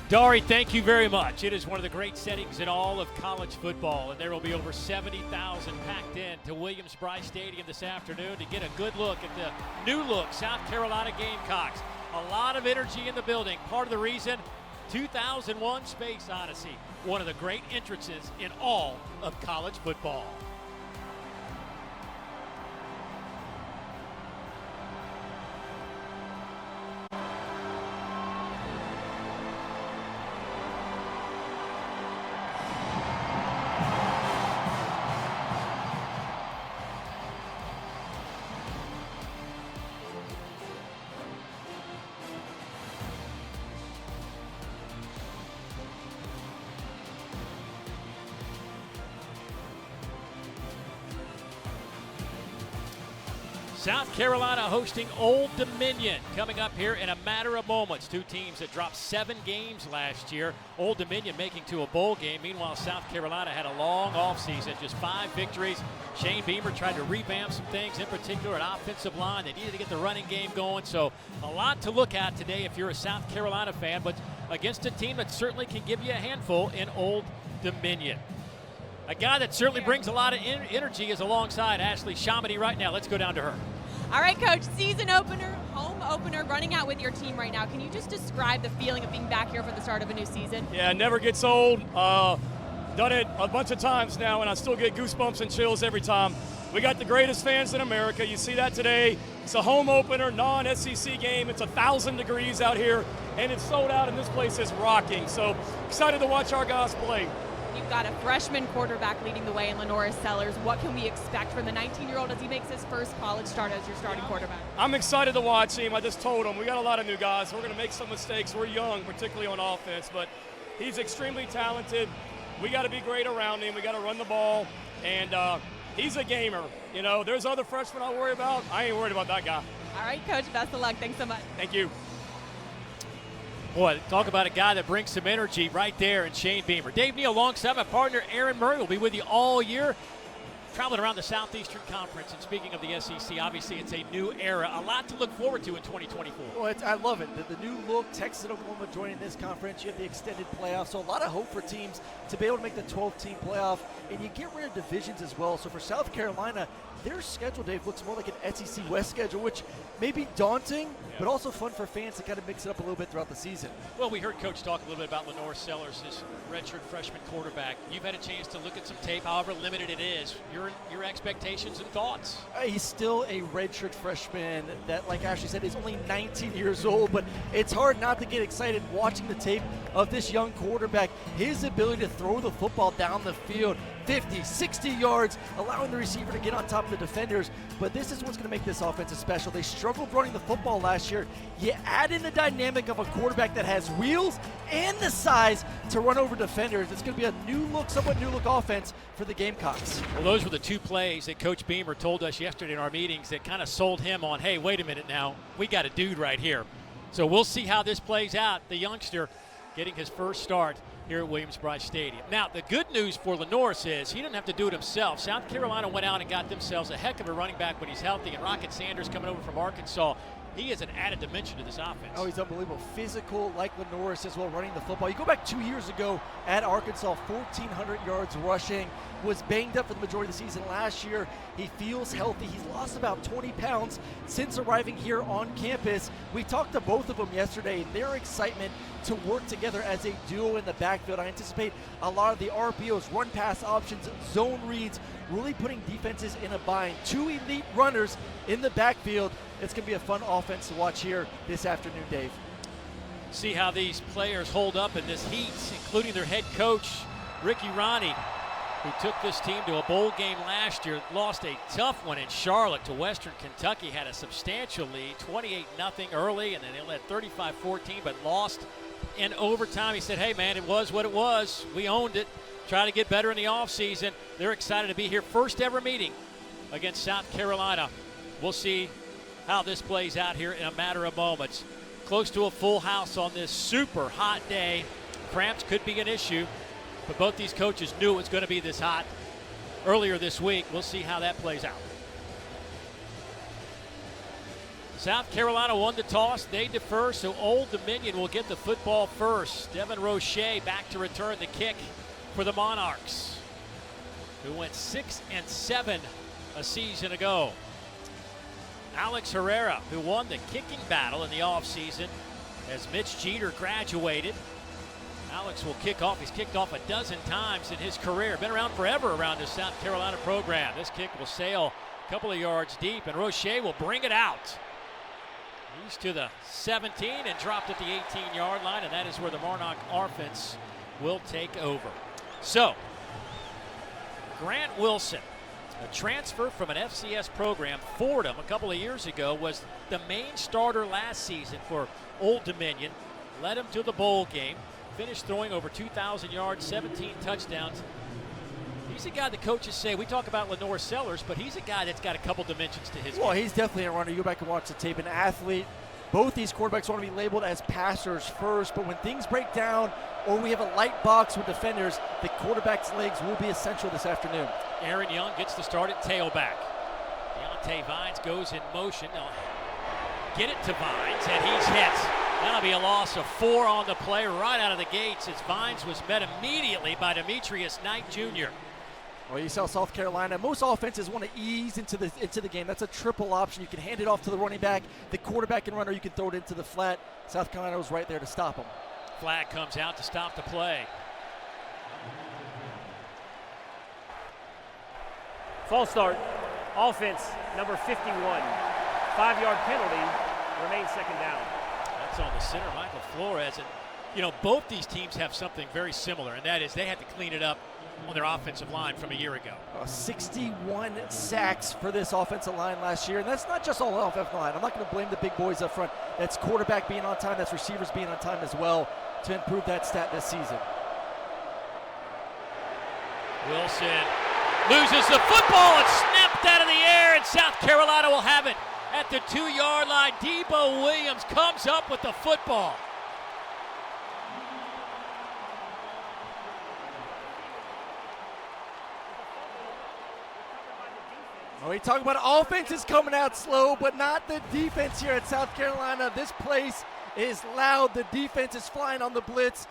Dari, thank you very much. It is one of the great settings in all of college football, and there will be over 70,000 packed in to Williams-Brice Stadium this afternoon to get a good look at the new look South Carolina Gamecocks. A lot of energy in the building. Part of the reason, 2001 Space Odyssey, one of the great entrances in all of college football. South Carolina hosting Old Dominion coming up here in a matter of moments. Two teams that dropped 7 games last year. Old Dominion making to a bowl game. Meanwhile, South Carolina had a long offseason, just 5 victories. Shane Beamer tried to revamp some things, in particular an offensive line. They needed to get the running game going. So a lot to look at today if you're a South Carolina fan, but against a team that certainly can give you a handful in Old Dominion. A guy that certainly brings a lot of energy is alongside Ashley Shamedy right now. Let's go down to her. All right, Coach, season opener, home opener, running out with your team right now. Can you just describe the feeling of being back here for the start of a new season? Yeah, it never gets old. Done it a bunch of times now, and I still get goosebumps and chills every time. We got the greatest fans in America. You see that today. It's a home opener, non-SEC game. It's 1,000 degrees out here, and it's sold out, and this place is rocking. So excited to watch our guys play. You've got a freshman quarterback leading the way in Lenora Sellers. What can we expect from the 19-year-old as he makes his first college start as your starting quarterback? I'm excited to watch him. I just told him we got a lot of new guys. We're going to make some mistakes. We're young, particularly on offense, but he's extremely talented. We got to be great around him. We got to run the ball, and he's a gamer. You know, there's other freshmen I worry about. I ain't worried about that guy. All right, Coach, best of luck. Thanks so much. Thank you. Boy, talk about a guy that brings some energy right there in Shane Beamer. Dave Neal alongside my partner Aaron Murray will be with you all year, traveling around the Southeastern Conference. And speaking of the SEC, obviously it's a new era. A lot to look forward to in 2024. Well, I love it. The new look, Texas and Oklahoma joining this conference. You have the extended playoffs, so a lot of hope for teams to be able to make the 12-team playoff. And you get rid of divisions as well. So for South Carolina, their schedule, Dave, looks more like an SEC West schedule, which may be daunting, but also fun for fans to kind of mix it up a little bit throughout the season. Well, we heard Coach talk a little bit about Lenore Sellers, his redshirt freshman quarterback. You've had a chance to look at some tape, however limited it is. Your expectations and thoughts? He's still a redshirt freshman that, like Ashley said, is only 19 years old, but it's hard not to get excited watching the tape of this young quarterback. His ability to throw the football down the field, 50, 60 yards, allowing the receiver to get on top of the defenders. But this is what's going to make this offense special. They struggled running the football last year. You add in the dynamic of a quarterback that has wheels and the size to run over defenders. It's going to be a new look, somewhat new look offense for the Gamecocks. Well, those were the 2 plays that Coach Beamer told us yesterday in our meetings that kind of sold him on, hey, wait a minute now, we got a dude right here. So we'll see how this plays out. The youngster getting his first start here at Williams-Brice Stadium. Now, the good news for Lenores is he didn't have to do it himself. South Carolina went out and got themselves a heck of a running back when he's healthy, and Rocket Sanders coming over from Arkansas. He is an added dimension to this offense. Oh, he's unbelievable. Physical, like Lenores as well, running the football. You go back 2 years ago at Arkansas, 1,400 yards rushing, was banged up for the majority of the season last year. He feels healthy. He's lost about 20 pounds since arriving here on campus. We talked to both of them yesterday. Their excitement to work together as a duo in the backfield. I anticipate a lot of the RPOs, run pass options, zone reads, really putting defenses in a bind. 2 elite runners in the backfield. It's going to be a fun offense to watch here this afternoon, Dave. See how these players hold up in this heat, including their head coach, Ricky Ronnie, who took this team to a bowl game last year, lost a tough one in Charlotte to Western Kentucky, had a substantial lead, 28-0 early, and then they led 35-14, but lost in overtime. He said, hey, man, it was what it was. We owned it. Try to get better in the offseason. They're excited to be here. First ever meeting against South Carolina. We'll see how this plays out here in a matter of moments. Close to a full house on this super hot day. Cramps could be an issue, but both these coaches knew it was going to be this hot earlier this week. We'll see how that plays out. South Carolina won the toss. They defer, so Old Dominion will get the football first. Devin Roche back to return the kick for the Monarchs, who went 6-7 a season ago. Alex Herrera, who won the kicking battle in the offseason as Mitch Jeter graduated. Alex will kick off. He's kicked off a dozen times in his career. Been around forever around the South Carolina program. This kick will sail a couple of yards deep, and Roche will bring it out. He's to the 17 and dropped at the 18-yard line, and that is where the Monarch offense will take over. So, Grant Wilson, a transfer from an FCS program, Fordham, a couple of years ago, was the main starter last season for Old Dominion. Led him to the bowl game. Finished throwing over 2,000 yards, 17 touchdowns. He's a guy the coaches say, we talk about Lenore Sellers, but he's a guy that's got a couple dimensions to his game. Well, he's definitely a runner. You go back and watch the tape. An athlete. Both these quarterbacks want to be labeled as passers first, but when things break down or we have a light box with defenders, the quarterback's legs will be essential this afternoon. Aaron Young gets the start at tailback. Deontay Vines goes in motion. They'll get it to Vines, and he's hit. That'll be a loss of 4 on the play right out of the gates as Vines was met immediately by Demetrius Knight Jr. Well, you saw South Carolina. Most offenses want to ease into the game. That's a triple option. You can hand it off to the running back, the quarterback and runner. You can throw it into the flat. South Carolina was right there to stop them. Flag comes out to stop the play. False start. Offense, number 51. 5-yard penalty. Remains second down. That's on the center, Michael Flores. And, you know, both these teams have something very similar, and that is they had to clean it up on their offensive line from a year ago. 61 sacks for this offensive line last year, and that's not just all offensive line. I'm not going to blame the big boys up front. That's quarterback being on time, that's receivers being on time as well to improve that stat this season. Wilson loses the football and snapped out of the air, and South Carolina will have it at the 2-yard line. Debo Williams comes up with the football. We talk about offense is coming out slow, but not the defense here at South Carolina. This place is loud. The defense is flying on the blitz.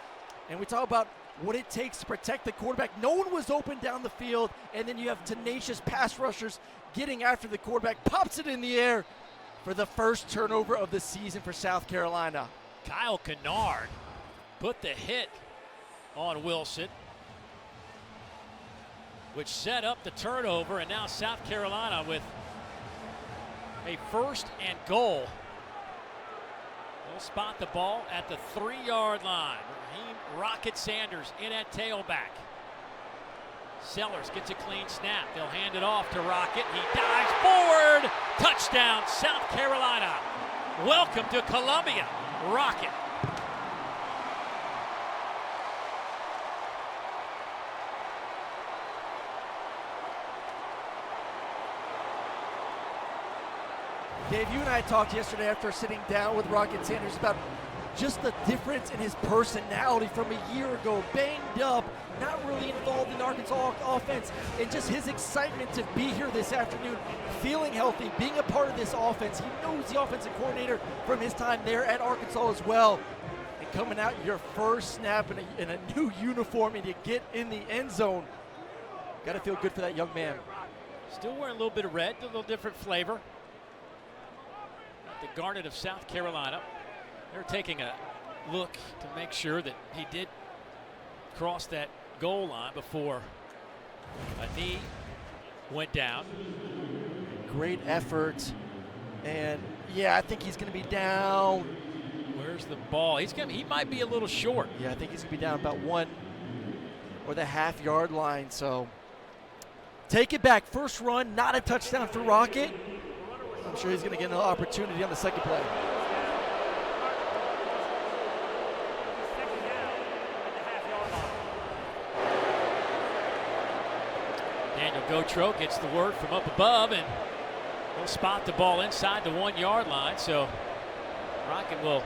And we talk about what it takes to protect the quarterback. No one was open down the field, and then you have tenacious pass rushers getting after the quarterback. Pops it in the air for the first turnover of the season for South Carolina. Kyle Kennard put the hit on Wilson, which set up the turnover, and now South Carolina with a 1st and goal. They'll spot the ball at the 3-yard line. Raheem Rocket Sanders in at tailback. Sellers gets a clean snap. They'll hand it off to Rocket. He dives forward. Touchdown, South Carolina. Welcome to Columbia, Rocket. Dave, you and I talked yesterday after sitting down with Rocket Sanders about just the difference in his personality from a year ago. Banged up, not really involved in the Arkansas offense, and just his excitement to be here this afternoon, feeling healthy, being a part of this offense. He knows the offensive coordinator from his time there at Arkansas as well. And coming out your first snap in a new uniform and you get in the end zone, got to feel good for that young man. Still wearing a little bit of red, a little different flavor. The Garnet of South Carolina. They're taking a look to make sure that he did cross that goal line before a knee went down. Great effort. And yeah, I think he's going to be down. Where's the ball? He might be a little short. Yeah, I think he's going to be down about 1 or the half-yard line. So take it back. First run, not a touchdown for Rocket. I'm sure he's going to get an opportunity on the second play. Daniel Gautreaux gets the word from up above, and he'll spot the ball inside the 1-yard line. So Rocket will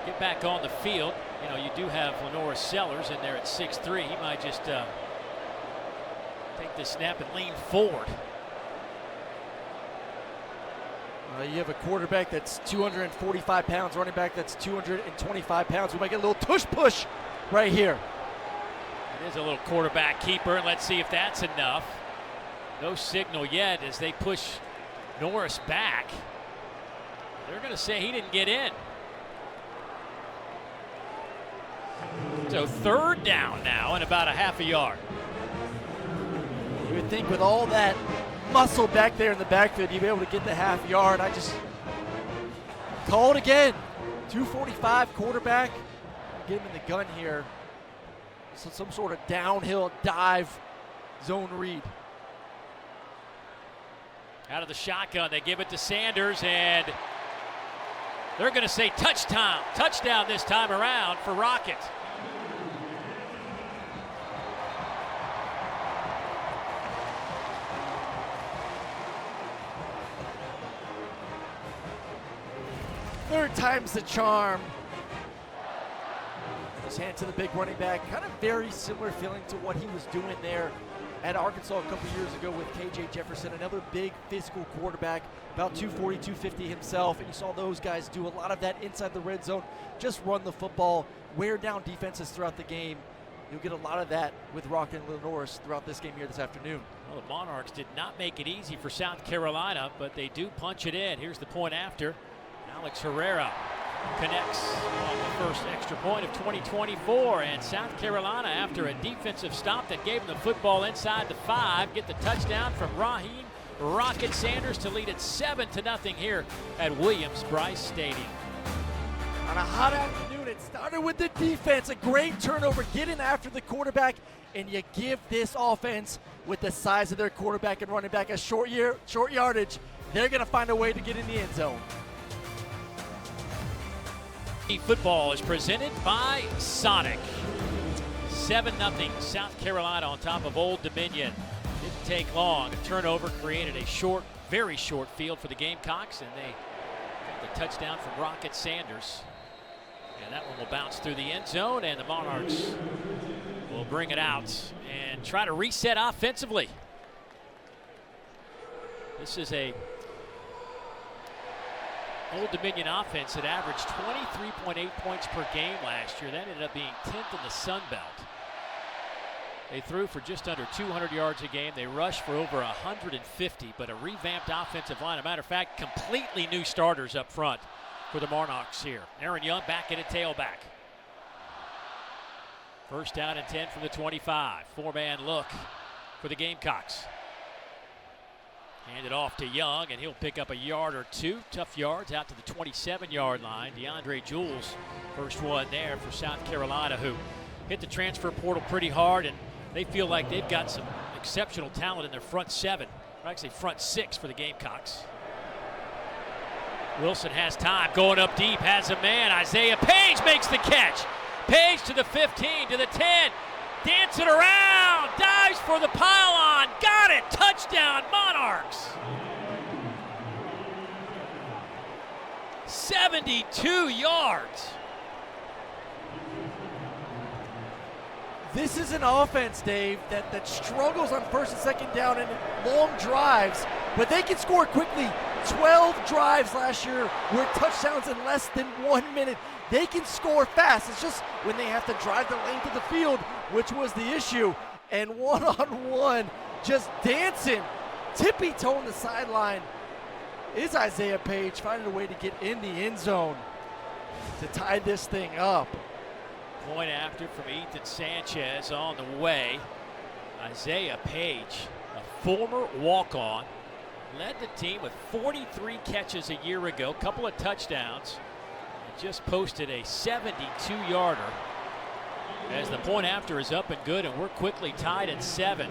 get back on the field. You know, you do have Lenore Sellers in there at 6'3". He might just take the snap and lean forward. You have a quarterback that's 245 pounds, running back that's 225 pounds. We might get a little tush push right here. It is a little quarterback keeper, and let's see if that's enough. No signal yet as they push Norris back. They're going to say he didn't get in. So 3rd down now and about a half a yard. You would think with all that muscle back there in the backfield, you'd be able to get the half yard. I just call it again. 245 quarterback. Get him in the gun here. So some sort of downhill dive zone read. Out of the shotgun, they give it to Sanders, and they're going to say touchdown this time around for Rocket. Third time's the charm. His hand to the big running back. Kind of very similar feeling to what he was doing there at Arkansas a couple years ago with KJ Jefferson, another big physical quarterback, about 240, 250 himself. And you saw those guys do a lot of that inside the red zone, just run the football, wear down defenses throughout the game. You'll get a lot of that with Rocket and Norris throughout this game here this afternoon. Well, the Monarchs did not make it easy for South Carolina, but they do punch it in. Here's the point after. Alex Herrera connects on the first extra point of 2024, and South Carolina, after a defensive stop that gave them the football inside the 5, get the touchdown from Raheem Rocket Sanders to lead it 7-0 here at Williams-Brice Stadium. On a hot afternoon, it started with the defense, a great turnover, getting after the quarterback, and you give this offense, with the size of their quarterback and running back, a short yardage. They're going to find a way to get in the end zone. Football is presented by Sonic. 7-0 South Carolina on top of Old Dominion. Didn't take long. A turnover created a very short field for the Gamecocks, and they got the touchdown from Rocket Sanders. And that one will bounce through the end zone, and the Monarchs will bring it out and try to reset offensively. This is a Old Dominion offense that averaged 23.8 points per game last year. That ended up being 10th in the Sun Belt. They threw for just under 200 yards a game. They rushed for over 150, but a revamped offensive line. As a matter of fact, completely new starters up front for the Monarchs here. Aaron Young back in a tailback. First down and 10 from the 25. 4-man look for the Gamecocks. Hand it off to Young, and he'll pick up a yard or two. Tough yards out to the 27-yard line. DeAndre Jules, first one there for South Carolina, who hit the transfer portal pretty hard, and they feel like they've got some exceptional talent in their front 7, or actually front 6 for the Gamecocks. Wilson has time, going up deep, has a man. Isaiah Page makes the catch. Page to the 15, to the 10. Dancing around, dives for the pylon, got it, touchdown Monarchs. 72 yards. This is an offense, Dave, that struggles on first and second down and long drives, but they can score quickly. 12 drives last year were touchdowns in less than 1 minute. They can score fast. It's just when they have to drive the length of the field, which was the issue. And one-on-one, just dancing, tippy-toeing the sideline is Isaiah Page, finding a way to get in the end zone to tie this thing up. Point after from Ethan Sanchez on the way. Isaiah Page, a former walk-on, led the team with 43 catches a year ago, couple of touchdowns. Just posted a 72-yarder as the point after is up and good, and we're quickly tied at 7.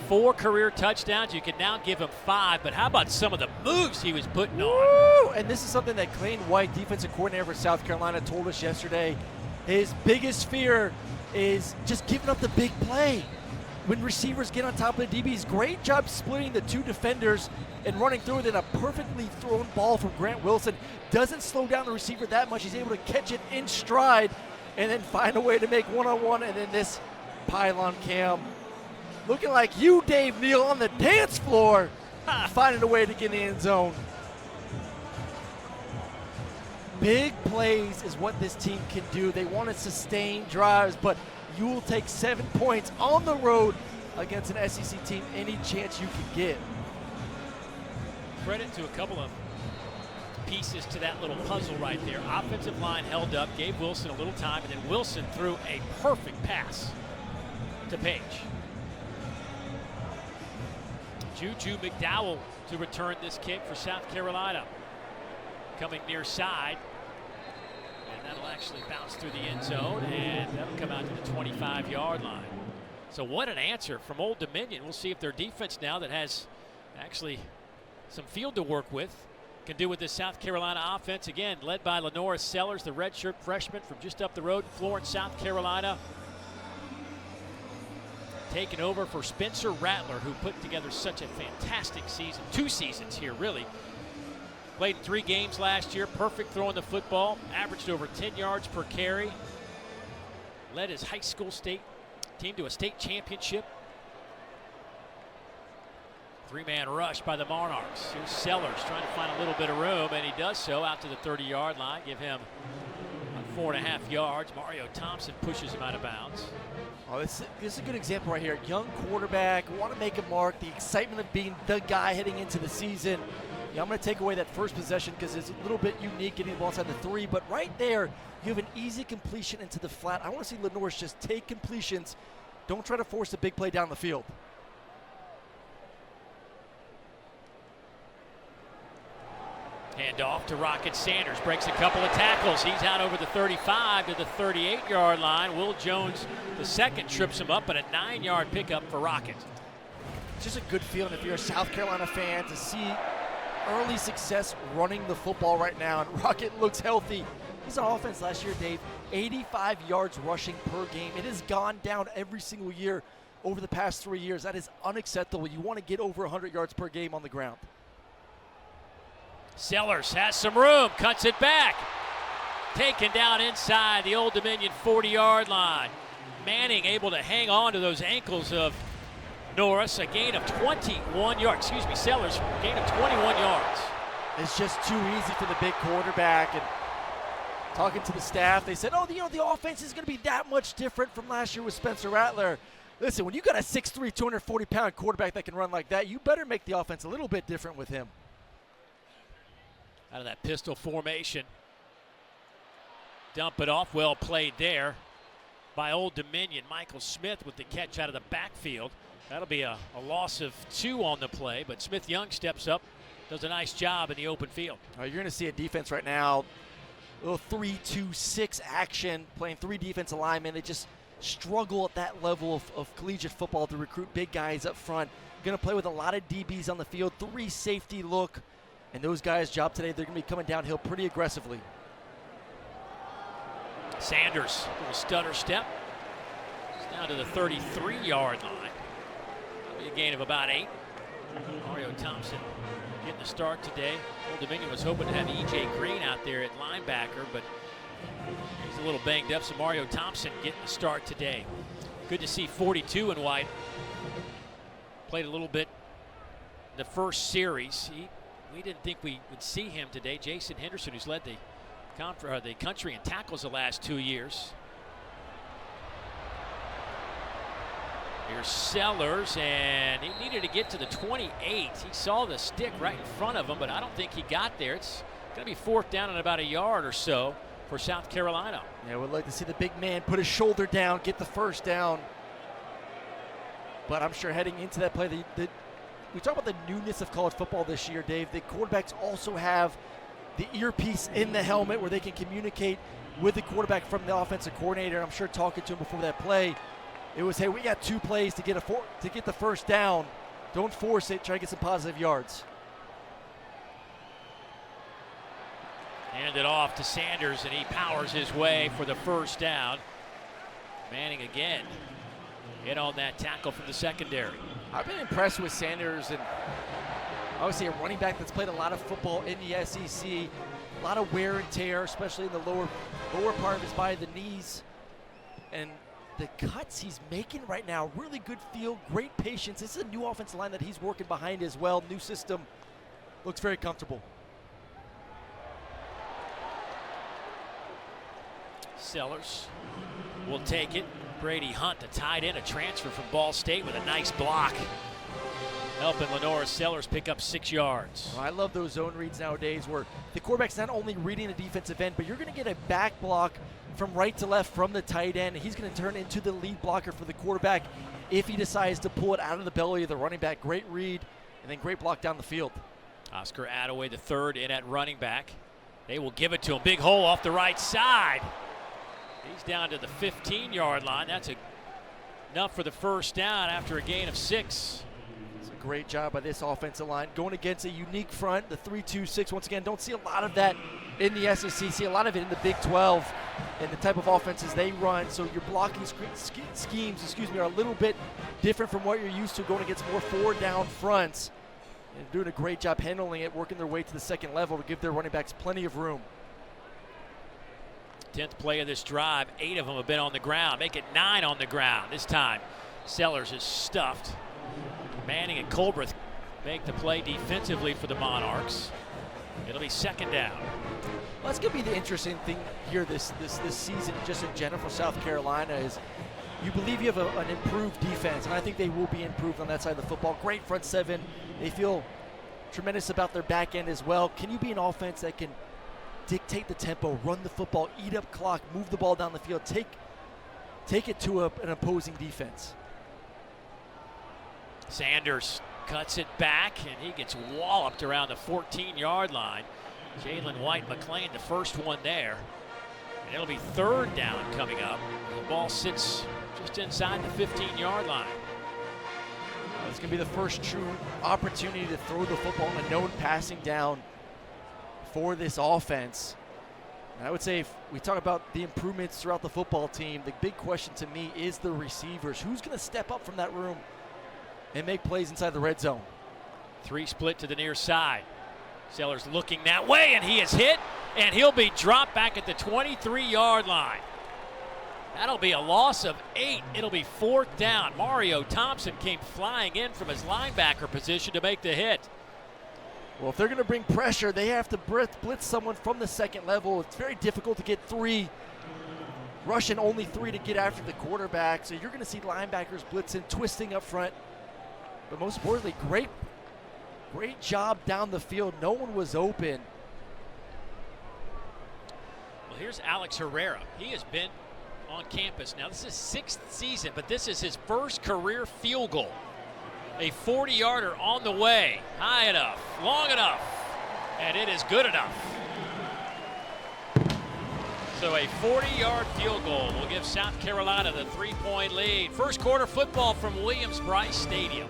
4 career touchdowns. You can now give him 5, but how about some of the moves he was putting on? Woo! And this is something that Clayton White, defensive coordinator for South Carolina, told us yesterday. His biggest fear is just giving up the big play. When receivers get on top of the DBs, great job splitting the 2 defenders and running through it, and a perfectly thrown ball from Grant Wilson doesn't slow down the receiver that much. He's able to catch it in stride and then find a way to make one-on-one, and then this pylon cam. Looking like you, Dave Neal, on the dance floor. finding a way to get in the end zone. Big plays is what this team can do. They want to sustain drives, but you will take 7 points on the road against an SEC team any chance you can get. Credit to a couple of pieces to that little puzzle right there. Offensive line held up, gave Wilson a little time, and then Wilson threw a perfect pass to Page. Juju McDowell to return this kick for South Carolina. Coming near side. And that'll actually bounce through the end zone, and that'll come out to the 25-yard line. So what an answer from Old Dominion. We'll see if their defense now that has actually some field to work with can do with this South Carolina offense. Again, led by Lenora Sellers, the redshirt freshman from just up the road in Florence, South Carolina. Taking over for Spencer Rattler, who put together such a fantastic season. 2 seasons here, really. Played in 3 games last year. Perfect throwing the football. Averaged over 10 yards per carry. Led his high school state team to a state championship. 3-man rush by the Monarchs. Here's Sellers trying to find a little bit of room, and he does so out to the 30-yard line. Give him 4.5 yards. Mario Thompson pushes him out of bounds. Oh, this is a good example right here. Young quarterback, want to make a mark, the excitement of being the guy heading into the season. Yeah, I'm going to take away that first possession because it's a little bit unique getting the ball inside the 3, but right there, you have an easy completion into the flat. I want to see Lenore's just take completions. Don't try to force a big play down the field. Hand off to Rocket Sanders. Breaks a couple of tackles. He's out over the 35 to the 38-yard line. Will Jones, the second, trips him up, but a 9-yard pickup for Rocket. It's just a good feeling if you're a South Carolina fan to see early success running the football right now. And Rocket looks healthy. He's on offense last year, Dave. 85 yards rushing per game. It has gone down every single year over the past 3 years. That is unacceptable. You want to get over 100 yards per game on the ground. Sellers has some room, cuts it back. Taken down inside the Old Dominion 40-yard line. Manning able to hang on to those ankles of Norris. A gain of 21 yards. Sellers, gain of 21 yards. It's just too easy for the big quarterback. And talking to the staff, they said, oh, the offense is going to be that much different from last year with Spencer Rattler. Listen, when you got a 6'3", 240-pound quarterback that can run like that, you better make the offense a little bit different with him. Out of that pistol formation. Dump it off. Well played there by Old Dominion. Michael Smith with the catch out of the backfield. That'll be a loss of 2 on the play, but Smith Young steps up, does a nice job in the open field. You're going to see a defense right now, a little 3-2-6 action, playing 3 defensive linemen. They just struggle at that level of collegiate football to recruit big guys up front. Going to play with a lot of DBs on the field, 3 safety look. And those guys' job today, they're going to be coming downhill pretty aggressively. Sanders, little stutter step. It's down to the 33-yard line. That'll be a gain of about 8. Mario Thompson getting the start today. Old Dominion was hoping to have E.J. Green out there at linebacker, but he's a little banged up, so Mario Thompson getting the start today. Good to see 42 in white. Played a little bit the first series. We didn't think we would see him today. Jason Henderson, who's led the country in tackles the last 2 years. Here's Sellers, and he needed to get to the 28. He saw the stick right in front of him, but I don't think he got there. It's going to be 4th down and about a yard or so for South Carolina. Yeah, we'd like to see the big man put his shoulder down, get the first down. But I'm sure heading into that play, we talk about the newness of college football this year, Dave. The quarterbacks also have the earpiece in the helmet where they can communicate with the quarterback from the offensive coordinator. I'm sure talking to him before that play, it was, hey, we got 2 plays to get the first down. Don't force it. Try to get some positive yards. Hand it off to Sanders, and he powers his way for the first down. Manning again. Hit on that tackle from the secondary. I've been impressed with Sanders, and obviously a running back that's played a lot of football in the SEC. A lot of wear and tear, especially in the lower part of his body, the knees. And the cuts he's making right now, really good feel, great patience. This is a new offensive line that he's working behind as well. New system, looks very comfortable. Sellers will take it. Brady Hunt, the tight end, a transfer from Ball State with a nice block. Helping Lenora Sellers pick up 6 yards. Well, I love those zone reads nowadays where the quarterback's not only reading the defensive end, but you're going to get a back block from right to left from the tight end. He's going to turn into the lead blocker for the quarterback if he decides to pull it out of the belly of the running back. Great read, and then great block down the field. Oscar Attaway, the third in at running back. They will give it to him. Big hole off the right side. He's down to the 15-yard line. That's enough for the first down after a gain of 6. It's a great job by this offensive line. Going against a unique front, the 3-2-6. Once again, don't see a lot of that in the SEC. See a lot of it in the Big 12 and the type of offenses they run. So your blocking schemes, are a little bit different from what you're used to going against more four-down fronts. And doing a great job handling it, working their way to the second level to give their running backs plenty of room. 10th play of this drive, 8 of them have been on the ground. Make it 9 on the ground. This time, Sellers is stuffed. Manning and Colbreth make the play defensively for the Monarchs. It'll be second down. Well, that's going to be the interesting thing here this season, just in general for South Carolina, is you believe you have an improved defense, and I think they will be improved on that side of the football. Great front seven. They feel tremendous about their back end as well. Can you be an offense that can dictate the tempo, run the football, eat up clock, move the ball down the field, take it to an opposing defense? Sanders cuts it back, and he gets walloped around the 14-yard line. Jalen White McClain, the first one there. And it'll be third down coming up. The ball sits just inside the 15-yard line. It's going to be the first true opportunity to throw the football on a known passing down for this offense. And I would say if we talk about the improvements throughout the football team, the big question to me is the receivers. Who's going to step up from that room and make plays inside the red zone? 3 split to the near side. Sellers looking that way, and he is hit, and he'll be dropped back at the 23-yard line. That'll be a loss of 8. It'll be 4th down. Mario Thompson came flying in from his linebacker position to make the hit. Well, if they're going to bring pressure, they have to blitz someone from the second level. It's very difficult to get 3, rushing only 3 to get after the quarterback. So you're going to see linebackers blitzing, twisting up front. But most importantly, great job down the field. No one was open. Well, here's Alex Herrera. He has been on campus now. This is 6th season, but this is his first career field goal. A 40-yarder on the way. High enough, long enough, and it is good enough. So a 40-yard field goal will give South Carolina the 3-point lead. First quarter football from Williams-Brice Stadium.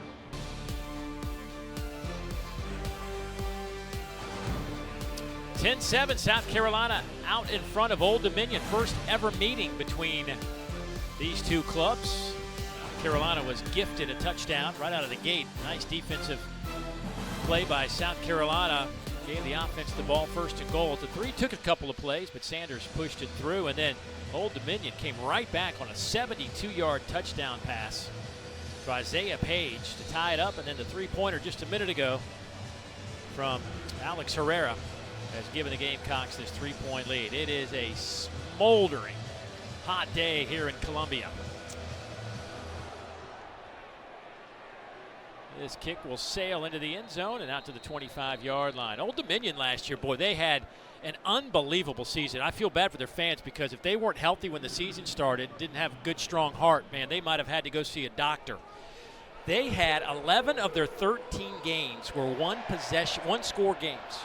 (10-7) South Carolina out in front of Old Dominion. First ever meeting between these two clubs. Carolina was gifted a touchdown right out of the gate. Nice defensive play by South Carolina. Gave the offense the ball first and goal. The 3 took a couple of plays, but Sanders pushed it through. And then Old Dominion came right back on a 72-yard touchdown pass to Isaiah Page to tie it up. And then the 3-pointer just a minute ago from Alex Herrera has given the Gamecocks this 3-point lead. It is a smoldering hot day here in Columbia. This kick will sail into the end zone and out to the 25-yard line. Old Dominion last year, boy, they had an unbelievable season. I feel bad for their fans because if they weren't healthy when the season started, didn't have a good, strong heart, man, they might have had to go see a doctor. They had 11 of their 13 games were one-score games.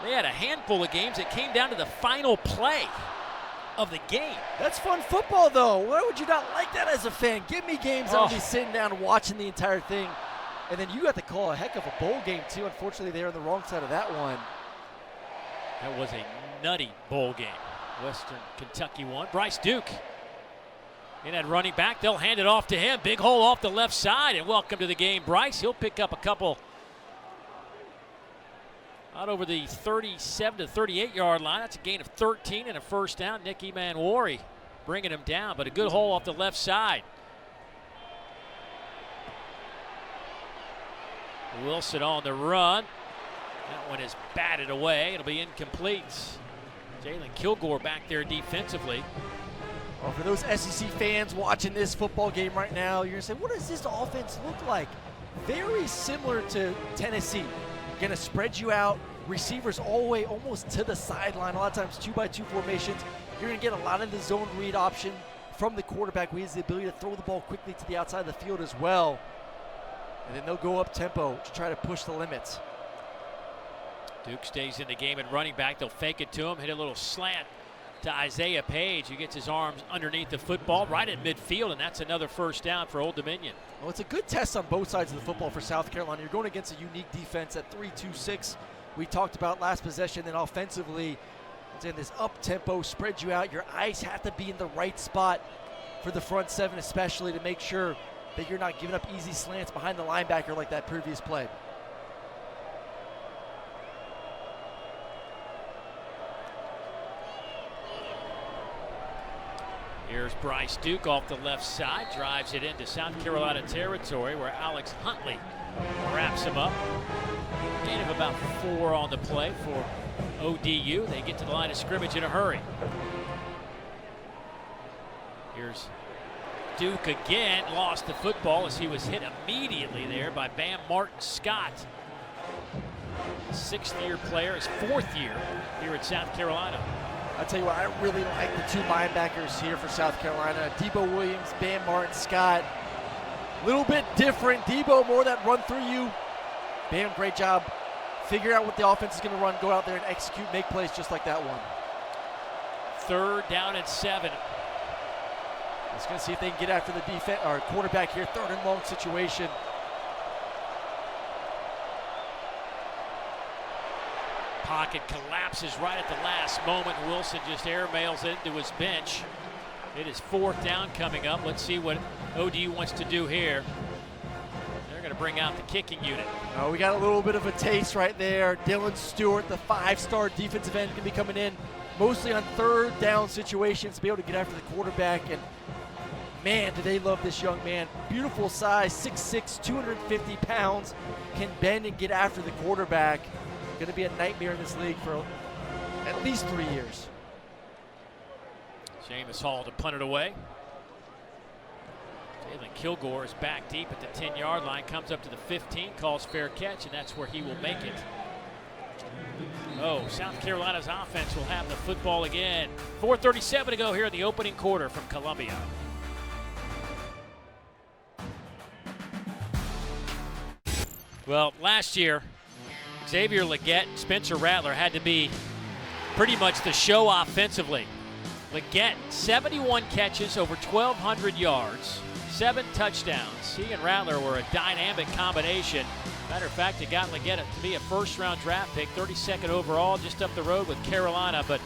They had a handful of games that came down to the final play of the game. That's fun football, though. Why would you not like that as a fan? Give me games I'll be sitting down watching the entire thing. And then you got to call a heck of a bowl game, too. Unfortunately, they were on the wrong side of that one. That was a nutty bowl game. Western Kentucky won. Bryce Duke in at running back. They'll hand it off to him. Big hole off the left side, and welcome to the game, Bryce. He'll pick up a couple out over the 37 to 38-yard line. That's a gain of 13 and a first down. Nick Emanwari bringing him down, but a good hole off the left side. Wilson on the run. That one is batted away. It'll be incomplete. Jalen Kilgore back there defensively. Well, for those SEC fans watching this football game right now, you're going to say, what does this offense look like? Very similar to Tennessee. Going to spread you out. Receivers all the way almost to the sideline. A lot of times 2-by-2 formations. You're going to get a lot of the zone read option from the quarterback, who has the ability to throw the ball quickly to the outside of the field as well. And then they'll go up tempo to try to push the limits. Duke stays in the game at running back. They'll fake it to him, hit a little slant to Isaiah Page, who gets his arms underneath the football right at midfield, and that's another first down for Old Dominion. Well, it's a good test on both sides of the football for South Carolina. You're going against a unique defense at 3-2-6. We talked about last possession, then offensively, it's in this up-tempo, spread you out. Your eyes have to be in the right spot for the front seven, especially to make sure that you're not giving up easy slants behind the linebacker like that previous play. Here's Bryce Duke off the left side, drives it into South Carolina territory where Alex Huntley wraps him up. Gain of about 4 on the play for ODU. They get to the line of scrimmage in a hurry. Here's Duke again, lost the football as he was hit immediately there by Bam Martin Scott. 6th-year player, his 4th year here at South Carolina. I'll tell you what, I really like the 2 linebackers here for South Carolina. Debo Williams, Bam Martin Scott. A little bit different. Debo, more that run through you. Bam, great job. Figure out what the offense is going to run, go out there and execute, make plays just like that one. 3rd down and 7. Just going to see if they can get after the defense or quarterback here. 3rd and long situation. Pocket collapses right at the last moment. Wilson just airmails it into his bench. It is 4th down coming up. Let's see what ODU wants to do here. They're going to bring out the kicking unit. We got a little bit of a taste right there. Dylan Stewart, the 5-star defensive end, can be coming in mostly on 3rd down situations to be able to get after the quarterback. And man, do they love this young man. Beautiful size, 6'6", 250 pounds, can bend and get after the quarterback. Going to be a nightmare in this league for at least 3 years. Seamus Hall to punt it away. Jalen Kilgore is back deep at the 10-yard line, comes up to the 15, calls fair catch, and that's where he will make it. Oh, South Carolina's offense will have the football again. 4:37 to go here in the opening quarter from Columbia. Well, last year, Xavier Legette and Spencer Rattler had to be pretty much the show offensively. Legette, 71 catches, over 1,200 yards, 7 touchdowns. He and Rattler were a dynamic combination. Matter of fact, it got Legette to be a first-round draft pick, 32nd overall, just up the road with Carolina. But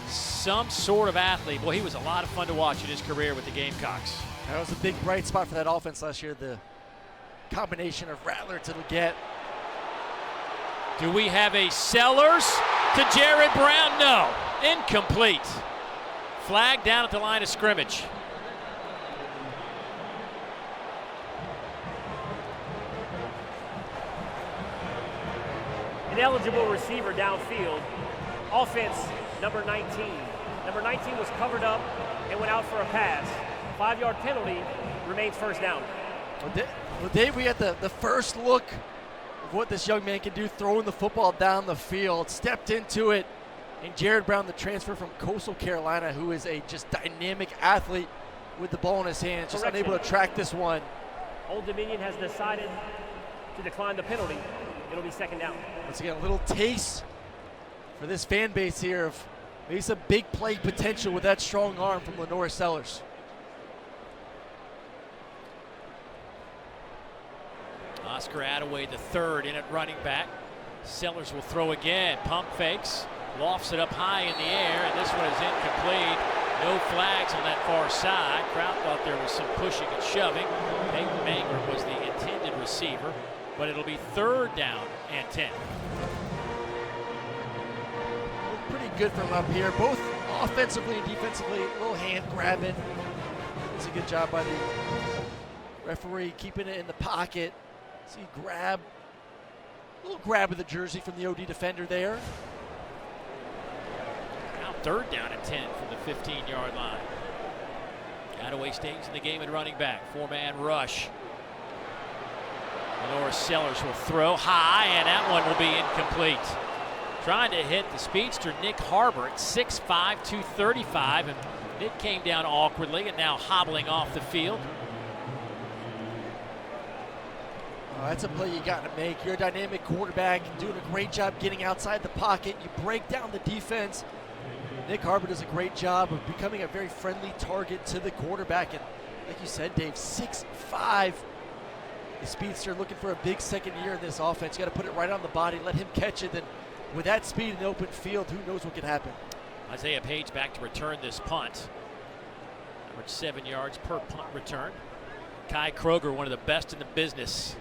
some sort of athlete. Boy, he was a lot of fun to watch in his career with the Gamecocks. That was a big bright spot for that offense last year, the combination of Rattler to Legette. Do we have a Sellers to Jared Brown? No. Incomplete. Flag down at the line of scrimmage. An eligible receiver downfield. Offense, number 19. Number 19 was covered up and went out for a pass. 5-yard penalty, remains first down. Well, Dave, we got the first look of what this young man can do, throwing the football down the field. Stepped into it. And Jared Brown, the transfer from Coastal Carolina, who is a just dynamic athlete with the ball in his hands, just unable to track this one. Old Dominion has decided to decline the penalty. It'll be second down. Once again, a little taste for this fan base here of maybe some big play potential with that strong arm from Lenore Sellers. Oscar Attaway, the third, in at running back. Sellers will throw again. Pump fakes, lofts it up high in the air, and this one is incomplete. No flags on that far side. Crowd thought there was some pushing and shoving. Nate Manger was the intended receiver, but it'll be third down and 10. Pretty good from up here. Both offensively and defensively, a little hand grabbing. It's a good job by the referee keeping it in the pocket. See, a little grab of the jersey from the OD defender there. Now 3rd down and 10 from the 15-yard line. Attaway stays in the game at running back. 4-man rush. Lenora Sellers will throw high, and that one will be incomplete. Trying to hit the speedster Nick Harbor at 6'5", 235, and Nick came down awkwardly and now hobbling off the field. That's a play you got to make. You're a dynamic quarterback, doing a great job getting outside the pocket. You break down the defense. Nick Harbor does a great job of becoming a very friendly target to the quarterback. And like you said, Dave, 6'5". The speedster looking for a big second year in this offense. You got to put it right on the body, let him catch it. Then with that speed in the open field, who knows what could happen. Isaiah Page back to return this punt. Average 7 yards per punt return. Kai Kroger, one of the best in the business.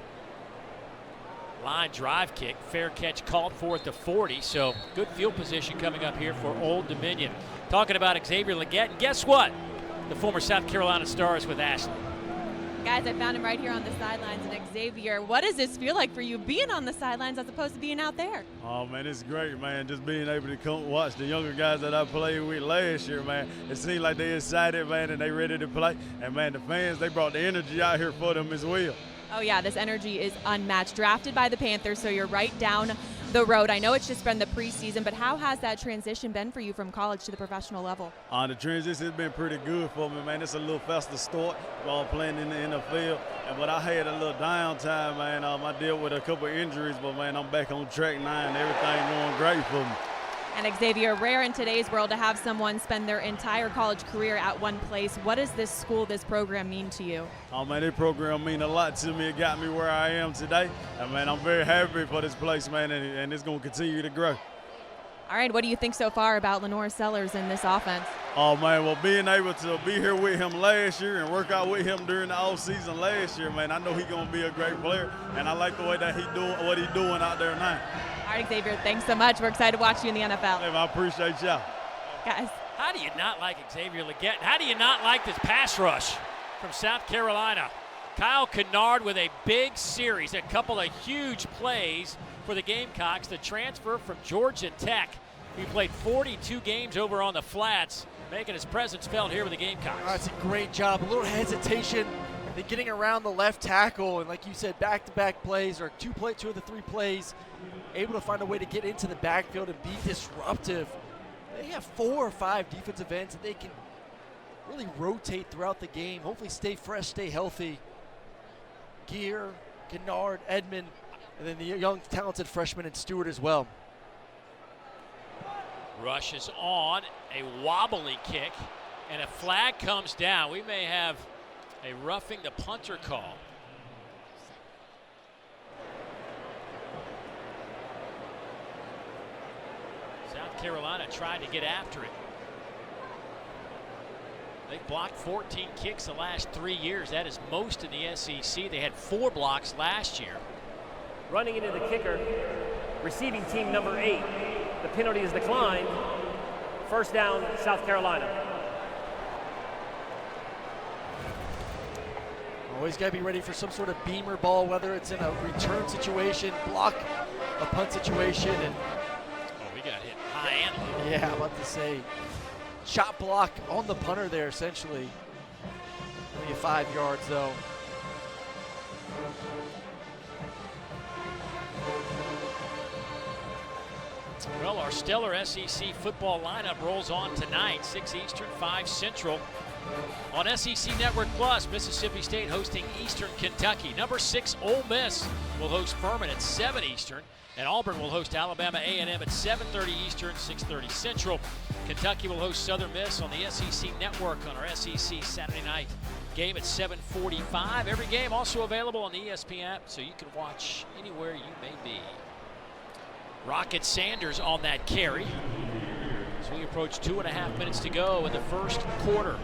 Line drive kick, fair catch called for at the 40, so good field position coming up here for Old Dominion. Talking about Xavier Legette, and guess what? The former South Carolina star is with Ashley. Guys, I found him right here on the sidelines. And Xavier, what does this feel like for you being on the sidelines as opposed to being out there? Oh, man, it's great, man. Just being able to come watch the younger guys that I played with last year, man. It seems like they're excited, man, and they ready to play. And, man, the fans, they brought the energy out here for them as well. Oh, yeah, this energy is unmatched. Drafted by the Panthers, so you're right down the road. I know it's just been the preseason, but how has that transition been for you from college to the professional level? The transition has been pretty good for me, man. It's a little faster start while playing in the NFL. But I had a little downtime, man. I dealt with a couple of injuries, but, man, I'm back on track now and everything going great for me. And Xavier, rare in today's world to have someone spend their entire college career at one place. What does this school, this program mean to you? Oh, man, this program mean a lot to me. It got me where I am today. And, man, I'm very happy for this place, man, and it's going to continue to grow. All right, what do you think so far about Lenora Sellers in this offense? Oh, man, well, being able to be here with him last year and work out with him during the offseason last year, man, I know he's going to be a great player, and I like the way that he's doing out there now. All right, Xavier, thanks so much. We're excited to watch you in the NFL. I appreciate y'all. Guys. How do you not like Xavier Legette? How do you not like this pass rush from South Carolina? Kyle Kennard with a big series, a couple of huge plays for the Gamecocks. The transfer from Georgia Tech. He played 42 games over on the flats, making his presence felt here with the Gamecocks. That's a great job. A little hesitation in getting around the left tackle, and like you said, back-to-back plays, or two of the three plays, able to find a way to get into the backfield and be disruptive. They have 4 or 5 defensive ends that they can really rotate throughout the game, hopefully stay fresh, stay healthy. Gear, Kennard, Edmond, and then the young, talented freshman and Stewart as well. Rush is on, a wobbly kick, and a flag comes down. We may have a roughing the punter call. South Carolina tried to get after it. They've blocked 14 kicks the last 3 years. That is most in the SEC. They had 4 blocks last year. Running into the kicker, receiving team number 8. The penalty is declined. First down, South Carolina. Always got to be ready for some sort of beamer ball, whether it's in a return situation, block, a punt situation. And we got hit high and low. Yeah, I'm about to say, shot block on the punter there, essentially. Only 5 yards, though. Well, our stellar SEC football lineup rolls on tonight, 6 Eastern, 5 Central. On SEC Network Plus, Mississippi State hosting Eastern Kentucky. Number 6, Ole Miss will host Furman at 7 Eastern. And Auburn will host Alabama A&M at 7:30 Eastern, 6:30 Central. Kentucky will host Southern Miss on the SEC Network on our SEC Saturday night game at 7:45. Every game also available on the ESPN app, so you can watch anywhere you may be. Rocket Sanders on that carry as we approach 2.5 minutes to go in the first quarter.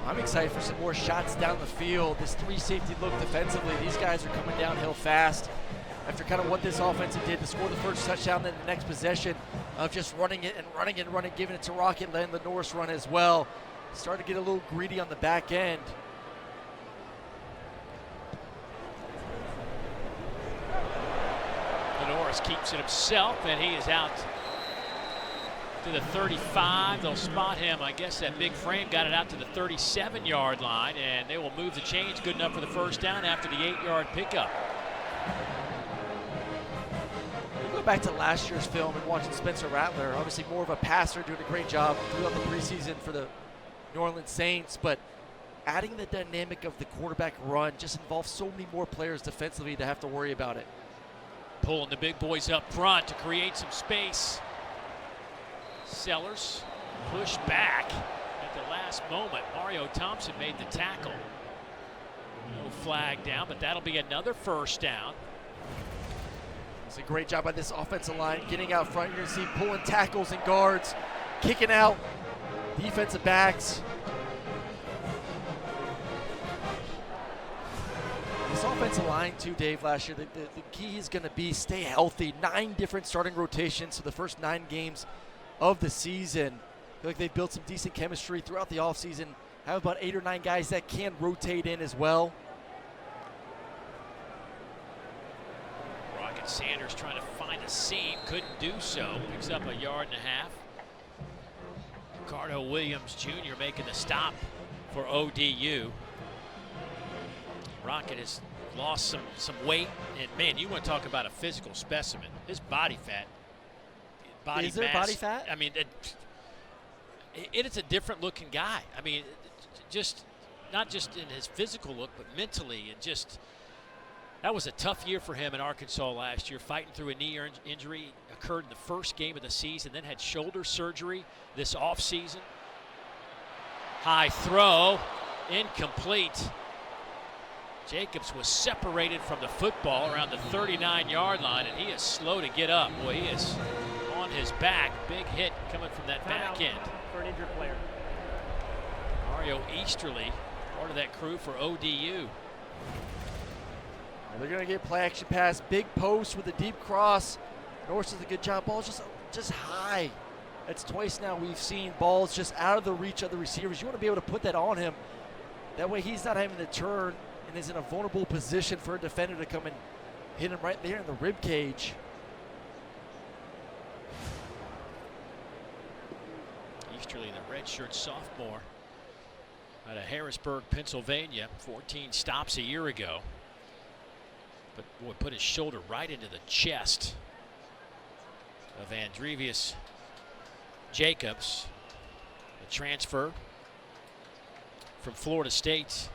I'm excited for some more shots down the field. This 3-safety look defensively. These guys are coming downhill fast. After kind of what this offense did to score the first touchdown, then the next possession, of just running it and running and running, giving it to Rocket, letting the Norse run as well. Started to get a little greedy on the back end. Norris keeps it himself, and he is out to the 35. They'll spot him. I guess that big frame got it out to the 37-yard line, and they will move the chains good enough for the first down after the 8-yard pickup. Go back to last year's film and watching Spencer Rattler, obviously more of a passer, doing a great job throughout the preseason for the New Orleans Saints, but adding the dynamic of the quarterback run just involves so many more players defensively to have to worry about it. Pulling the big boys up front to create some space. Sellers pushed back at the last moment. Mario Thompson made the tackle. No flag down, but that'll be another first down. It's a great job by this offensive line, getting out front. You're going to see pulling tackles and guards, kicking out defensive backs. This offensive line too, Dave, last year, the key is going to be stay healthy. 9 different starting rotations for the first 9 games of the season. I feel like they've built some decent chemistry throughout the offseason. Have about 8 or 9 guys that can rotate in as well. Rocket Sanders trying to find a seam, couldn't do so. Picks up 1.5 yards. Ricardo Williams Jr. making the stop for ODU. Rocket has lost some weight, and man, you want to talk about a physical specimen. His body fat, body Is there mass. body fat? I mean, it's a different looking guy. I mean, just not just in his physical look, but mentally, and just that was a tough year for him in Arkansas last year, fighting through a knee injury. Occurred in the first game of the season, then had shoulder surgery this offseason. High throw, incomplete. Jacobs was separated from the football around the 39-yard line, and he is slow to get up. Boy, he is on his back. Big hit coming from that back end. For an injured player. Mario Easterly, part of that crew for ODU. They're going to get play action pass, big post with a deep cross. Norris does a good job. Ball's just high. That's twice now we've seen balls just out of the reach of the receivers. You want to be able to put that on him. That way he's not having to turn and is in a vulnerable position for a defender to come and hit him right there in the rib cage. Easterly, the redshirt sophomore out of Harrisburg, Pennsylvania, 14 stops a year ago. But boy, put his shoulder right into the chest of Andrevius Jacobs, a transfer from Florida State.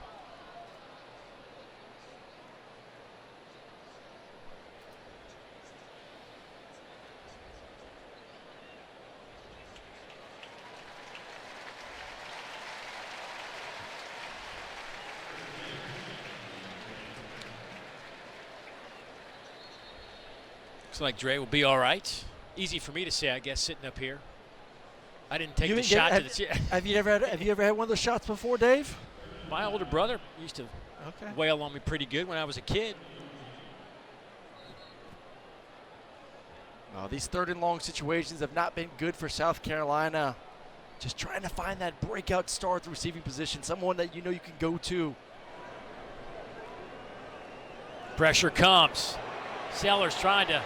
Looks like Dre will be all right. Easy for me to say, I guess, sitting up here. I didn't take the shot to the Have you ever had one of those shots before, Dave? My older brother used to wail on me pretty good when I was a kid. Oh, these 3rd and long situations have not been good for South Carolina. Just trying to find that breakout star at the receiving position, someone that you know you can go to. Pressure comes. Sellers trying to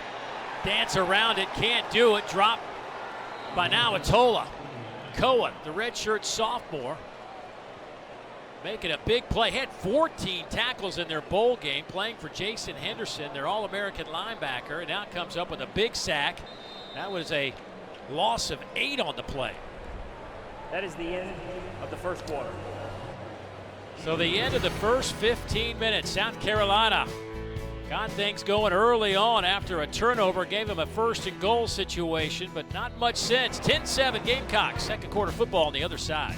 dance around it, can't do it. Drop by now Atola. Cohen, the redshirt sophomore, making a big play. Had 14 tackles in their bowl game, playing for Jason Henderson, their All-American linebacker, and now comes up with a big sack. That was a loss of 8 on the play. That is the end of the first quarter. So the end of the first 15 minutes. South Carolina got things going early on after a turnover, gave them a 1st and goal situation, but not much since. 10-7 Gamecocks, second quarter football on the other side.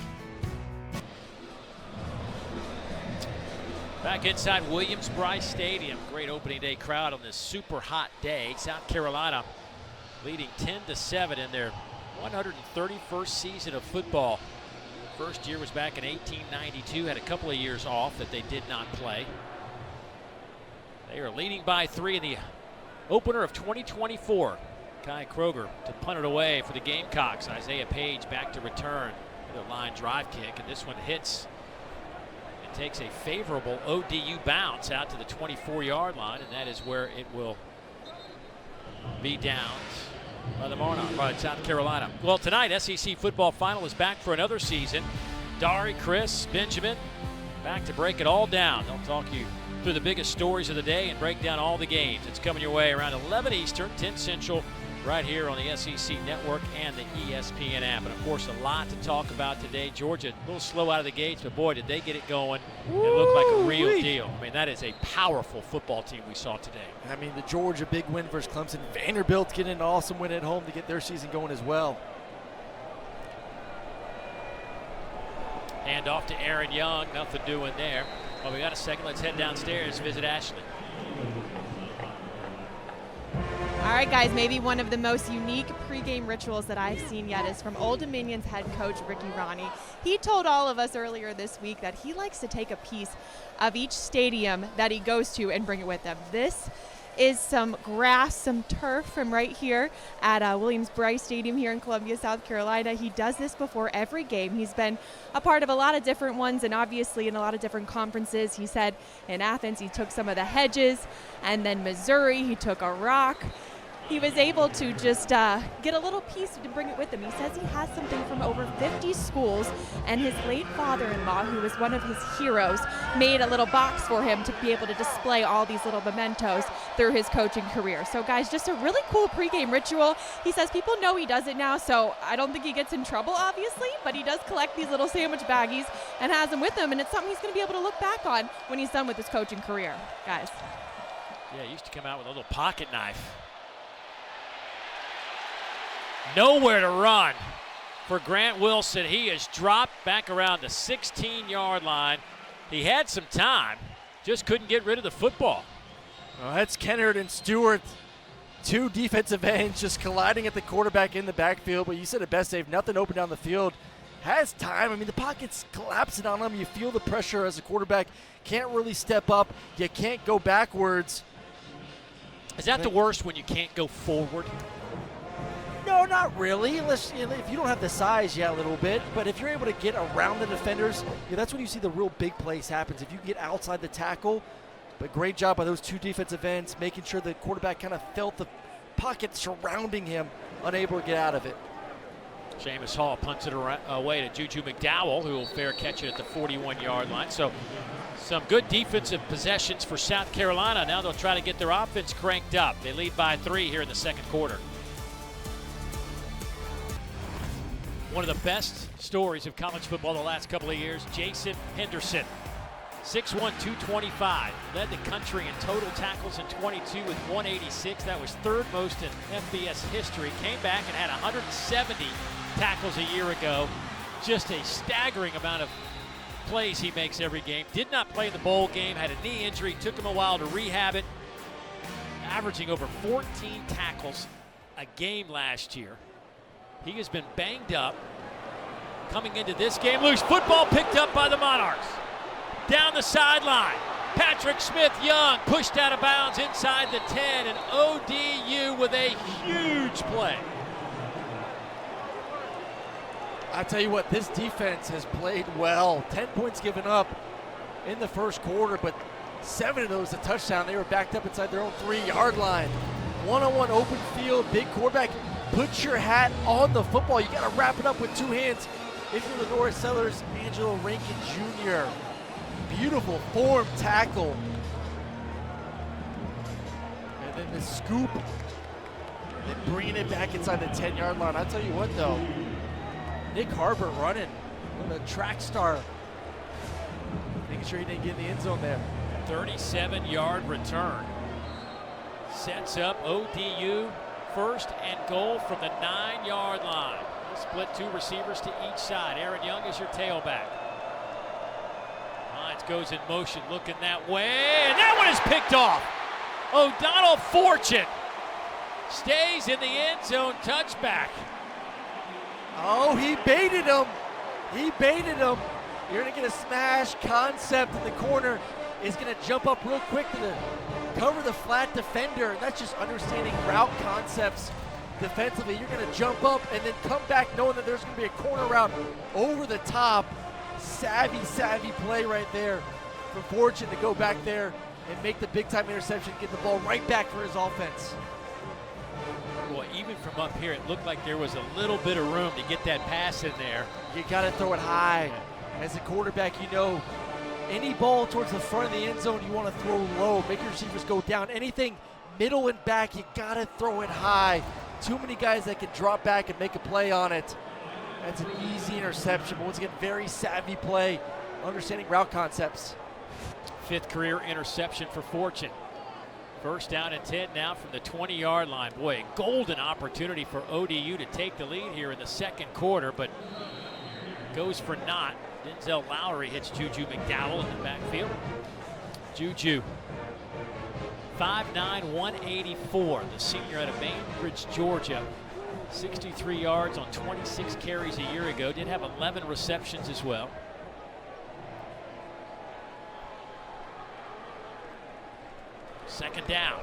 Back inside Williams-Brice Stadium. Great opening day crowd on this super hot day. South Carolina leading 10-7 in their 131st season of football. First year was back in 1892, had a couple of years off that they did not play. They are leading by 3 in the opener of 2024. Kai Kroger to punt it away for the Gamecocks. Isaiah Page back to return. Another line drive kick, and this one hits. It takes a favorable ODU bounce out to the 24-yard line, and that is where it will be downed by the Monarchs, by South Carolina. Well, tonight, SEC football final is back for another season. Dari, Chris, Benjamin, back to break it all down. They'll talk you through the biggest stories of the day and break down all the games. It's coming your way around 11 Eastern, 10 Central, right here on the SEC Network and the ESPN app. And, of course, a lot to talk about today. Georgia, a little slow out of the gates, but, boy, did they get it going. It looked like a real deal. I mean, that is a powerful football team we saw today. I mean, the Georgia big win versus Clemson. Vanderbilt's getting an awesome win at home to get their season going as well. Hand off to Aaron Young. Nothing doing there. Well, we got a second. Let's head downstairs, visit Ashley. All right, guys, maybe one of the most unique pregame rituals that I've seen yet is from Old Dominion's head coach, Ricky Ronnie. He told all of us earlier this week that he likes to take a piece of each stadium that he goes to and bring it with him. This is some grass, some turf from right here at Williams-Brice Stadium here in Columbia, South Carolina. He does this before every game. He's been a part of a lot of different ones and obviously in a lot of different conferences. He said in Athens he took some of the hedges, and then Missouri he took a rock. He was able to just get a little piece to bring it with him. He says he has something from over 50 schools, and his late father-in-law, who was one of his heroes, made a little box for him to be able to display all these little mementos through his coaching career. So, guys, just a really cool pregame ritual. He says people know he does it now, so I don't think he gets in trouble, obviously, but he does collect these little sandwich baggies and has them with him, and it's something he's going to be able to look back on when he's done with his coaching career, guys. Yeah, he used to come out with a little pocket knife. Nowhere to run for Grant Wilson. He is dropped back around the 16-yard line. He had some time, just couldn't get rid of the football. Well, that's Kennard and Stewart, two defensive ends just colliding at the quarterback in the backfield. But you said it best, Dave. Nothing open down the field. Has time. I mean, the pocket's collapsing on him. You feel the pressure as a quarterback. Can't really step up. You can't go backwards. Is that the worst, when you can't go forward? No, not really. Unless if you don't have the size, yeah, a little bit. But if you're able to get around the defenders, that's when you see the real big plays happens. If you can get outside the tackle. But great job by those two defensive ends, making sure the quarterback kind of felt the pocket surrounding him, unable to get out of it. Seamus Hall punts it away to Juju McDowell, who will fair catch it at the 41-yard line. So some good defensive possessions for South Carolina. Now they'll try to get their offense cranked up. They lead by 3 here in the second quarter. One of the best stories of college football the last couple of years, Jason Henderson. 6'1", 225. Led the country in total tackles in 22 with 186. That was third most in FBS history. Came back and had 170 tackles a year ago. Just a staggering amount of plays he makes every game. Did not play in the bowl game, had a knee injury, took him a while to rehab it. Averaging over 14 tackles a game last year. He has been banged up coming into this game. Loose football picked up by the Monarchs. Down the sideline. Patrick Smith-Young pushed out of bounds inside the 10, and ODU with a huge play. I tell you what, this defense has played well. 10 points given up in the first quarter, but 7 of those a touchdown. They were backed up inside their own 3-yard line. One-on-one open field, big quarterback. Put your hat on the football. You got to wrap it up with 2 hands. If you're the Norris Sellers, Angelo Rankin Jr. Beautiful form tackle. And then the scoop. And then bringing it back inside the 10-yard line. I'll tell you what, though. Nick Harbert running with a track star. Making sure he didn't get in the end zone there. 37-yard return. Sets up ODU. First and goal from the 9-yard line. Split 2 receivers to each side. Aaron Young is your tailback. Hines goes in motion, looking that way, and that one is picked off. O'Donnell Fortune stays in the end zone, touchback. Oh, he baited him. He baited him. You're going to get a smash concept in the corner. Is going to jump up real quick to cover the flat defender. And that's just understanding route concepts defensively. You're going to jump up and then come back knowing that there's going to be a corner route over the top. Savvy play right there for Fortune to go back there and make the big-time interception, get the ball right back for his offense. Boy, even from up here, it looked like there was a little bit of room to get that pass in there. You got to throw it high. As a quarterback, you know, any ball towards the front of the end zone, you want to throw low. Make your receivers go down. Anything middle and back, you got to throw it high. Too many guys that can drop back and make a play on it. That's an easy interception. But once again, very savvy play, understanding route concepts. 5th career interception for Fortune. First down and 10 now from the 20-yard line. Boy, a golden opportunity for ODU to take the lead here in the second quarter, but goes for naught. Denzel Lowry hits Juju McDowell in the backfield. Juju, 5'9", 184, the senior out of Bainbridge, Georgia. 63 yards on 26 carries a year ago. Did have 11 receptions as well. Second down.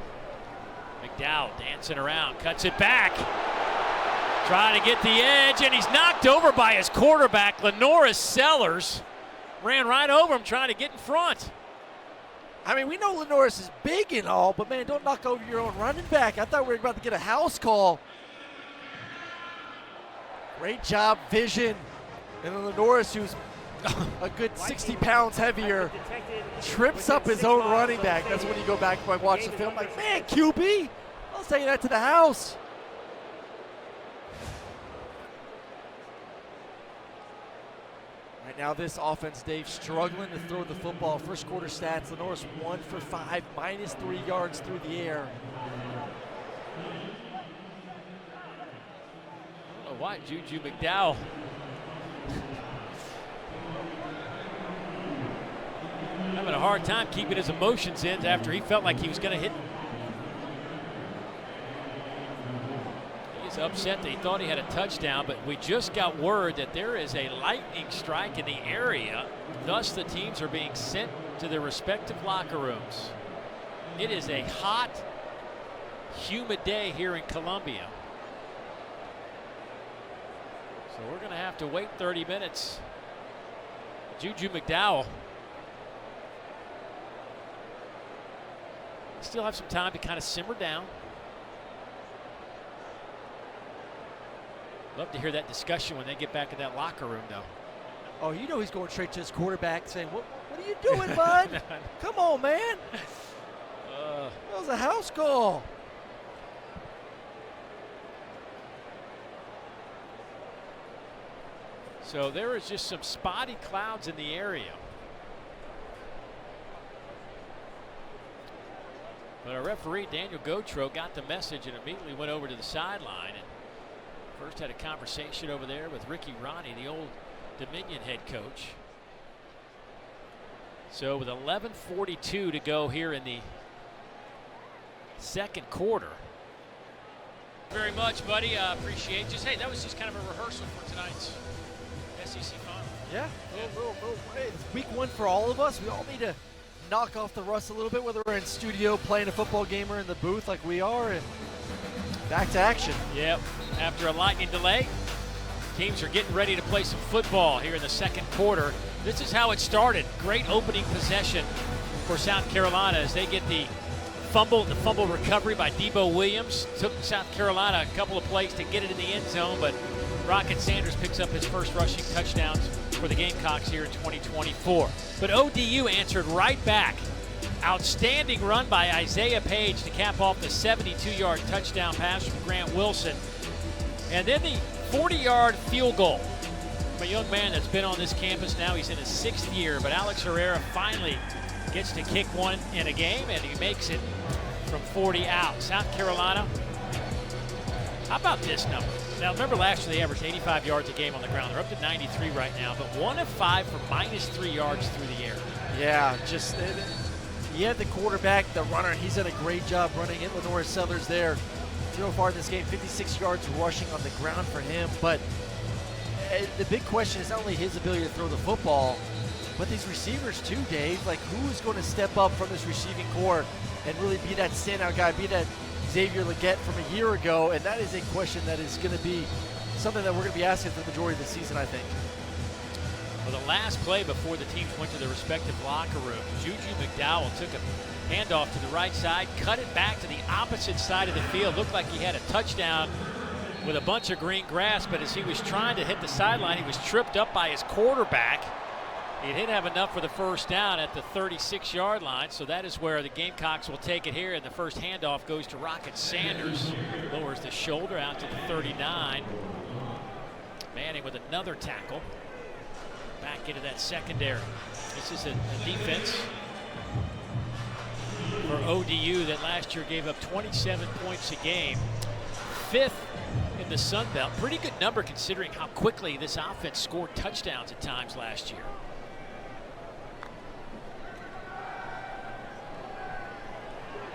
McDowell dancing around, cuts it back. Trying to get the edge, and he's knocked over by his quarterback, Lenoris Sellers. Ran right over him trying to get in front. I mean, we know Lenoris is big and all, but man, don't knock over your own running back. I thought we were about to get a house call. Great job, vision. And then Lenoris, who's a good 60 pounds heavier, trips up his own running back. That's when you go back and watch the film, like, man, QB, I'll take that to the house. Right now, this offense, Dave, struggling to throw the football. First quarter stats, Lenoris 1 for 5, minus 3 yards through the air. I don't know why Juju McDowell having a hard time keeping his emotions in after he felt like he was going to hit. He's upset that he thought he had a touchdown, but we just got word that there is a lightning strike in the area. Thus, the teams are being sent to their respective locker rooms. It is a hot, humid day here in Columbia. So we're going to have to wait 30 minutes. Juju McDowell still have some time to kind of simmer down. Love to hear that discussion when they get back in that locker room, though. Oh, you know he's going straight to his quarterback saying, what are you doing, bud? Come on, man. That was a house call. So there is just some spotty clouds in the area. But our referee, Daniel Gautreaux, got the message and immediately went over to the sideline. And first had a conversation over there with Ricky Ronnie, the old Dominion head coach. So with 11:42 to go here in the second quarter. Very much, buddy. Appreciate it. Just, hey, that was just kind of a rehearsal for tonight's SEC final. Yeah, it's week one for all of us. We all need to knock off the rust a little bit, whether we're in studio playing a football game or in the booth like we are, and back to action. Yep. After a lightning delay, teams are getting ready to play some football here in the second quarter. This is how it started. Great opening possession for South Carolina as they get the fumble recovery by Debo Williams. Took South Carolina a couple of plays to get it in the end zone, but Rocket Sanders picks up his first rushing touchdowns for the Gamecocks here in 2024. But ODU answered right back. Outstanding run by Isaiah Page to cap off the 72-yard touchdown pass from Grant Wilson. And then the 40-yard field goal from a young man that's been on this campus now. He's in his 6th year, but Alex Herrera finally gets to kick one in a game, and he makes it from 40 out. South Carolina, how about this number? Now, remember last year they averaged 85 yards a game on the ground. They're up to 93 right now, but 1 of 5 for minus 3 yards through the air. Yeah, just you had the quarterback, the runner, and he's done a great job running it. Lenoris Sellers there. So far in this game, 56 yards rushing on the ground for him. But the big question is not only his ability to throw the football, but these receivers too, Dave. Like, who is going to step up from this receiving core and really be that standout guy, be that Xavier Legette from a year ago, and that is a question that is going to be something that we're going to be asking for the majority of the season, I think. Well, the last play before the teams went to their respective locker rooms, Juju McDowell took a handoff to the right side, cut it back to the opposite side of the field. Looked like he had a touchdown with a bunch of green grass, but as he was trying to hit the sideline, he was tripped up by his quarterback. He didn't have enough for the first down at the 36-yard line, so that is where the Gamecocks will take it here, and the first handoff goes to Rocket Sanders. Lowers the shoulder out to the 39. Manning with another tackle. Back into that secondary. This is a defense for ODU that last year gave up 27 points a game. 5th in the Sun Belt. Pretty good number considering how quickly this offense scored touchdowns at times last year.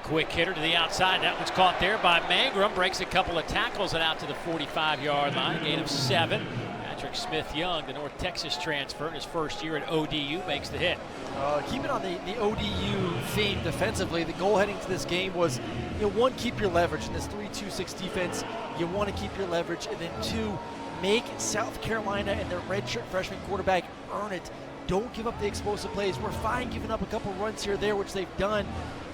Quick hitter to the outside. That one's caught there by Mangrum. Breaks a couple of tackles and out to the 45-yard line. Gain of 7. Patrick Smith-Young, the North Texas transfer in his first year at ODU, makes the hit. Keeping on the ODU theme defensively, the goal heading to this game was, one, keep your leverage. In this 3-2-6 defense, you want to keep your leverage. And then 2, make South Carolina and their redshirt freshman quarterback earn it. Don't give up the explosive plays. We're fine giving up a couple runs here or there, which they've done.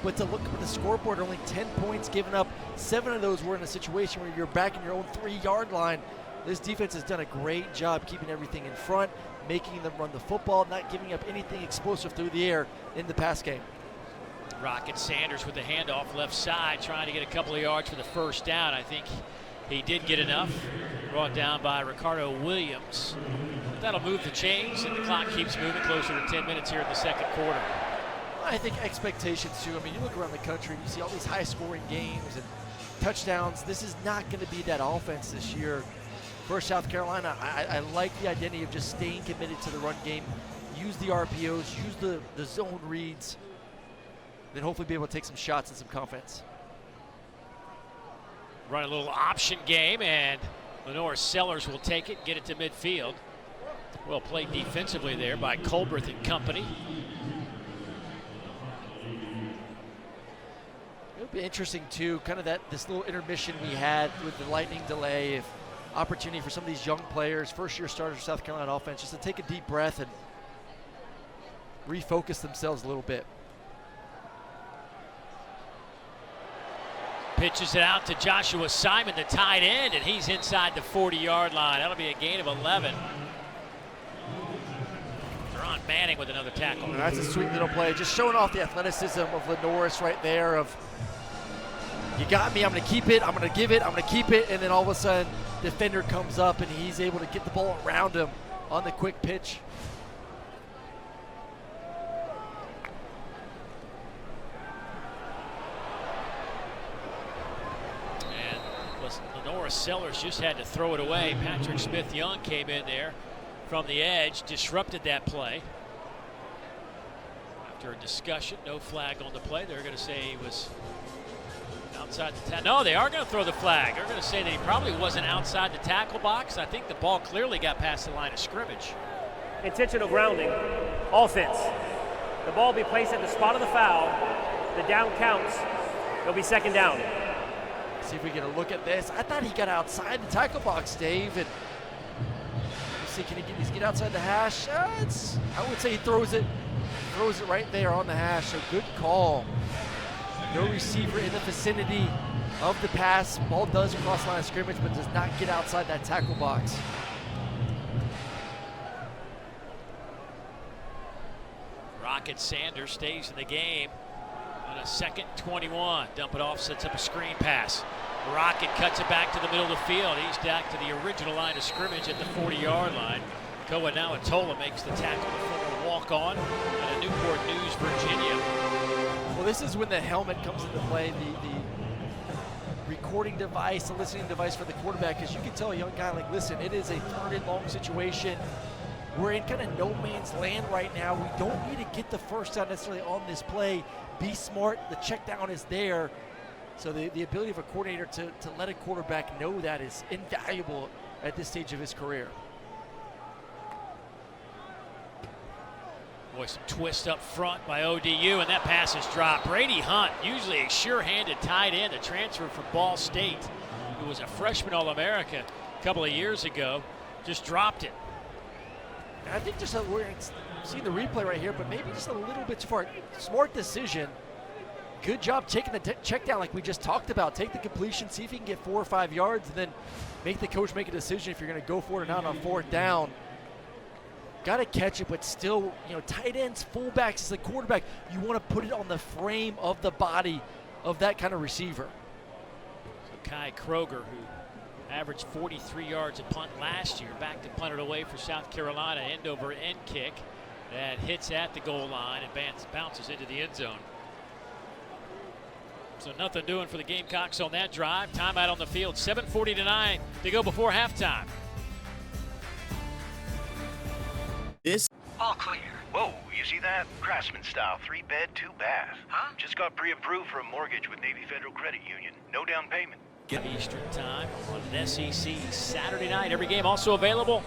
But to look at the scoreboard, only 10 points given up. 7 of those were in a situation where you're back in your own 3-yard line. This defense has done a great job keeping everything in front, making them run the football, not giving up anything explosive through the air in the pass game. Rocket Sanders with the handoff left side, trying to get a couple of yards for the first down. I think he did get enough. Brought down by Ricardo Williams. But that'll move the chains, and the clock keeps moving closer to 10 minutes here in the second quarter. I think expectations, too. I mean, you look around the country, and you see all these high-scoring games and touchdowns. This is not going to be that offense this year. For South Carolina, I like the identity of just staying committed to the run game. Use the RPOs, use the zone reads, then hopefully be able to take some shots and some confidence. Run a little option game, and Lenore Sellers will take it, get it to midfield. Well played defensively there by Colbreth and company. It'll be interesting, too, kind of this little intermission we had with the lightning delay. If opportunity for some of these young players, first-year starters for South Carolina offense, just to take a deep breath and refocus themselves a little bit. Pitches it out to Joshua Simon, the tight end, and he's inside the 40-yard line. That'll be a gain of 11. Deron Manning with another tackle. And that's a sweet little play, just showing off the athleticism of Lenoris right there of, you got me, I'm going to keep it, I'm going to give it, I'm going to keep it, and then all of a sudden, defender comes up and he's able to get the ball around him on the quick pitch. And Lenora Sellers just had to throw it away. Patrick Smith-Young came in there from the edge, disrupted that play. After a discussion, no flag on the play. They're going to say he was outside the tackle. No, they are going to throw the flag. They're going to say that he probably wasn't outside the tackle box. I think the ball clearly got past the line of scrimmage. Intentional grounding, offense. The ball will be placed at the spot of the foul. The down counts. It'll be second down. See if we get a look at this. I thought he got outside the tackle box, Dave. And see, can he get outside the hash? I would say he throws it right there on the hash. So good call. No receiver in the vicinity of the pass. Ball does cross the line of scrimmage, but does not get outside that tackle box. Rocket Sanders stays in the game on a second 21. Dump it off, sets up a screen pass. Rocket cuts it back to the middle of the field. He's back to the original line of scrimmage at the 40-yard line. Koa Nawatola makes the tackle, the former walk-on out of Newport News, Virginia. Well, this is when the helmet comes into play, the recording device, the listening device for the quarterback, because you can tell a young guy, like, listen, it is a third and long situation. We're in kind of no man's land right now. We don't need to get the first down necessarily on this play. Be smart. The check down is there. So the ability of a coordinator to let a quarterback know that is invaluable at this stage of his career. Boy, some twist up front by ODU, and that pass is dropped. Brady Hunt, usually a sure-handed tight end, a transfer from Ball State, who was a freshman All-America a couple of years ago, just dropped it. I think just we're seeing the replay right here, but maybe just a little bit too far. Smart decision. Good job taking the check down like we just talked about. Take the completion, see if you can get 4 or 5 yards, and then make the coach make a decision if you're going to go for it or not on 4th down. Got to catch it, but still, tight ends, fullbacks, as a quarterback, you want to put it on the frame of the body of that kind of receiver. So Kai Kroger, who averaged 43 yards a punt last year, back to punt it away for South Carolina, end over end kick that hits at the goal line and bounces into the end zone. So nothing doing for the Gamecocks on that drive. Timeout on the field, 7:49 to go before halftime. All clear. Whoa, you see that? Craftsman style, 3-bed, 2-bath. Huh? Just got pre-approved for a mortgage with Navy Federal Credit Union. No down payment. Eastern time on an SEC Saturday night. Every game also available,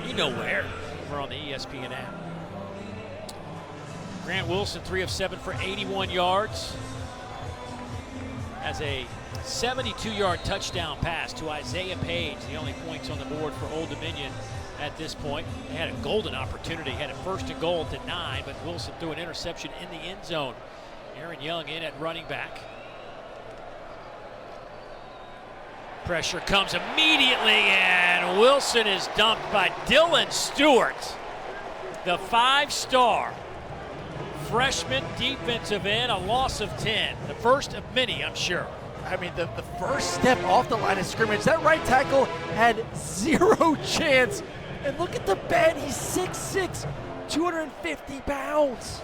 you know where, over on the ESPN app. Grant Wilson, 3 of 7 for 81 yards. Has a 72-yard touchdown pass to Isaiah Page, the only points on the board for Old Dominion at this point. They had a golden opportunity, had a 1st and goal to 9, but Wilson threw an interception in the end zone. Aaron Young in at running back. Pressure comes immediately, and Wilson is dumped by Dylan Stewart, the 5-star freshman defensive end, a loss of 10. The first of many, I'm sure. I mean, the first step off the line of scrimmage, that right tackle had 0 chance. And look at the bend, he's 6'6", 250 pounds.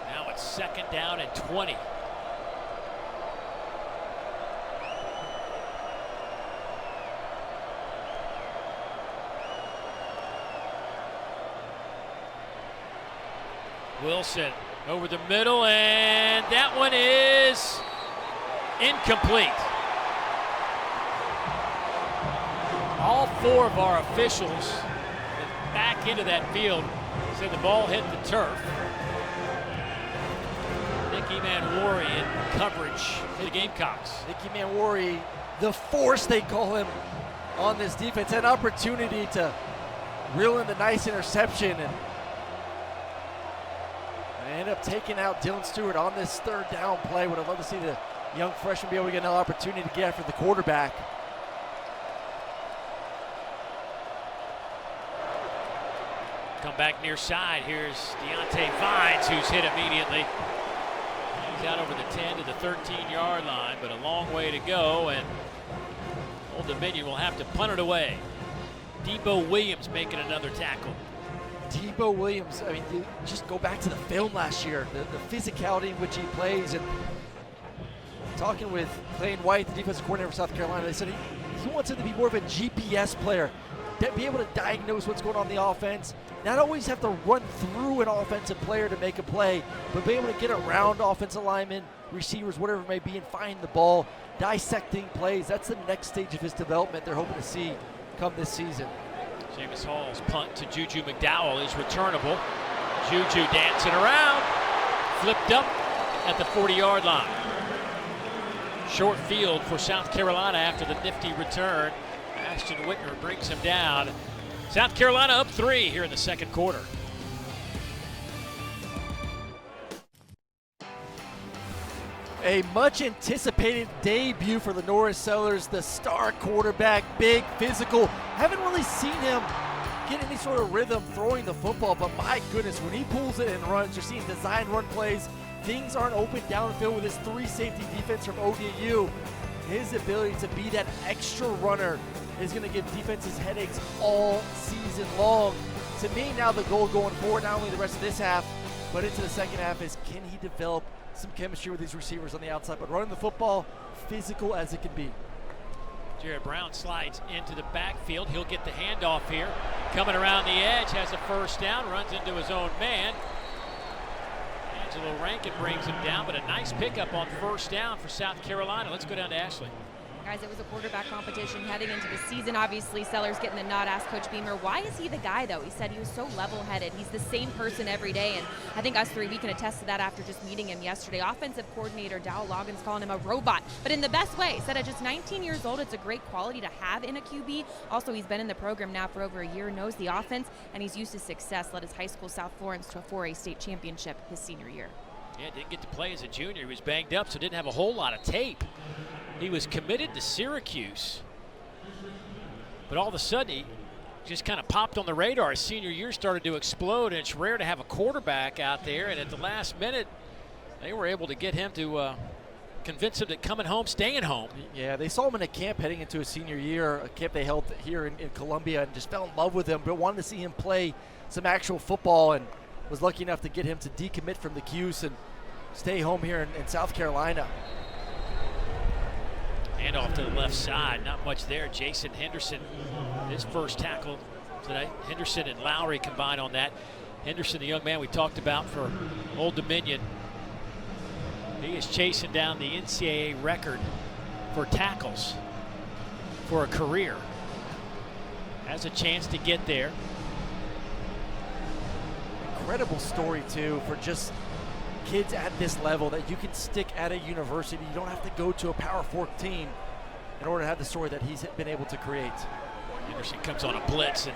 Now it's 2nd down and 20. Wilson over the middle, and that one is incomplete. All 4 of our officials back into that field said the ball hit the turf. Nicky Manwari in coverage for the Gamecocks. Nicky Manwari, the force they call him on this defense, had an opportunity to reel in the nice interception and end up taking out Dylan Stewart on this 3rd down play. Would have loved to see the young freshman be able to get another opportunity to get after the quarterback. Come back near side. Here's Deontay Vines, who's hit immediately. He's out over the 10 to the 13-yard line, but a long way to go, and Old Dominion will have to punt it away. Debo Williams making another tackle. Debo Williams, I mean, you just go back to the film last year, the physicality in which he plays. And talking with Clayton White, the defensive coordinator for South Carolina, they said he wants him to be more of a GPS player, to be able to diagnose what's going on in the offense, not always have to run through an offensive player to make a play, but be able to get around offensive linemen, receivers, whatever it may be, and find the ball, dissecting plays. That's the next stage of his development they're hoping to see come this season. James Hall's punt to Juju McDowell is returnable. Juju dancing around, flipped up at the 40-yard line. Short field for South Carolina after the nifty return. Ashton Whitner brings him down. South Carolina up 3 here in the 2nd quarter. A much anticipated debut for the Norris Sellers, the star quarterback, big, physical. Haven't really seen him get any sort of rhythm throwing the football, but my goodness, when he pulls it and runs, you're seeing design run plays. Things aren't open downfield with his 3-safety defense from ODU. His ability to be that extra runner is going to give defenses headaches all season long. To me, now the goal going forward, not only the rest of this half, but into the 2nd half, is can he develop some chemistry with these receivers on the outside, but running the football, physical as it can be. Jared Brown slides into the backfield. He'll get the handoff here. Coming around the edge, has a 1st down, runs into his own man. Angelo Rankin brings him down, but a nice pickup on 1st down for South Carolina. Let's go down to Ashley. Guys, it was a quarterback competition heading into the season. Obviously, Sellers getting the nod. Asked Coach Beamer, why is he the guy, though? He said he was so level-headed. He's the same person every day, and I think us three, we can attest to that after just meeting him yesterday. Offensive coordinator Dow Loggins calling him a robot, but in the best way. Said at just 19 years old, it's a great quality to have in a QB. Also, he's been in the program now for over a year, knows the offense, and he's used to success. Led his high school South Florence to a 4A state championship his senior year. Yeah, didn't get to play as a junior. He was banged up, so didn't have a whole lot of tape. He was committed to Syracuse, but all of a sudden he just kind of popped on the radar. His senior year started to explode, and it's rare to have a quarterback out there, and at the last minute they were able to get him to convince him that coming home, staying home. Yeah, they saw him in a camp heading into his senior year, a camp they held here in Columbia, and just fell in love with him, but wanted to see him play some actual football, and was lucky enough to get him to decommit from the Cuse and stay home here in South Carolina. Hand off to the left side, not much there. Jason Henderson, his first tackle today. Henderson and Lowry combined on that. Henderson, the young man we talked about for Old Dominion, he is chasing down the NCAA record for tackles for a career. Has a chance to get there. Incredible story, too, for just kids at this level that you can stick at a university. You don't have to go to a Power 4 team in order to have the story that he's been able to create. Henderson comes on a blitz and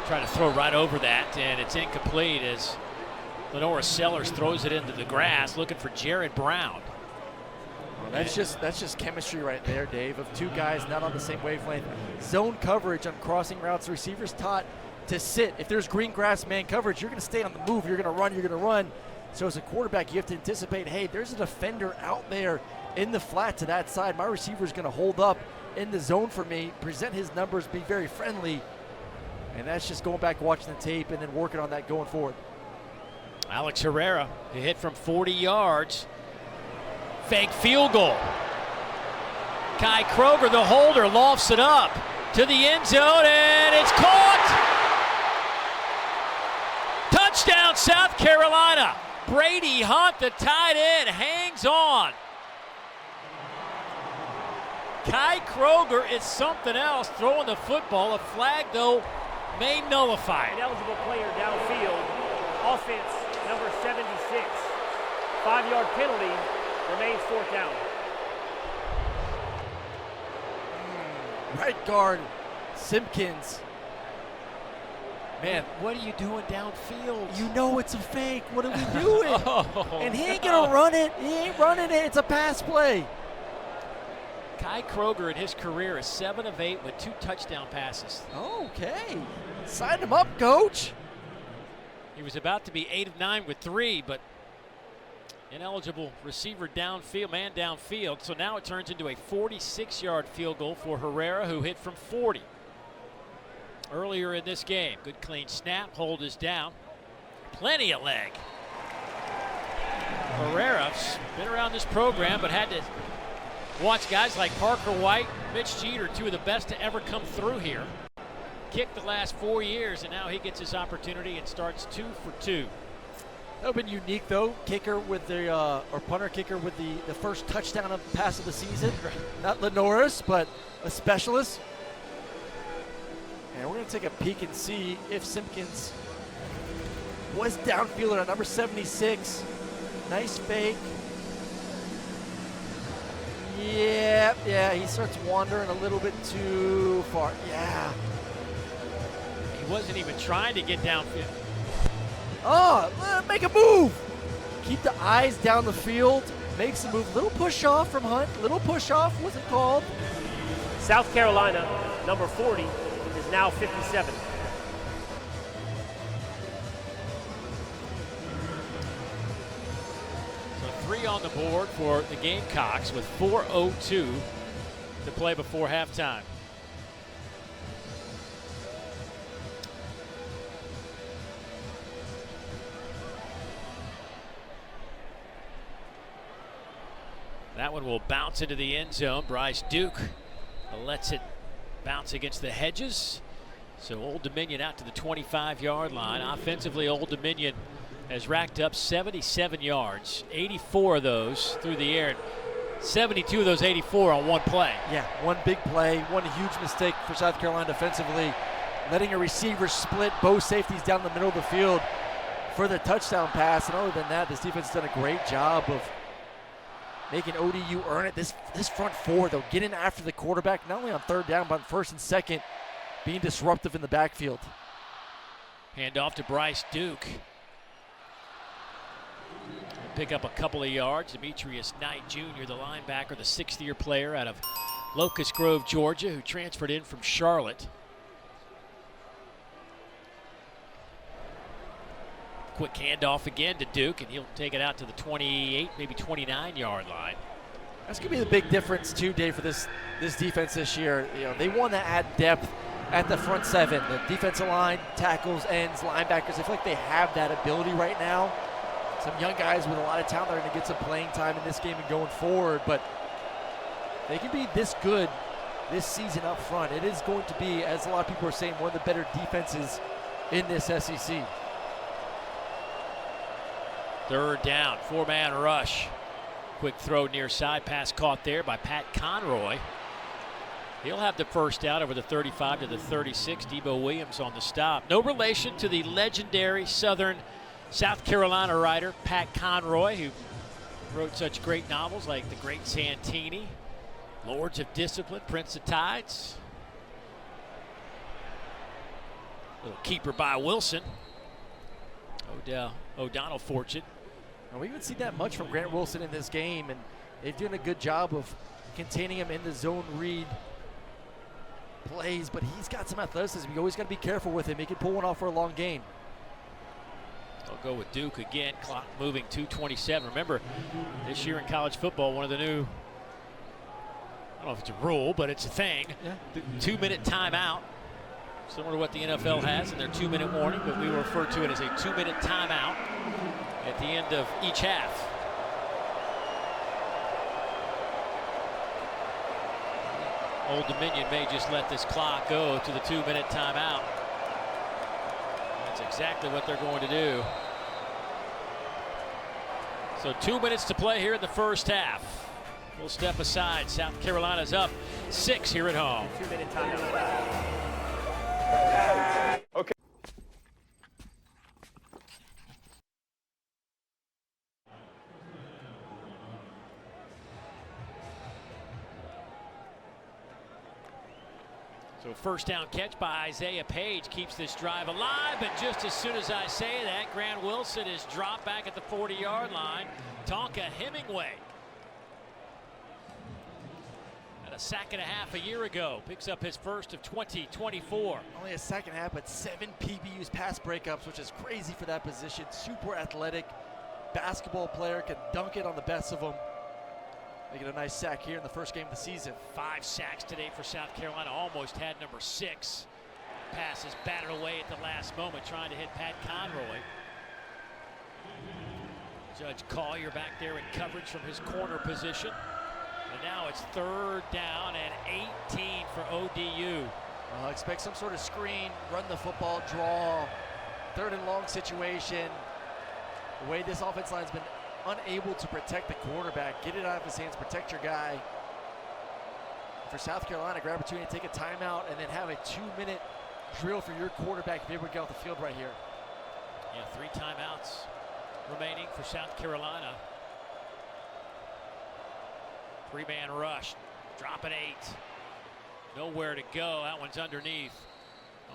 try to throw right over that, and it's incomplete as Lenora Sellers throws it into the grass looking for Jared Brown. Well, that's just chemistry right there, Dave, of two guys not on the same wavelength. Zone coverage on crossing routes. The receivers taught to sit. If there's green grass man coverage, you're going to stay on the move. You're going to run. You're going to run. So as a quarterback, you have to anticipate, hey, there's a defender out there in the flat to that side. My receiver is going to hold up in the zone for me, present his numbers, be very friendly. And that's just going back, watching the tape, and then working on that going forward. Alex Herrera, he hit from 40 yards. Fake field goal. Kai Kroger, the holder, lofts it up to the end zone, and it's caught! Touchdown, South Carolina. Brady Hunt, the tight end, hangs on. Kai Kroger is something else throwing the football. A flag, though, may nullify it. Ineligible player downfield. Offense, number 76. 5-yard penalty, remains fourth down. Right guard, Simpkins. Man, what are you doing downfield? you know it's a fake. What are we doing? Oh, And he ain't going to run it. He ain't running it. It's a pass play. Kai Kroger in his career is 7 of 8 with 2 touchdown passes. Okay. Sign him up, coach. He was about to be 8 of 9 with 3, but ineligible receiver downfield, man downfield. So now it turns into a 46-yard field goal for Herrera, who hit from 40 earlier in this game. Good clean snap, hold is down. Plenty of leg. Herrera's been around this program, but had to watch guys like Parker White, Mitch Jeter, 2 of the best to ever come through here. Kicked the last 4 years, and now he gets his opportunity and starts 2 for 2. That would have been unique, though. Kicker with the, or punter kicker with the first touchdown of pass of the season. Not Lenoris, but a specialist. And we're going to take a peek and see if Simpkins was downfield at number 76. Nice fake. Yeah, he starts wandering a little bit too far. Yeah. He wasn't even trying to get downfield. Oh, make a move. Keep the eyes down the field. Makes a move. Little push off from Hunt. Little push off. What's it called? South Carolina, number 40, is now 57. So 3 on the board for the Gamecocks with 4:02 to play before halftime. That one will bounce into the end zone. Bryce Duke lets it bounce against the hedges. So Old Dominion out to the 25-yard line. Offensively, Old Dominion has racked up 77 yards, 84 of those through the air. 72 of those 84 on one play. Yeah, one big play, one huge mistake for South Carolina defensively, letting a receiver split both safeties down the middle of the field for the touchdown pass. And other than that, this defense has done a great job of making ODU earn it. This front four, though, getting after the quarterback, not only on third down, but on first and second, being disruptive in the backfield. Hand off to Bryce Duke. He'll pick up a couple of yards. Demetrius Knight Jr., the linebacker, the sixth-year player out of Locust Grove, Georgia, who transferred in from Charlotte. Quick handoff again to Duke, and he'll take it out to the 28, maybe 29-yard line. That's going to be the big difference, too, Dave, for this defense this year. You know, they want to add depth at the front seven. The defensive line, tackles, ends, linebackers, I feel like they have that ability right now. Some young guys with a lot of talent are going to get some playing time in this game and going forward, but they can be this good this season up front. It is going to be, as a lot of people are saying, one of the better defenses in this SEC. Third down, four-man rush. Quick throw near side, pass caught there by Pat Conroy. He'll have the first down over the 35 to the 36. Debo Williams on the stop. No relation to the legendary South Carolina writer Pat Conroy, who wrote such great novels like The Great Santini, Lords of Discipline, Prince of Tides. Little keeper by Wilson. O'Donnell fortune. And we haven't seen that much from Grant Wilson in this game, and they've done a good job of containing him in the zone read plays, but he's got some athleticism. You always got to be careful with him. He can pull one off for a long gain. I'll go with Duke again. Clock moving, 2:27. Remember, this year in college football, one of the new, I don't know if it's a rule, but it's a thing, the 2-minute timeout. Similar to what the NFL has in their 2-minute warning, but we will refer to it as a 2-minute timeout at the end of each half. Old Dominion may just let this clock go to the 2-minute timeout. That's exactly what they're going to do. So 2 minutes to play here in the first half. We'll step aside. South Carolina's up 6 here at home. 2-minute timeout. Okay. So first down catch by Isaiah Page keeps this drive alive, and just as soon as I say that, Grant Wilson is dropped back at the 40-yard line. Tonka Hemingway, at a sack and a half a year ago, picks up his first of 2024. Only a sack and a half, but 7 PBUs, pass breakups, which is crazy for that position. Super athletic basketball player, can dunk it on the best of them. Making a nice sack here in the first game of the season. 5 sacks today for South Carolina. Almost had number 6. Pass is batted away at the last moment, trying to hit Pat Conroy. Judge Collier back there in coverage from his corner position. And now it's third down and 18 for ODU. Expect some sort of screen, run the football, draw, third and long situation. The way this offense line's been unable to protect the quarterback, get it out of his hands, protect your guy. For South Carolina, great opportunity to take a timeout and then have a 2-minute drill for your quarterback to be able to get off the field right here. Yeah, 3 timeouts remaining for South Carolina. 3-man rush, drop at 8. Nowhere to go, that one's underneath.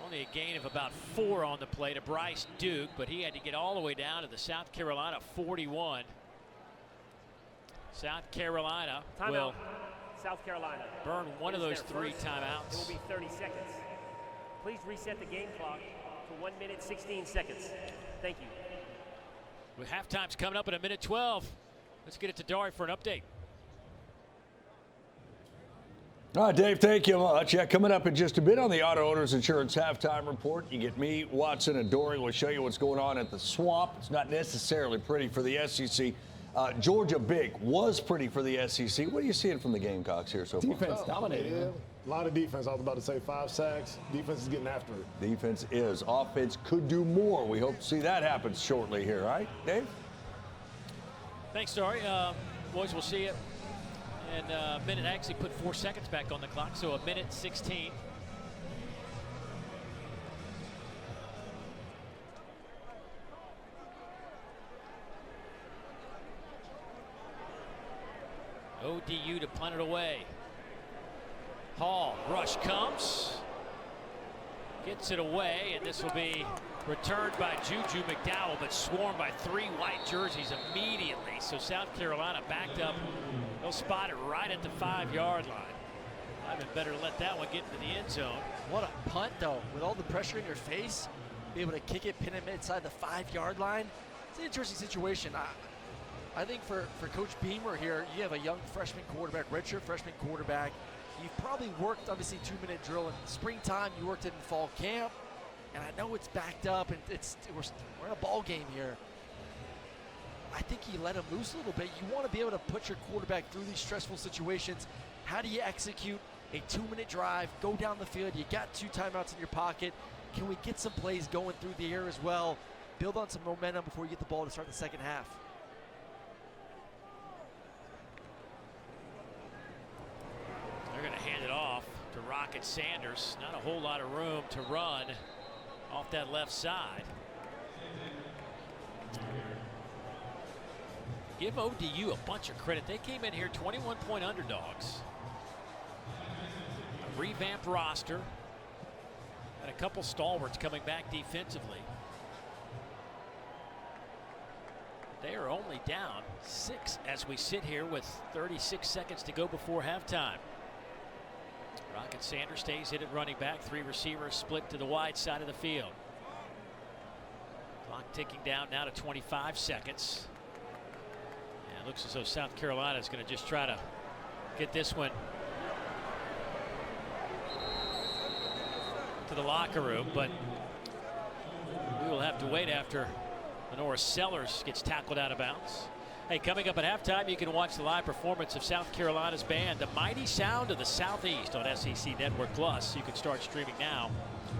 Only a gain of about 4 on the play to Bryce Duke, but he had to get all the way down to the South Carolina 41. South Carolina will South Carolina burn one of those 3 timeouts. It will be 30 seconds. Please reset the game clock to 1 minute 16 seconds. Thank you. With halftime's coming up in 1:12. Let's get it to Dari for an update. All right, Dave, thank you much. Yeah, coming up in just a bit on the Auto Owners Insurance Halftime Report, you get me, Watson, and Dory. We'll show you what's going on at the Swamp. It's not necessarily pretty for the SEC. Georgia big was pretty for the SEC. What are you seeing from the Gamecocks here so far? Defense dominated. Yeah, a lot of defense. I was about to say 5 sacks. Defense is getting after it. Defense is. Offense could do more. We hope to see that happen shortly here, right, Dave? Thanks, Dari. Boys, we'll see you And a minute, actually put 4 seconds back on the clock, so a minute 16. ODU to punt it away. Hall, rush comes. Gets it away, and this will be returned by Juju McDowell, but swarmed by 3 white jerseys immediately. So South Carolina backed up. They'll spot it right at the 5-yard line. I've been better to let that one get into the end zone. What a punt, though. With all the pressure in your face, be able to kick it, pin it inside the 5-yard line. It's an interesting situation. I think for Coach Beamer here, you have a young freshman quarterback, redshirt freshman quarterback. You've probably worked, obviously, 2-minute drill in springtime. You worked it in fall camp. And I know it's backed up, and we're in a ball game here. I think you let him loose a little bit. You want to be able to put your quarterback through these stressful situations. How do you execute a 2-minute drive, go down the field? You got 2 timeouts in your pocket. Can we get some plays going through the air as well? Build on some momentum before you get the ball to start the second half. They're going to hand it off to Rocket Sanders. Not a whole lot of room to run off that left side. Give ODU a bunch of credit. They came in here 21-point underdogs. A revamped roster. And a couple stalwarts coming back defensively. They are only down 6 as we sit here with 36 seconds to go before halftime. Rocket Sanders stays in at running back. 3 receivers split to the wide side of the field. Clock ticking down now to 25 seconds. And it looks as though South Carolina is going to just try to get this one to the locker room, but we will have to wait after Lenora Sellers gets tackled out of bounds. Hey, coming up at halftime, you can watch the live performance of South Carolina's band, The Mighty Sound of the Southeast, on SEC Network Plus. You can start streaming now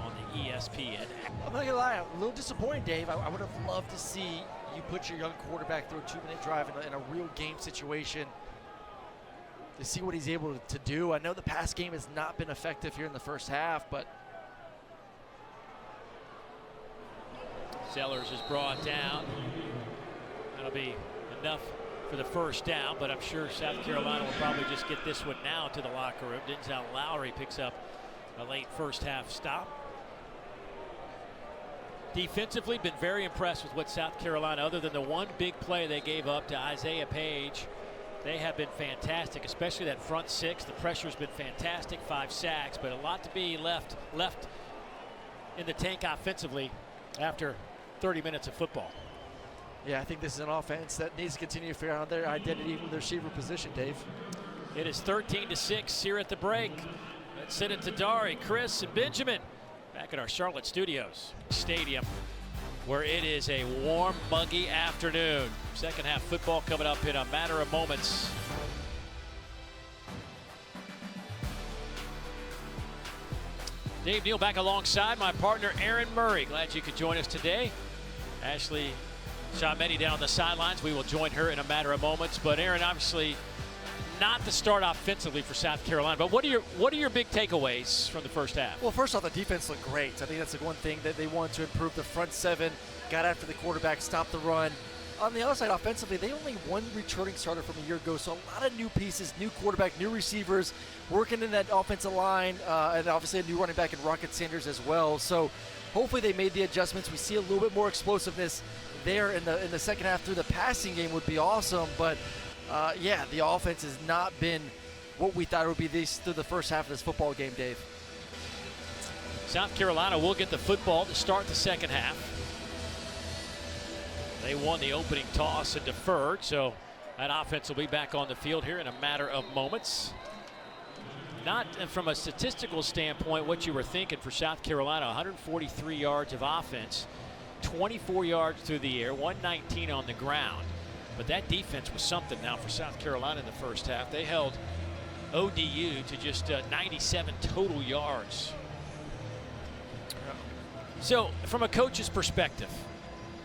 on the ESPN. I'm not gonna lie, I'm a little disappointed, Dave. I would have loved to see you put your young quarterback through a 2-minute drive in a real game situation to see what he's able to do. I know the pass game has not been effective here in the first half, but Sellers is brought down. That'll be enough for the first down, but I'm sure South Carolina will probably just get this one now to the locker room. Denzel Lowry picks up a late first half stop. Defensively, been very impressed with what South Carolina, other than the one big play they gave up to Isaiah Page, they have been fantastic, especially that front 6. The pressure's been fantastic, 5 sacks, but a lot to be left in the tank offensively after 30 minutes of football. yeah, I think this is an offense that needs to continue to figure out their identity from the receiver position, Dave. It is 13-6 here at the break. Let's send it to Dari, Chris, and Benjamin back at our Charlotte studios. Stadium, where it is a warm, muggy afternoon. Second half football coming up in a matter of moments. Dave Neal back alongside my partner Aaron Murray. Glad you could join us today. Ashley Chalmette down on the sidelines. We will join her in a matter of moments. But Aaron, obviously not the start offensively for South Carolina. But what are your big takeaways from the first half? Well, first off, the defense looked great. I think that's the one thing that they wanted to improve. The front 7 got after the quarterback, stopped the run. On the other side, offensively, they only one returning starter from a year ago, so a lot of new pieces, new quarterback, new receivers, working in that offensive line, and obviously a new running back in Rocket Sanders as well. So hopefully they made the adjustments. We see a little bit more explosiveness there in the second half through the passing game would be awesome. But, yeah, the offense has not been what we thought it would be through the first half of this football game, Dave. South Carolina will get the football to start the second half. They won the opening toss and deferred, so that offense will be back on the field here in a matter of moments. Not from a statistical standpoint what you were thinking for South Carolina. 143 yards of offense, 24 yards through the air, 119 on the ground. But that defense was something now for South Carolina in the first half. They held ODU to just 97 total yards. So from a coach's perspective,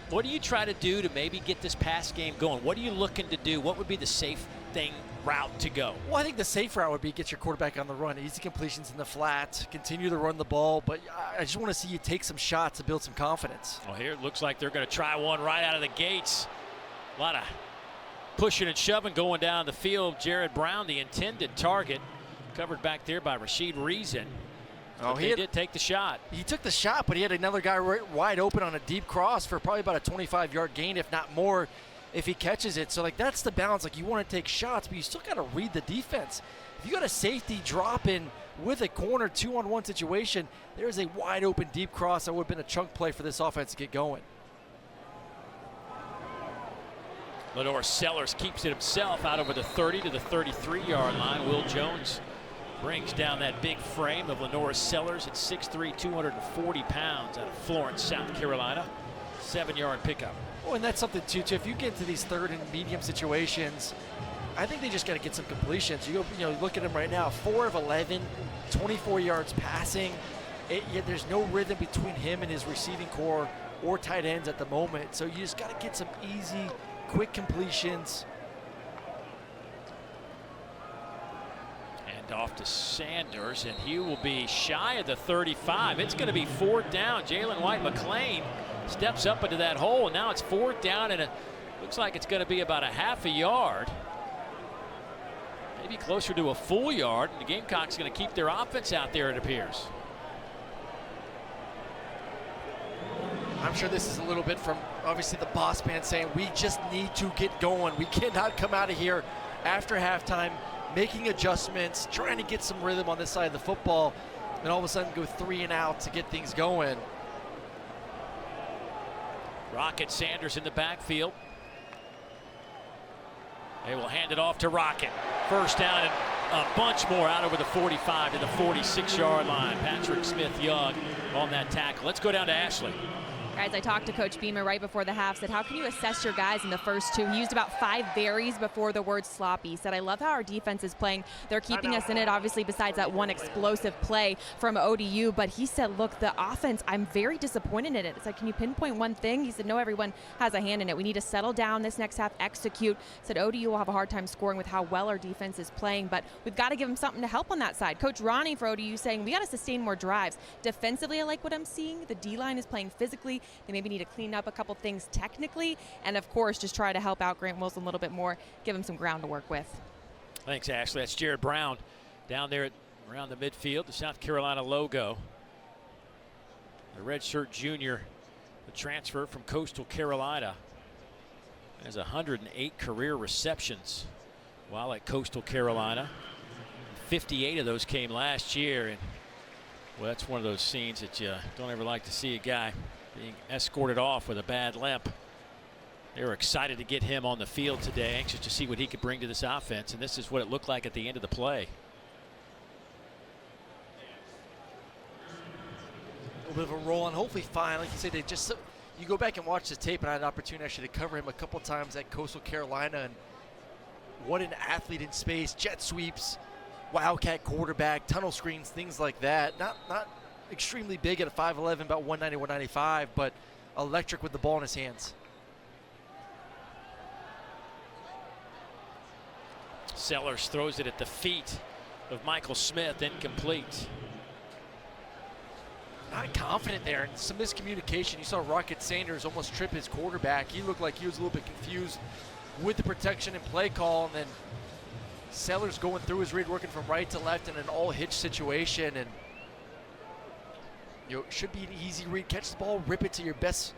what do you try to do to maybe get this pass game going? What are you looking to do? What would be the safe thing route to go? Well, I think the safe route would be get your quarterback on the run. Easy completions in the flat, continue to run the ball, but I just want to see you take some shots to build some confidence. Well, here it looks like they're going to try one right out of the gates. A lot of pushing and shoving going down the field. Jared Brown, the intended target, covered back there by Rashid Reason. Oh, he did take the shot. He took the shot, but he had another guy right wide open on a deep cross for probably about a 25-yard gain, if not more, if he catches it. So, like, that's the balance. Like, you want to take shots, but you still got to read the defense. If you got a safety drop in with a corner 2-on-1 situation, there's a wide open deep cross that would have been a chunk play for this offense to get going. Lenore Sellers keeps it himself out over the 30 to the 33-yard line. Will Jones brings down that big frame of Lenore Sellers at 6'3", 240 pounds out of Florence, South Carolina. 7-yard pickup. Well, and that's something too. If you get into these third and medium situations, I think they just got to get some completions. You look at him right now, 4 of 11, 24 yards passing. There's no rhythm between him and his receiving core or tight ends at the moment. So you just got to get some easy, quick completions. And off to Sanders, and he will be shy of the 35. It's going to be 4th down. Jalen White McLean steps up into that hole, and now it's 4th down, and it looks like it's going to be about a half a yard. Maybe closer to a full yard, and the Gamecocks going to keep their offense out there, it appears. I'm sure this is a little bit from, obviously, the boss man saying, we just need to get going. We cannot come out of here after halftime making adjustments, trying to get some rhythm on this side of the football, and all of a sudden go 3 and out to get things going. Rocket Sanders in the backfield. They will hand it off to Rocket. 1st down and a bunch more out over the 45 to the 46-yard line. Patrick Smith-Young on that tackle. Let's go down to Ashley. Guys, I talked to Coach Beamer right before the half, said, how can you assess your guys in the first 2? He used about 5 varies before the word sloppy. He said, I love how our defense is playing. They're keeping us in it, obviously, besides that one explosive play from ODU. But he said, look, the offense, I'm very disappointed in it. It's like, can you pinpoint one thing? He said, no, everyone has a hand in it. We need to settle down this next half, execute. Said ODU will have a hard time scoring with how well our defense is playing, but we've got to give them something to help on that side. Coach Ronnie for ODU saying, we got to sustain more drives. Defensively, I like what I'm seeing. The D-line is playing physically. They maybe need to clean up a couple things technically, and of course just try to help out Grant Wilson a little bit more, give him some ground to work with. Thanks, Ashley. That's Jared Brown down there around the midfield, the South Carolina logo. The redshirt junior, the transfer from Coastal Carolina, has 108 career receptions while at Coastal Carolina. 58 of those came last year, and well, that's one of those scenes that you don't ever like to see, a guy being escorted off with a bad limp. They were excited to get him on the field today, anxious to see what he could bring to this offense, and this is what it looked like at the end of the play. A little bit of a roll, and hopefully fine. Like you said, you go back and watch the tape, and I had an opportunity actually to cover him a couple times at Coastal Carolina, and what an athlete in space, jet sweeps, wildcat quarterback, tunnel screens, things like that. Not extremely big at a 5'11", about 190, 195, but electric with the ball in his hands. Sellers throws it at the feet of Michael Smith, incomplete. Not confident there, and some miscommunication. You saw Rocket Sanders almost trip his quarterback. He looked like he was a little bit confused with the protection and play call, and then Sellers going through his read, working from right to left in an all-hitch situation, and should be an easy read. Catch the ball, rip it to your best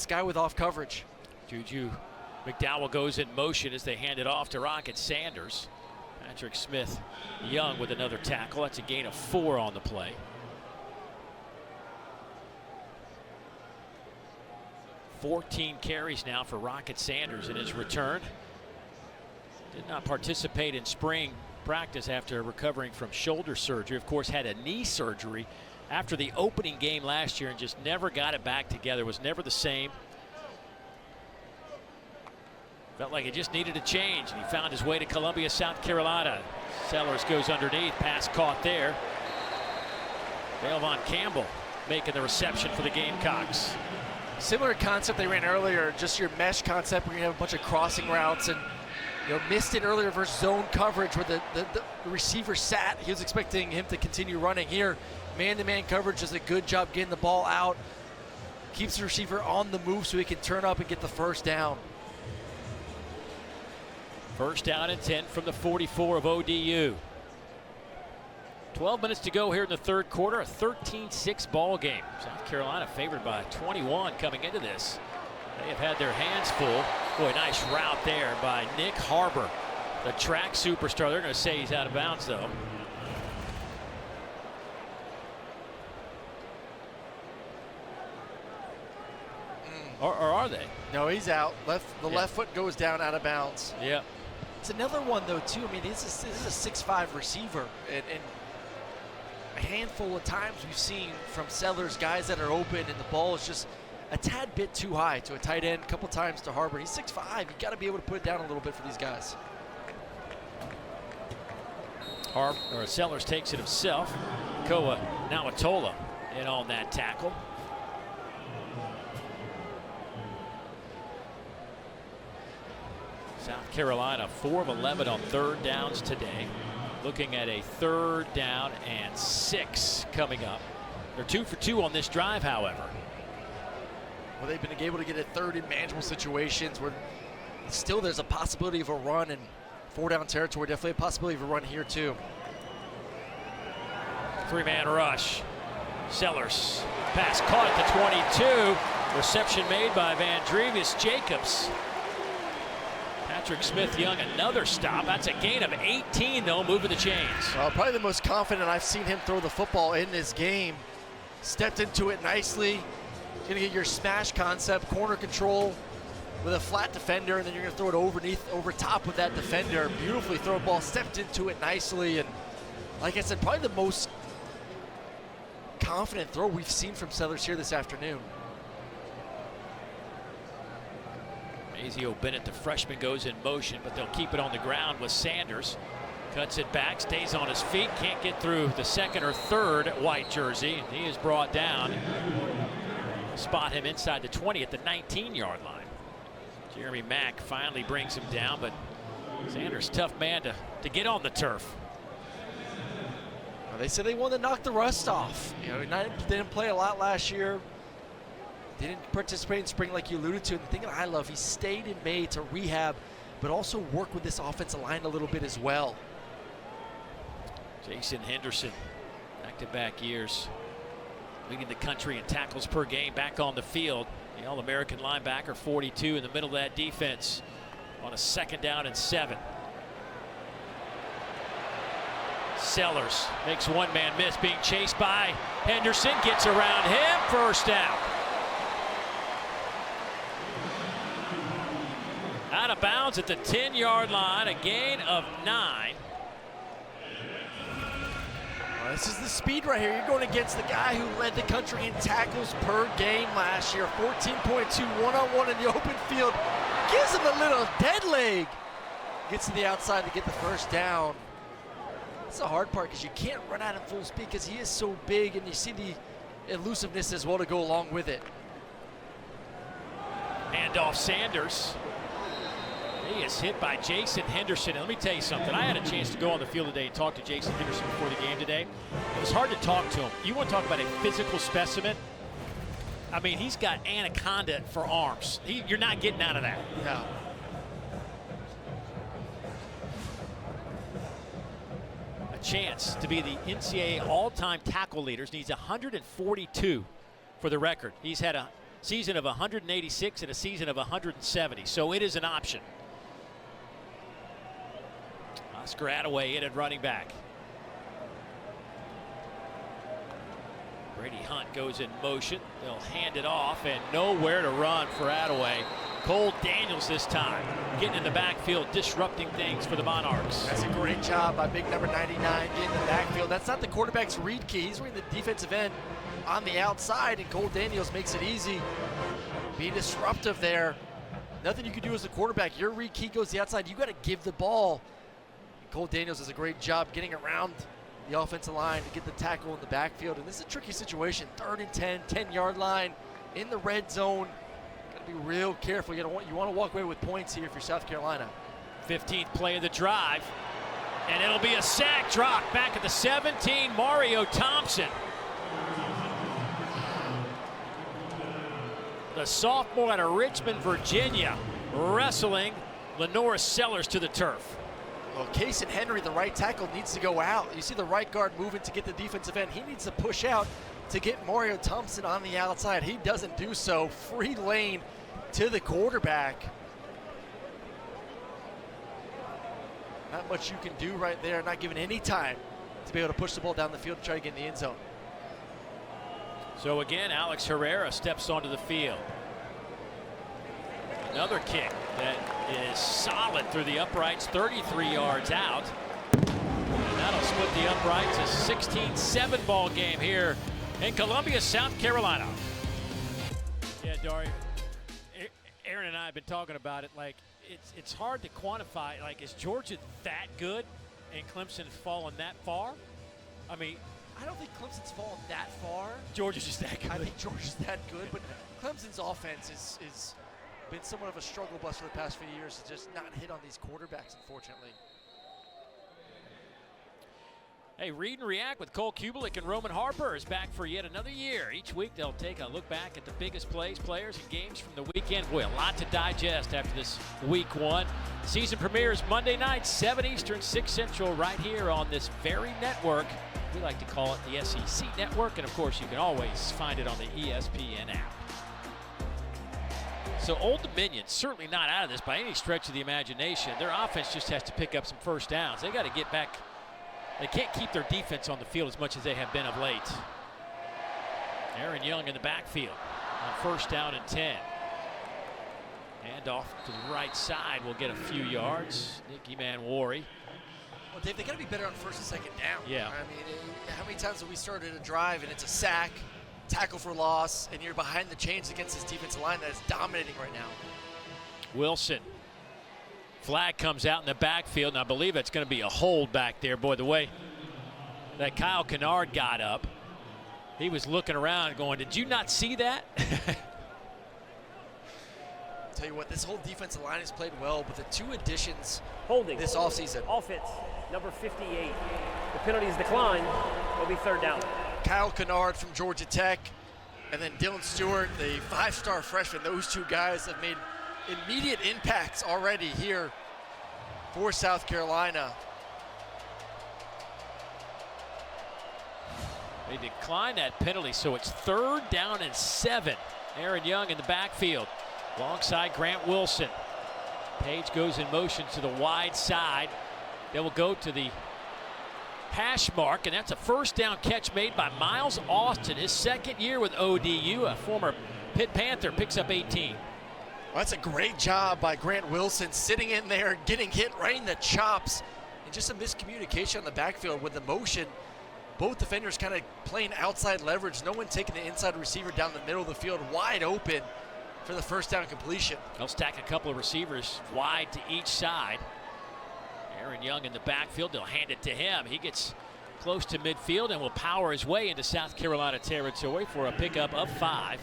guy with off coverage. Juju McDowell goes in motion as they hand it off to Rocket Sanders. Patrick Smith-Young with another tackle. That's a gain of 4 on the play. $14 carries now for Rocket Sanders in his return. Did not participate in spring practice after recovering from shoulder surgery. Of course, had a knee surgery after the opening game last year and just never got it back together. Was never the same. Felt like it just needed a change, and he found his way to Columbia, South Carolina. Sellers goes underneath, pass caught there. Dale Von Campbell making the reception for the Gamecocks. Similar concept they ran earlier, just your mesh concept where you have a bunch of crossing routes, and missed it earlier versus zone coverage where the receiver sat. He was expecting him to continue running. Here, man-to-man coverage does a good job getting the ball out. Keeps the receiver on the move so he can turn up and get the first down. First down and 10 from the 44 of ODU. 12 minutes to go here in the third quarter, a 13-6 ball game. South Carolina favored by 21 coming into this. They have had their hands full. Boy, nice route there by Nick Harbor, the track superstar. They're going to say he's out of bounds, though. Or are they? No, he's out. The left foot goes down out of bounds. Yeah. It's another one, though, too. I mean, this is a 6'5" receiver. And a handful of times we've seen from Sellers guys that are open, and the ball is just a tad bit too high to a tight end. A couple times to Harbor. He's 6'5". You got to be able to put it down a little bit for these guys. Sellers takes it himself. Koa Nawatola in on that tackle. South Carolina 4 of 11 on third downs today. Looking at a 3rd down and 6 coming up. They're 2 for 2 on this drive, however. Well, they've been able to get a third in manageable situations where still there's a possibility of a run in 4-down territory. Definitely a possibility of a run here, too. 3-man rush. Sellers. Pass caught at the 22. Reception made by Vandrevius Jacobs. Patrick Smith-Young, another stop. That's a gain of 18, though, moving the chains. Probably the most confident I've seen him throw the football in this game. Stepped into it nicely. Gonna get your smash concept, corner control with a flat defender, and then you're gonna throw it over top of that defender. Beautifully throw a ball, stepped into it nicely, and like I said, probably the most confident throw we've seen from Sellers here this afternoon. Mazio Bennett, the freshman, goes in motion, but they'll keep it on the ground with Sanders. Cuts it back, stays on his feet, can't get through the 2nd or 3rd white jersey. He is brought down. Spot him inside the 20 at the 19-yard line. Jeremy Mack finally brings him down, but Sanders, tough man to get on the turf. Well, they said they wanted to knock the rust off. You know, they didn't play a lot last year. They didn't participate in spring like you alluded to. And the thing that I love, he stayed in May to rehab, but also work with this offensive line a little bit as well. Jason Henderson, back-to-back years, leading the country in tackles per game, back on the field. The All-American linebacker, 42 in the middle of that defense on a 2nd down and 7. Sellers makes one-man miss, being chased by Henderson, gets around him, first down. Out of bounds at the 10-yard line, a gain of 9. Well, this is the speed right here. You're going against the guy who led the country in tackles per game last year. 14.2 one-on-one in the open field. Gives him a little dead leg. Gets to the outside to get the first down. That's the hard part because you can't run at him full speed because he is so big, and you see the elusiveness as well to go along with it. Hand off Sanders. He is hit by Jason Henderson. And let me tell you something. I had a chance to go on the field today and talk to Jason Henderson before the game today. It was hard to talk to him. You want to talk about a physical specimen? I mean, he's got anaconda for arms. You're not getting out of that. No. A chance to be the NCAA all-time tackle leaders. Needs 142 for the record. He's had a season of 186 and a season of 170, so it is an option. Oscar Attaway in at running back. Brady Hunt goes in motion. They'll hand it off, and nowhere to run for Attaway. Cole Daniels this time, getting in the backfield, disrupting things for the Monarchs. That's a great job by big number 99 getting in the backfield. That's not the quarterback's read key. He's reading the defensive end on the outside, and Cole Daniels makes it easy. Being disruptive there. Nothing you can do as a quarterback. Your read key goes the outside. You got to give the ball. And Cole Daniels does a great job getting around the offensive line to get the tackle in the backfield. And this is a tricky situation. 3rd and 10, 10-yard line in the red zone. Got to be real careful. You want to walk away with points here if you're South Carolina. 15th play of the drive. And it'll be a sack drop back at the 17, Mario Thompson. The sophomore out of Richmond, Virginia, wrestling Lenora Sellers to the turf. Well, Casey Henry, the right tackle, needs to go out. You see the right guard moving to get the defensive end. He needs to push out to get Mario Thompson on the outside. He doesn't do so. Free lane to the quarterback. Not much you can do right there, not given any time to be able to push the ball down the field and try to get in the end zone. So again, Alex Herrera steps onto the field. Another kick that is solid through the uprights, 33 yards out. And that'll split the uprights. A 16-7 ball game here in Columbia, South Carolina. Yeah, Dari, Aaron and I have been talking about it. Like, it's hard to quantify. Like, is Georgia that good and Clemson has fallen that far? I mean, I don't think Clemson's fallen that far. Georgia's just that good. I think Georgia's that good, but Clemson's offense is been somewhat of a struggle bus for the past few years to just not hit on these quarterbacks, unfortunately. Hey, Read and React with Cole Kubelik and Roman Harper is back for yet another year. Each week they'll take a look back at the biggest plays, players, and games from the weekend. Boy, a lot to digest after this week one. Season premieres Monday night, 7 Eastern, 6 Central, right here on this very network. We like to call it the SEC Network, and of course you can always find it on the ESPN app. So Old Dominion certainly not out of this by any stretch of the imagination. Their offense just has to pick up some first downs. They got to get back. They can't keep their defense on the field as much as they have been of late. Aaron Young in the backfield on first down and 10. Hand off to the right side will get a few yards. Nicky Manwari. Well, Dave, they got to be better on first and second down. Yeah. I mean, how many times have we started a drive and it's a sack, tackle for loss, and you're behind the chains against this defensive line that is dominating right now? Wilson. Flag comes out in the backfield, and I believe it's going to be a hold back there. Boy, the way that Kyle Kennard got up, he was looking around going, did you not see that? Tell you what, this whole defensive line has played well, but the two additions Holding this offseason. Offense, number 58. The penalty is declined. It'll be third down. Kyle Kennard from Georgia Tech, and then Dylan Stewart, the five-star freshman. Those two guys have made immediate impacts already here for South Carolina. They decline that penalty, so it's third down and 7. Aaron Young in the backfield alongside Grant Wilson. Page goes in motion to the wide side. They will go to the hash mark, and that's a first down catch made by Miles Austin, his second year with ODU. A former Pitt Panther picks up 18. Well, that's a great job by Grant Wilson, sitting in there, getting hit right in the chops, and just a miscommunication on the backfield with the motion. Both defenders kind of playing outside leverage. No one taking the inside receiver down the middle of the field, wide open for the first down completion. They'll stack a couple of receivers wide to each side. Aaron Young in the backfield. They'll hand it to him. He gets close to midfield and will power his way into South Carolina territory for a pickup of 5.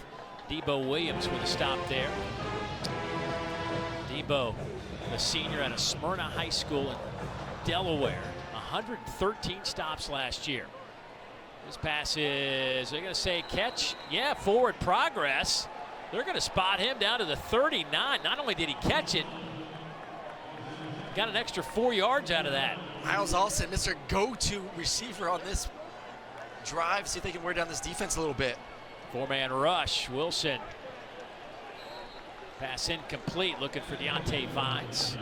Debo Williams with a stop there. Debo, the senior out of Smyrna High School in Delaware. 113 stops last year. This pass is, they're going to say catch. Yeah, forward progress. They're going to spot him down to the 39. Not only did he catch it, got an extra 4 yards out of that. Miles Austin, Mr. Go-To receiver on this drive. See if they can wear down this defense a little bit. 4-man rush. Wilson. Pass incomplete, looking for Deontay Vines.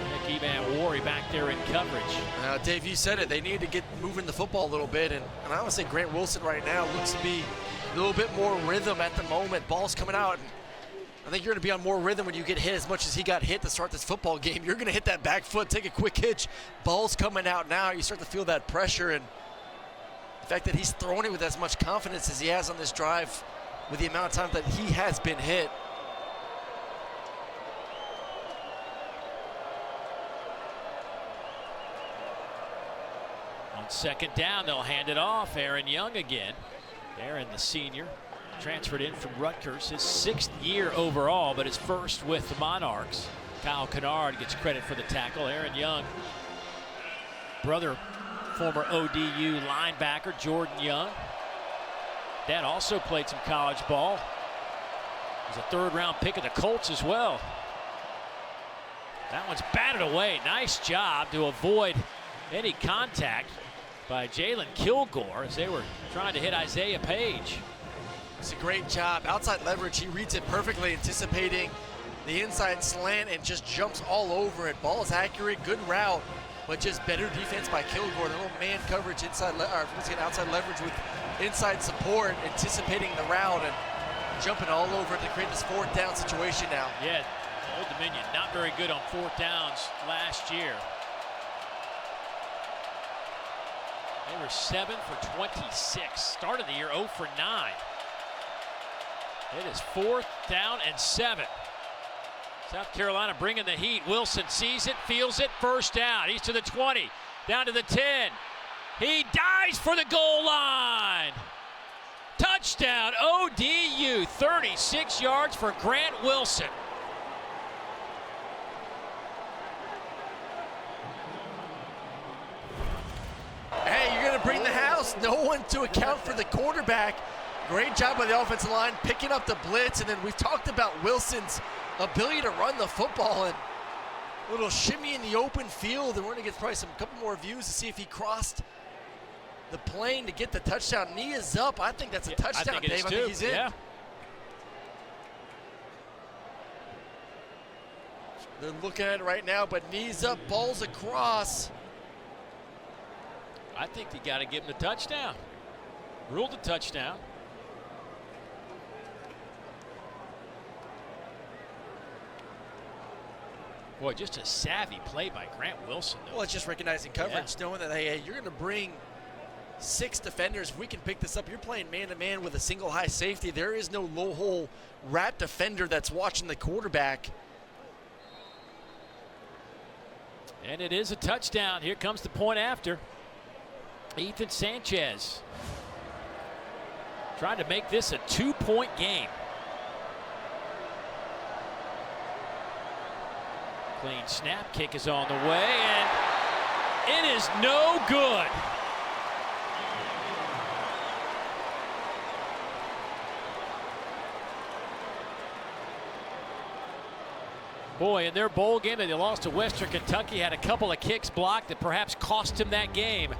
Nicky Manwari back there in coverage. Dave, you said it. They need to get moving the football a little bit, and I would say Grant Wilson right now looks to be a little bit more rhythm at the moment. Ball's coming out. And I think you're going to be on more rhythm when you get hit as much as he got hit to start this football game. You're going to hit that back foot, take a quick hitch. Ball's coming out now. You start to feel that pressure, and the fact that he's throwing it with as much confidence as he has on this drive with the amount of time that he has been hit. On second down, they'll hand it off. Aaron Young again. Aaron, the senior, transferred in from Rutgers, his 6th year overall, but his first with the Monarchs. Kyle Kennard gets credit for the tackle. Aaron Young, brother, former ODU linebacker Jordan Young. Dad also played some college ball. Was a third-round pick of the Colts as well. That one's batted away. Nice job to avoid any contact by Jalen Kilgore as they were trying to hit Isaiah Page. It's a great job. Outside leverage, he reads it perfectly, anticipating the inside slant and just jumps all over it. Ball is accurate, good route, but just better defense by Kilgore. The little man coverage inside, outside leverage with inside support, anticipating the route and jumping all over it to create this fourth down situation now. Yeah, Old Dominion not very good on fourth downs last year. They were 7 for 26. Start of the year 0 for 9. It is 4th down and 7. South Carolina bringing the heat. Wilson sees it, feels it, first down. He's to the 20, down to the 10. He dives for the goal line. Touchdown, ODU, 36 yards for Grant Wilson. Hey, you're going to bring the house. No one to account for the quarterback. Great job by the offensive line picking up the blitz. And then we've talked about Wilson's ability to run the football and a little shimmy in the open field. And we're going to get probably a couple more views to see if he crossed the plane to get the touchdown. Knee is up. I think that's a touchdown, Dave. I think he's in. Yeah. They're looking at it right now, but knees up, balls across. I think you got to give him the touchdown. Ruled the touchdown. Boy, just a savvy play by Grant Wilson, though. Well, it's just recognizing coverage, knowing that, hey, you're going to bring 6 defenders. If we can pick this up, you're playing man-to-man with a single high safety. There is no low-hole wrap defender that's watching the quarterback. And it is a touchdown. Here comes the point after. Ethan Sanchez trying to make this a 2-point game. Clean snap, kick is on the way, and it is no good. Boy, in their bowl game that they lost to Western Kentucky, had a couple of kicks blocked that perhaps cost him that game.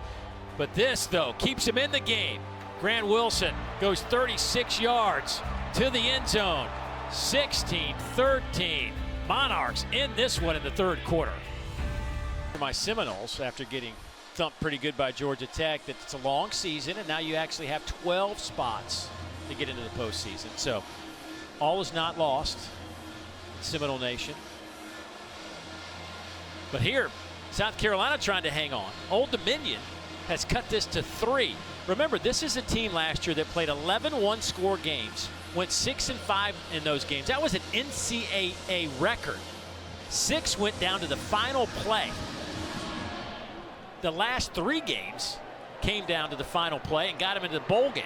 But this, though, keeps him in the game. Grant Wilson goes 36 yards to the end zone. 16-13. Monarchs in this one in the third quarter. For my Seminoles, after getting thumped pretty good by Georgia Tech, that it's a long season, and now you actually have 12 spots to get into the postseason. So all is not lost, Seminole Nation. But here, South Carolina trying to hang on. Old Dominion has cut this to 3. Remember, this is a team last year that played 11 one-score games, went 6-5 in those games. That was an NCAA record. 6 went down to the final play. The last 3 games came down to the final play and got him into the bowl game.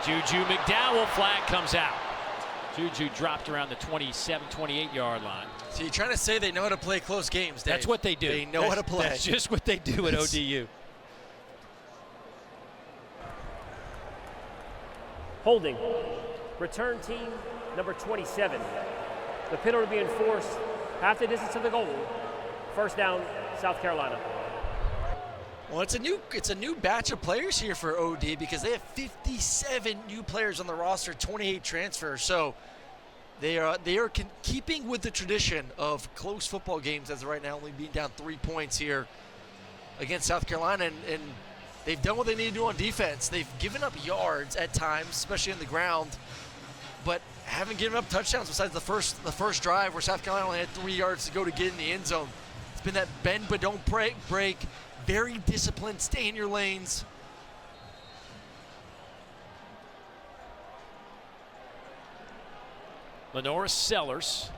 Juju McDowell, flag comes out. Juju dropped around the 27, 28-yard line. So you're trying to say they know how to play close games, Dave. That's what they do. They know how to play. That's just what they do at ODU. Holding. Return team number 27. The penalty being enforced half the distance to the goal. First down, South Carolina. Well, it's a new batch of players here for OD because they have 57 new players on the roster, 28 transfers. So they are keeping with the tradition of close football games as of right now, only being down 3 points here against South Carolina, and they've done what they need to do on defense. They've given up yards at times, especially on the ground, but haven't given up touchdowns besides the first drive where South Carolina only had 3 yards to go to get in the end zone. It's been that bend but don't break. Very disciplined, stay in your lanes. Lenoris Sellers,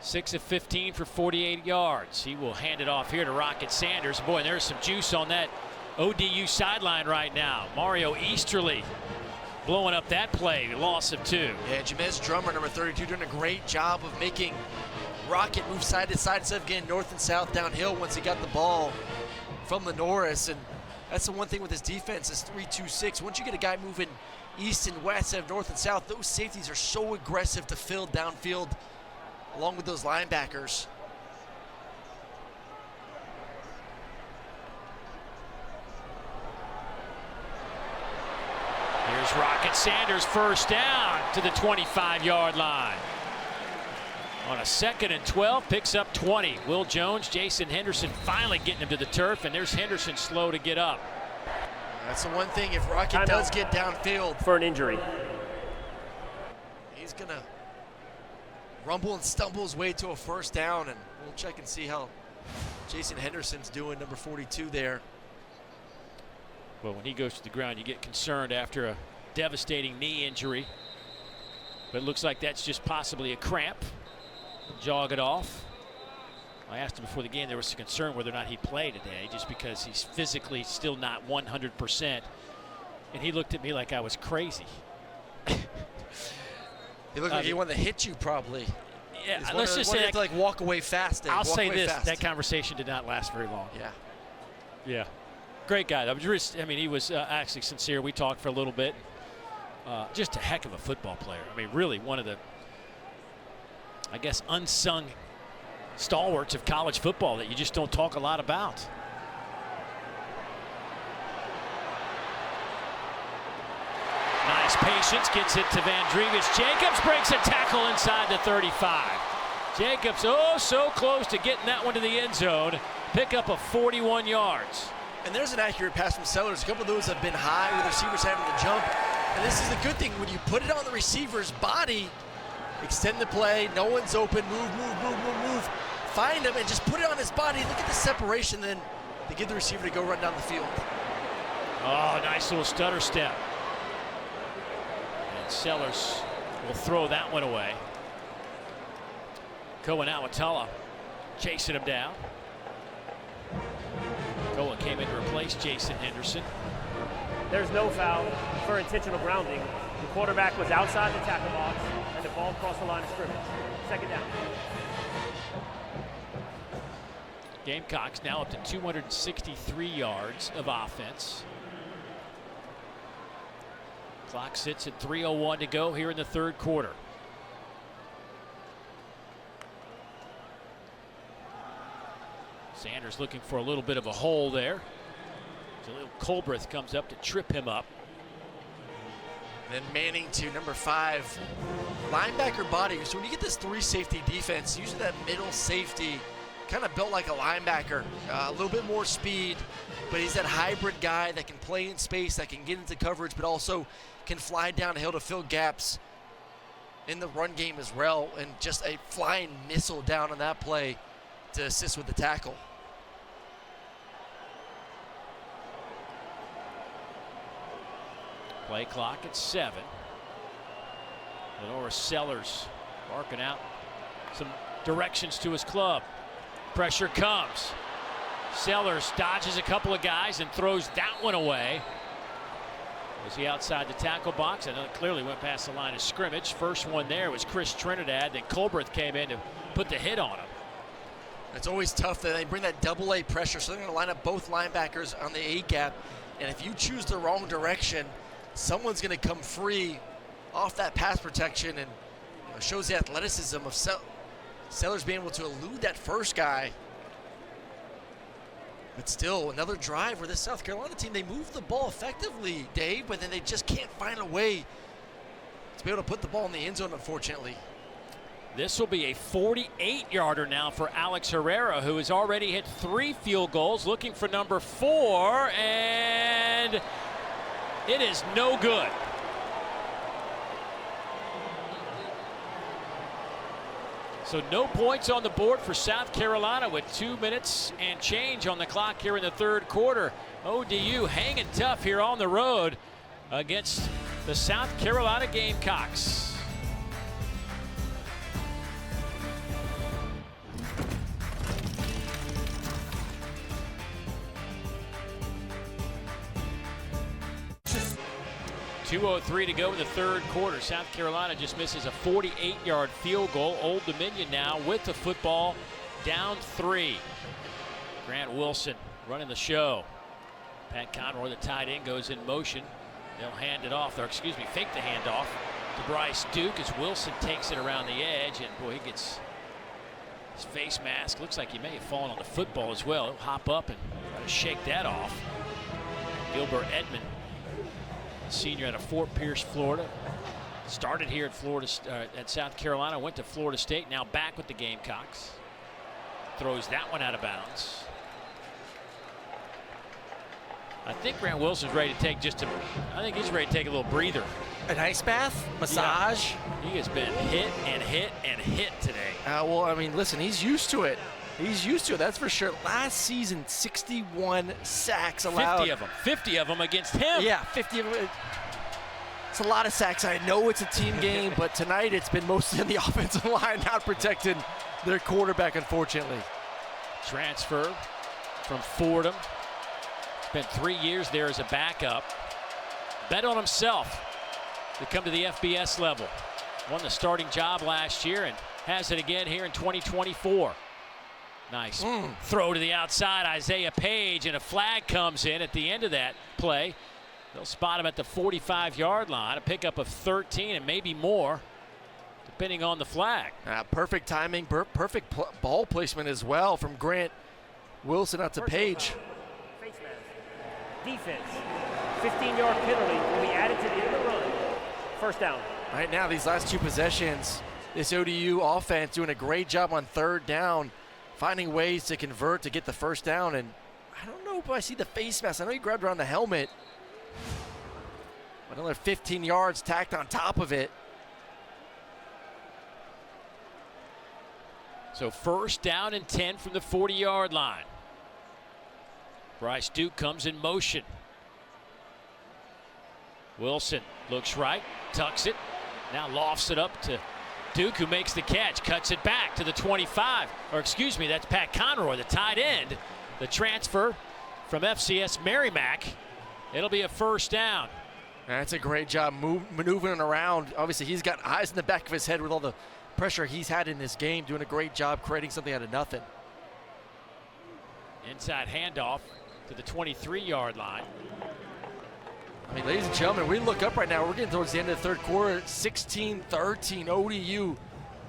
6 of 15 for 48 yards. He will hand it off here to Rocket Sanders. Boy, and there's some juice on that ODU sideline right now. Mario Easterly blowing up that play, loss of 2. Yeah, Jamez Drummer, number 32, doing a great job of making Rocket move side to side instead of getting north and south downhill once he got the ball from the Norris. And that's the one thing with his defense is 3-2-6. Once you get a guy moving east and west instead of north and south, those safeties are so aggressive to fill downfield along with those linebackers. Here's Rocket Sanders, first down to the 25-yard line. On a 2nd and 12, picks up 20. Will Jones, Jason Henderson finally getting him to the turf, and there's Henderson slow to get up. That's the one thing, if Rocket does get downfield for an injury, he's gonna rumble and stumble his way to a first down, and we'll check and see how Jason Henderson's doing, number 42 there. Well, when he goes to the ground, you get concerned after a devastating knee injury. But it looks like that's just possibly a cramp. Jog it off. I asked him before the game, there was some concern whether or not he'd play today, just because he's physically still not 100%. And he looked at me like I was crazy. He looked like he wanted to hit you, probably. Yeah, let's just say that, to like walk away fast. I'll say this: that conversation did not last very long. Yeah. Yeah. Great guy. I mean, he was actually sincere. We talked for a little bit. Just a heck of a football player. I mean, really one of the, I guess, unsung stalwarts of college football that you just don't talk a lot about. Nice patience, gets it to Vandrevius. Jacobs breaks a tackle inside the 35. Jacobs, oh, so close to getting that one to the end zone. Pick up of 41 yards. And there's an accurate pass from Sellers. A couple of those have been high with receivers having to jump. And this is the good thing, when you put it on the receiver's body, extend the play, no one's open, move. Find him and just put it on his body. Look at the separation, then they give the receiver to go run down the field. Oh, nice little stutter step. And Sellers will throw that one away. Cohen Awatala chasing him down. Cohen came in to replace Jason Henderson. there's no foul for intentional grounding. The quarterback was outside the tackle box, and the ball crossed the line of scrimmage. 2nd down. Gamecocks now up to 263 yards of offense. Clock sits at 3:01 to go here in the 3rd quarter. Sanders looking for a little bit of a hole there. Jaleel Colbreth comes up to trip him up. Then Manning to number 5. Linebacker body. So when you get this 3 safety defense, usually that middle safety kind of built like a linebacker. A little bit more speed, but he's that hybrid guy that can play in space, that can get into coverage, but also can fly downhill to fill gaps in the run game as well. And just a flying missile down on that play to assist with the tackle. Play clock at 7. Lenora Sellers barking out some directions to his club. Pressure comes. Sellers dodges a couple of guys and throws that one away. Was he outside the tackle box? I know it clearly went past the line of scrimmage. First one there was Chris Trinidad. Then Colbreth came in to put the hit on him. It's always tough that they bring that double-A pressure, so they're going to line up both linebackers on the A gap. And if you choose the wrong direction, someone's going to come free off that pass protection, and shows the athleticism of Sellers being able to elude that first guy. But still, another drive where this South Carolina team, they move the ball effectively, Dave, but then they just can't find a way to be able to put the ball in the end zone, unfortunately. This will be a 48-yarder now for Alex Herrera, who has already hit 3 field goals, looking for number 4, and it is no good. So no points on the board for South Carolina with 2 minutes and change on the clock here in the 3rd quarter. ODU hanging tough here on the road against the South Carolina Gamecocks. 2:03 to go in the third quarter. South Carolina just misses a 48-yard field goal. Old Dominion now with the football, down 3. Grant Wilson running the show. Pat Conroy, the tight end, goes in motion. They'll hand it off, or excuse me, fake the handoff to Bryce Duke as Wilson takes it around the edge, and boy, he gets his face mask. Looks like he may have fallen on the football as well. He'll hop up and try to shake that off. Gilbert Edmond, senior out of Fort Pierce, Florida. Started here at South Carolina, went to Florida State, now back with the Gamecocks. Throws that one out of bounds. I think Grant Wilson's ready to take I think he's ready to take a little breather. An ice bath? Massage? Yeah. He has been hit and hit and hit today. Well, I mean, listen, he's used to it. He's used to it, that's for sure. Last season, 61 sacks allowed. 50 of them. 50 of them against him. Yeah, 50 of them. It's a lot of sacks. I know it's a team game, but tonight it's been mostly in the offensive line, not protecting their quarterback, unfortunately. Transfer from Fordham. Spent 3 years there as a backup. Bet on himself to come to the FBS level. Won the starting job last year and has it again here in 2024. Nice throw to the outside, Isaiah Page, and a flag comes in at the end of that play. They'll spot him at the 45-yard line, a pickup of 13 and maybe more, depending on the flag. Perfect timing, perfect ball placement as well from Grant Wilson out to Page. Face mask. Defense. 15-yard penalty will be added to the end of the run. First down. Right now, these last 2 possessions, this ODU offense doing a great job on third down, finding ways to convert to get the first down. And I don't know if I see the face mask. I know he grabbed around the helmet. Another 15 yards tacked on top of it. So first down and 10 from the 40-yard line. Bryce Duke comes in motion. Wilson looks right, tucks it, now lofts it up to Duke, who makes the catch, cuts it back to the 25. Or excuse me, that's Pat Conroy, the tight end, the transfer from FCS Merrimack. It'll be a first down. That's a great job maneuvering around. Obviously, he's got eyes in the back of his head with all the pressure he's had in this game, doing a great job creating something out of nothing. Inside handoff to the 23-yard line. I mean, ladies and gentlemen, we look up right now. We're getting towards the end of the third quarter. 16-13, ODU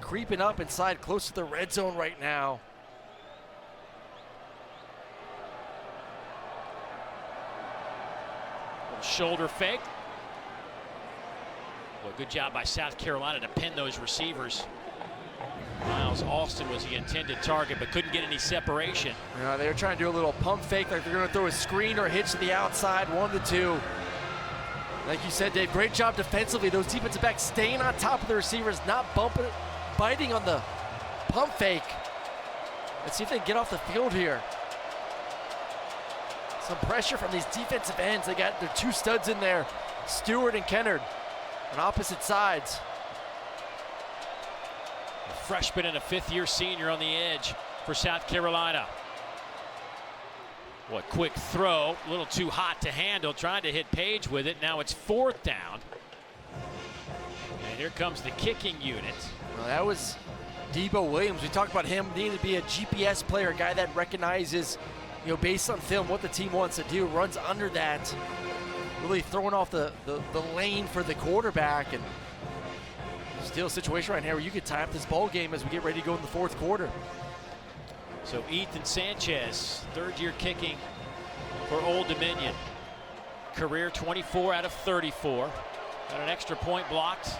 creeping up inside, close to the red zone right now. Shoulder fake. Well, good job by South Carolina to pin those receivers. Miles Austin was the intended target, but couldn't get any separation. They were trying to do a little pump fake, like they're going to throw a screen or a hitch to the outside, 1 to 2. Like you said, Dave, great job defensively. Those defensive backs staying on top of the receivers, not biting on the pump fake. Let's see if they can get off the field here. Some pressure from these defensive ends. They got their 2 studs in there, Stewart and Kennard, on opposite sides. A freshman and a 5th-year senior on the edge for South Carolina. What quick throw, a little too hot to handle, trying to hit Page with it. Now it's 4th down. And here comes the kicking unit. Well, that was Debo Williams. We talked about him needing to be a GPS player, a guy that recognizes, based on film, what the team wants to do, runs under that, really throwing off the lane for the quarterback. And still a situation right here where you could tie up this ball game as we get ready to go in the 4th quarter. So Ethan Sanchez, 3rd-year kicking for Old Dominion. Career 24 out of 34. Got an extra point blocked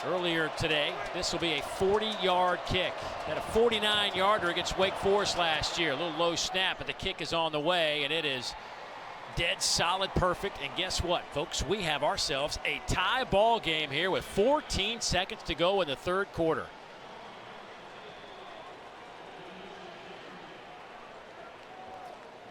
earlier today. This will be a 40-yard kick. Had a 49-yarder against Wake Forest last year. A little low snap, but the kick is on the way, and it is dead solid, perfect. And guess what, folks? We have ourselves a tie ball game here with 14 seconds to go in the 3rd quarter.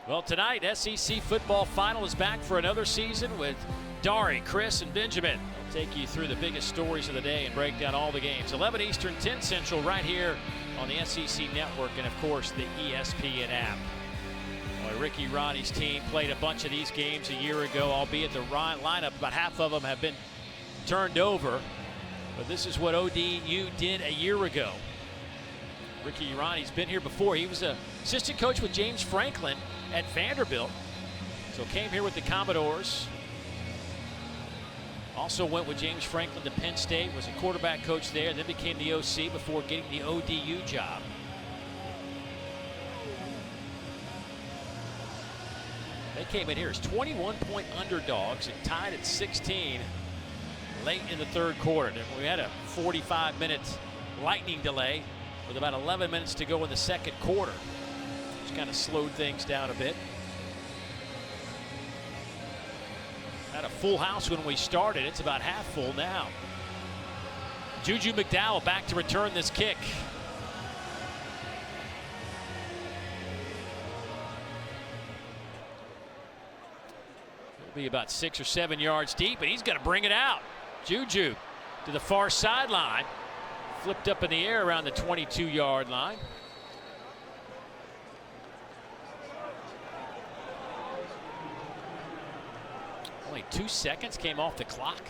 Well, tonight, SEC football final is back for another season with Dari, Chris, and Benjamin. They'll take you through the biggest stories of the day and break down all the games. 11 Eastern, 10 Central, right here on the SEC Network and, of course, the ESPN app. Well, Ricky Ronnie's team played a bunch of these games a year ago, albeit the lineup, about half of them have been turned over. But this is what ODU did a year ago. Ricky Ronnie's been here before. He was an assistant coach with James Franklin at Vanderbilt. So came here with the Commodores. Also went with James Franklin to Penn State, was a quarterback coach there, then became the OC before getting the ODU job. They came in here as 21-point underdogs and tied at 16 late in the third quarter. We had a 45-minute lightning delay with about 11 minutes to go in the second quarter, which kind of slowed things down a bit. Had a full house when we started. It's about half full now. Juju McDowell back to return this kick. It'll be about 6 or 7 yards deep, and he's going to bring it out. Juju to the far sideline. Flipped up in the air around the 22-yard line. Only 2 seconds came off the clock.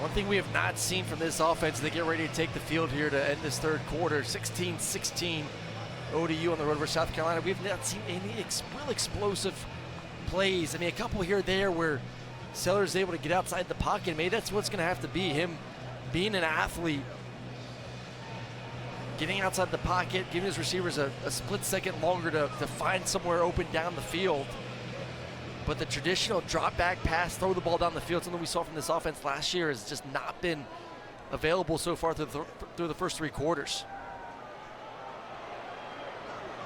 One thing we have not seen from this offense, they get ready to take the field here to end this third quarter. 16-16 ODU on the road versus South Carolina. We have not seen any real explosive plays. I mean, a couple here or there where Sellers is able to get outside the pocket. Maybe that's what's going to have to be him being an athlete, getting outside the pocket, giving his receivers a split second longer to find somewhere open down the field. But the traditional drop back pass, throw the ball down the field, something we saw from this offense last year, has just not been available so far through the first 3 quarters.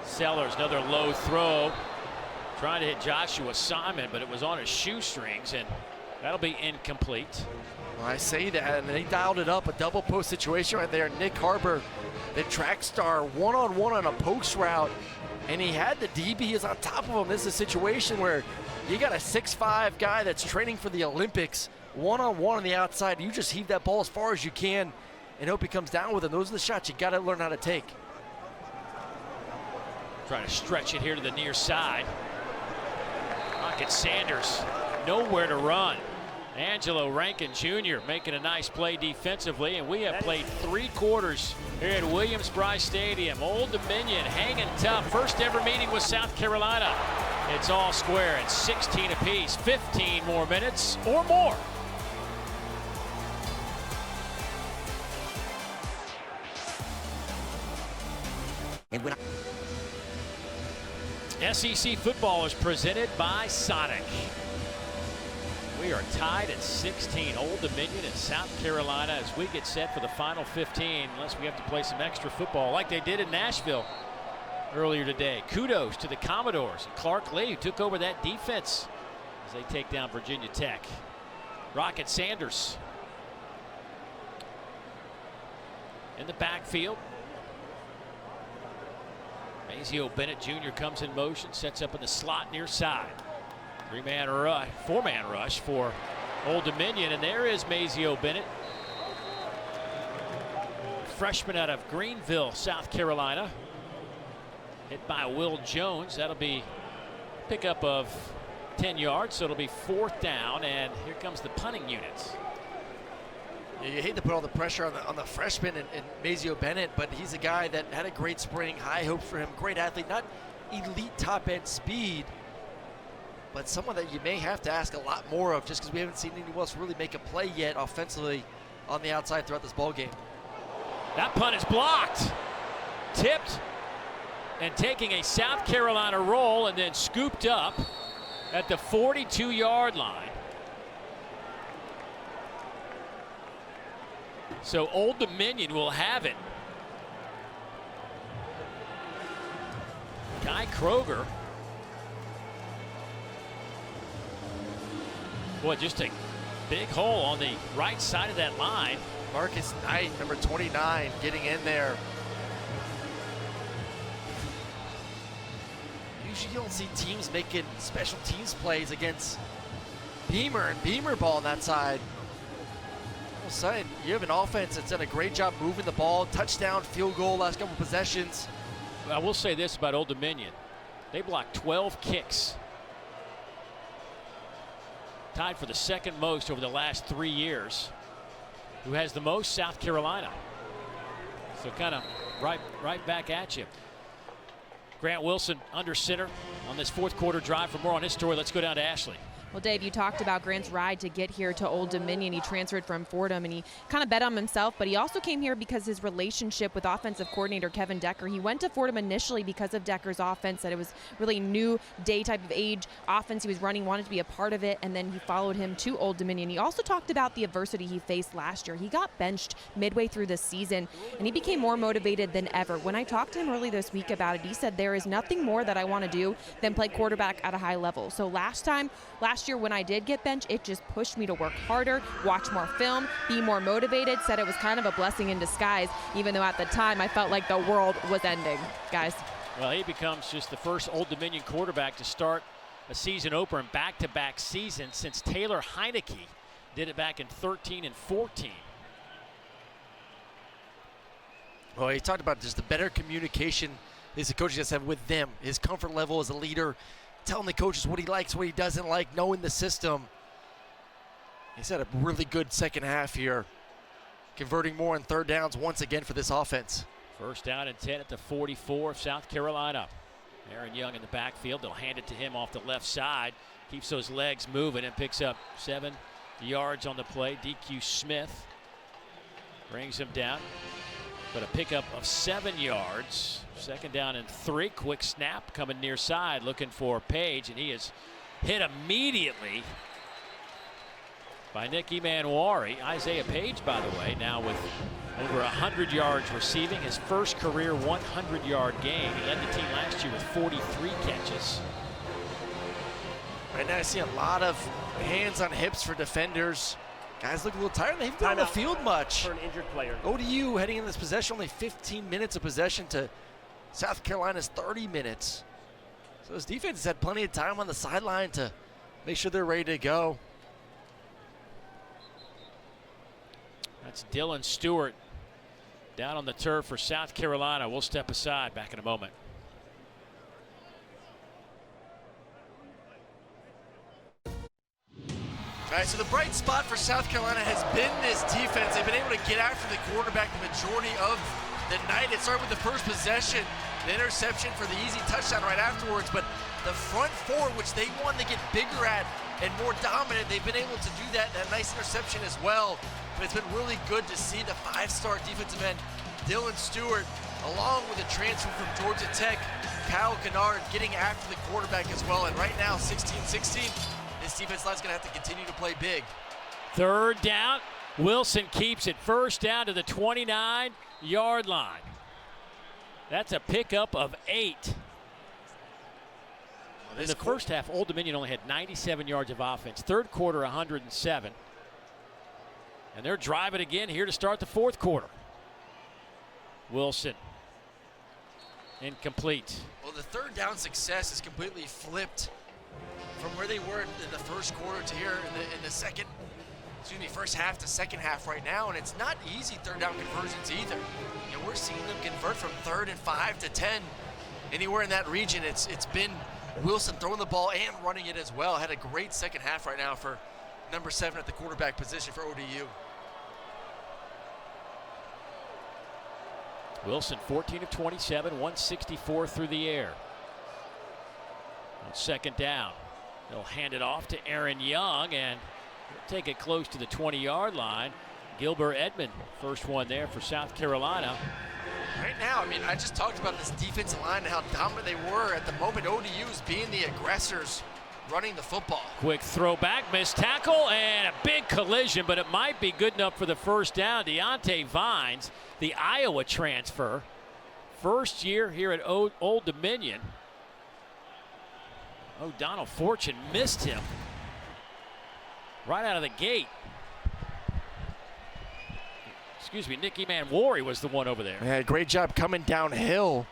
Sellers, another low throw. Trying to hit Joshua Simon, but it was on his shoestrings, and that'll be incomplete. Well, I say that, and they dialed it up, a double post situation right there. Nick Harbor, the track star, one-on-one on a post route, and he had the DB. He is on top of him. This is a situation where you got a 6'5" guy that's training for the Olympics, one-on-one on the outside. You just heave that ball as far as you can and hope he comes down with it. Those are the shots you got to learn how to take. Trying to stretch it here to the near side. Rocket Sanders, nowhere to run. Angelo Rankin Jr. making a nice play defensively, and we have played 3 quarters here at Williams-Brice Stadium. Old Dominion hanging tough. First ever meeting with South Carolina. It's all square at 16 apiece. 15 more minutes or more. SEC football is presented by Sonic. We are tied at 16, Old Dominion in South Carolina, as we get set for the final 15, unless we have to play some extra football like they did in Nashville earlier today. Kudos to the Commodores and Clark Lee, who took over that defense as they take down Virginia Tech. Rocket Sanders in the backfield. Mazio Bennett Jr. comes in motion, sets up in the slot near side. 4-man rush for Old Dominion, and there is Mazio Bennett, freshman out of Greenville, South Carolina. Hit by Will Jones. That'll be pickup of 10 yards, so it'll be 4th down, and here comes the punting units. You hate to put all the pressure on the freshman and Mazio Bennett, but he's a guy that had a great spring, high hopes for him, great athlete, not elite top-end speed, but someone that you may have to ask a lot more of just because we haven't seen anyone else really make a play yet offensively on the outside throughout this ball game. That punt is blocked, tipped, and taking a South Carolina roll and then scooped up at the 42-yard line. So Old Dominion will have it. Guy Kroger. Boy, just a big hole on the right side of that line. Marcus Knight, number 29, getting in there. Usually you don't see teams making special teams plays against Beamer and Beamer ball on that side. of a sudden, you have an offense that's done a great job moving the ball, touchdown, field goal, last couple possessions. I will say this about Old Dominion. They blocked 12 kicks. Tied for the second most over the last 3 years. Who has the most? South Carolina. So kind of right back at you. Grant Wilson under center on this fourth quarter drive. For more on his story, let's go down to Ashley. Well, Dave, you talked about Grant's ride to get here to Old Dominion. He transferred from Fordham, and he kind of bet on himself, but he also came here because his relationship with offensive coordinator Kevin Decker. He went to Fordham initially because of Decker's offense, that it was really new day type of age offense he was running, wanted to be a part of it, and then he followed him to Old Dominion. He also talked about the adversity he faced last year. He got benched midway through the season, and he became more motivated than ever. When I talked to him early this week about it, he said, there is nothing more that I want to do than play quarterback at a high level. So last year when I did get benched, it just pushed me to work harder, watch more film, be more motivated. Said it was kind of a blessing in disguise, even though at the time I felt like the world was ending, guys. Well, he becomes just the first Old Dominion quarterback to start a season opener in back-to-back seasons since Taylor Heineke did it back in 13 and 14. Well, he talked about just the better communication the coaches has had with them, his comfort level as a leader, telling the coaches what he likes, what he doesn't like, knowing the system. He's had a really good second half here, converting more on third downs once again for this offense. First down and 10 at the 44 of South Carolina. Aaron Young in the backfield. They'll hand it to him off the left side. Keeps those legs moving and picks up 7 yards on the play. DQ Smith brings him down, but a pickup of 7 yards. Second down and 3. Quick snap coming near side, looking for Page, and he is hit immediately by Nick Emanwari. Isaiah Page, by the way, now with over 100 yards receiving, his first career 100-yard game. He led the team last year with 43 catches. Right now I see a lot of hands on hips for defenders. Guys look a little tired. They haven't been on the field much. For an injured player. ODU heading in this possession, only 15 minutes of possession to South Carolina's 30 minutes. So this defense has had plenty of time on the sideline to make sure they're ready to go. That's Dylan Stewart down on the turf for South Carolina. We'll step aside. Back in a moment. All right, so the bright spot for South Carolina has been this defense. They've been able to get after the quarterback the majority of the night. It started with the first possession, the interception for the easy touchdown right afterwards, but the front four, which they wanted to get bigger at and more dominant, they've been able to do that. That nice interception as well. But it's been really good to see the 5-star defensive end, Dylan Stewart, along with a transfer from Georgia Tech, Kyle Kennard, getting after the quarterback as well. And right now, 16-16, this defense line's going to have to continue to play big. Third down. Wilson keeps it. First down to the 29-yard line. That's a pickup of 8. In the first half, Old Dominion only had 97 yards of offense. Third quarter, 107. And they're driving again here to start the fourth quarter. Wilson. Incomplete. Well, the third down success is completely flipped from where they were in the first quarter to here in the first half to second half right now, and it's not easy third down conversions either. You know, we're seeing them convert from 3rd and 5 to 10. Anywhere in that region, it's been Wilson throwing the ball and running it as well. Had a great second half right now for number 7 at the quarterback position for ODU. Wilson, 14 of 27, 164 through the air. On second down, they'll hand it off to Aaron Young and take it close to the 20-yard line. Gilbert Edmond, first one there for South Carolina. Right now, I mean, I just talked about this defensive line and how dominant they were. At the moment, ODU's being the aggressors running the football. Quick throw back, missed tackle, and a big collision, but it might be good enough for the first down. Deontay Vines, the Iowa transfer, first year here at Old Dominion. O'Donnell Fortune missed him right out of the gate. Excuse me, Nick Emanwari was the one over there. Yeah, great job coming downhill.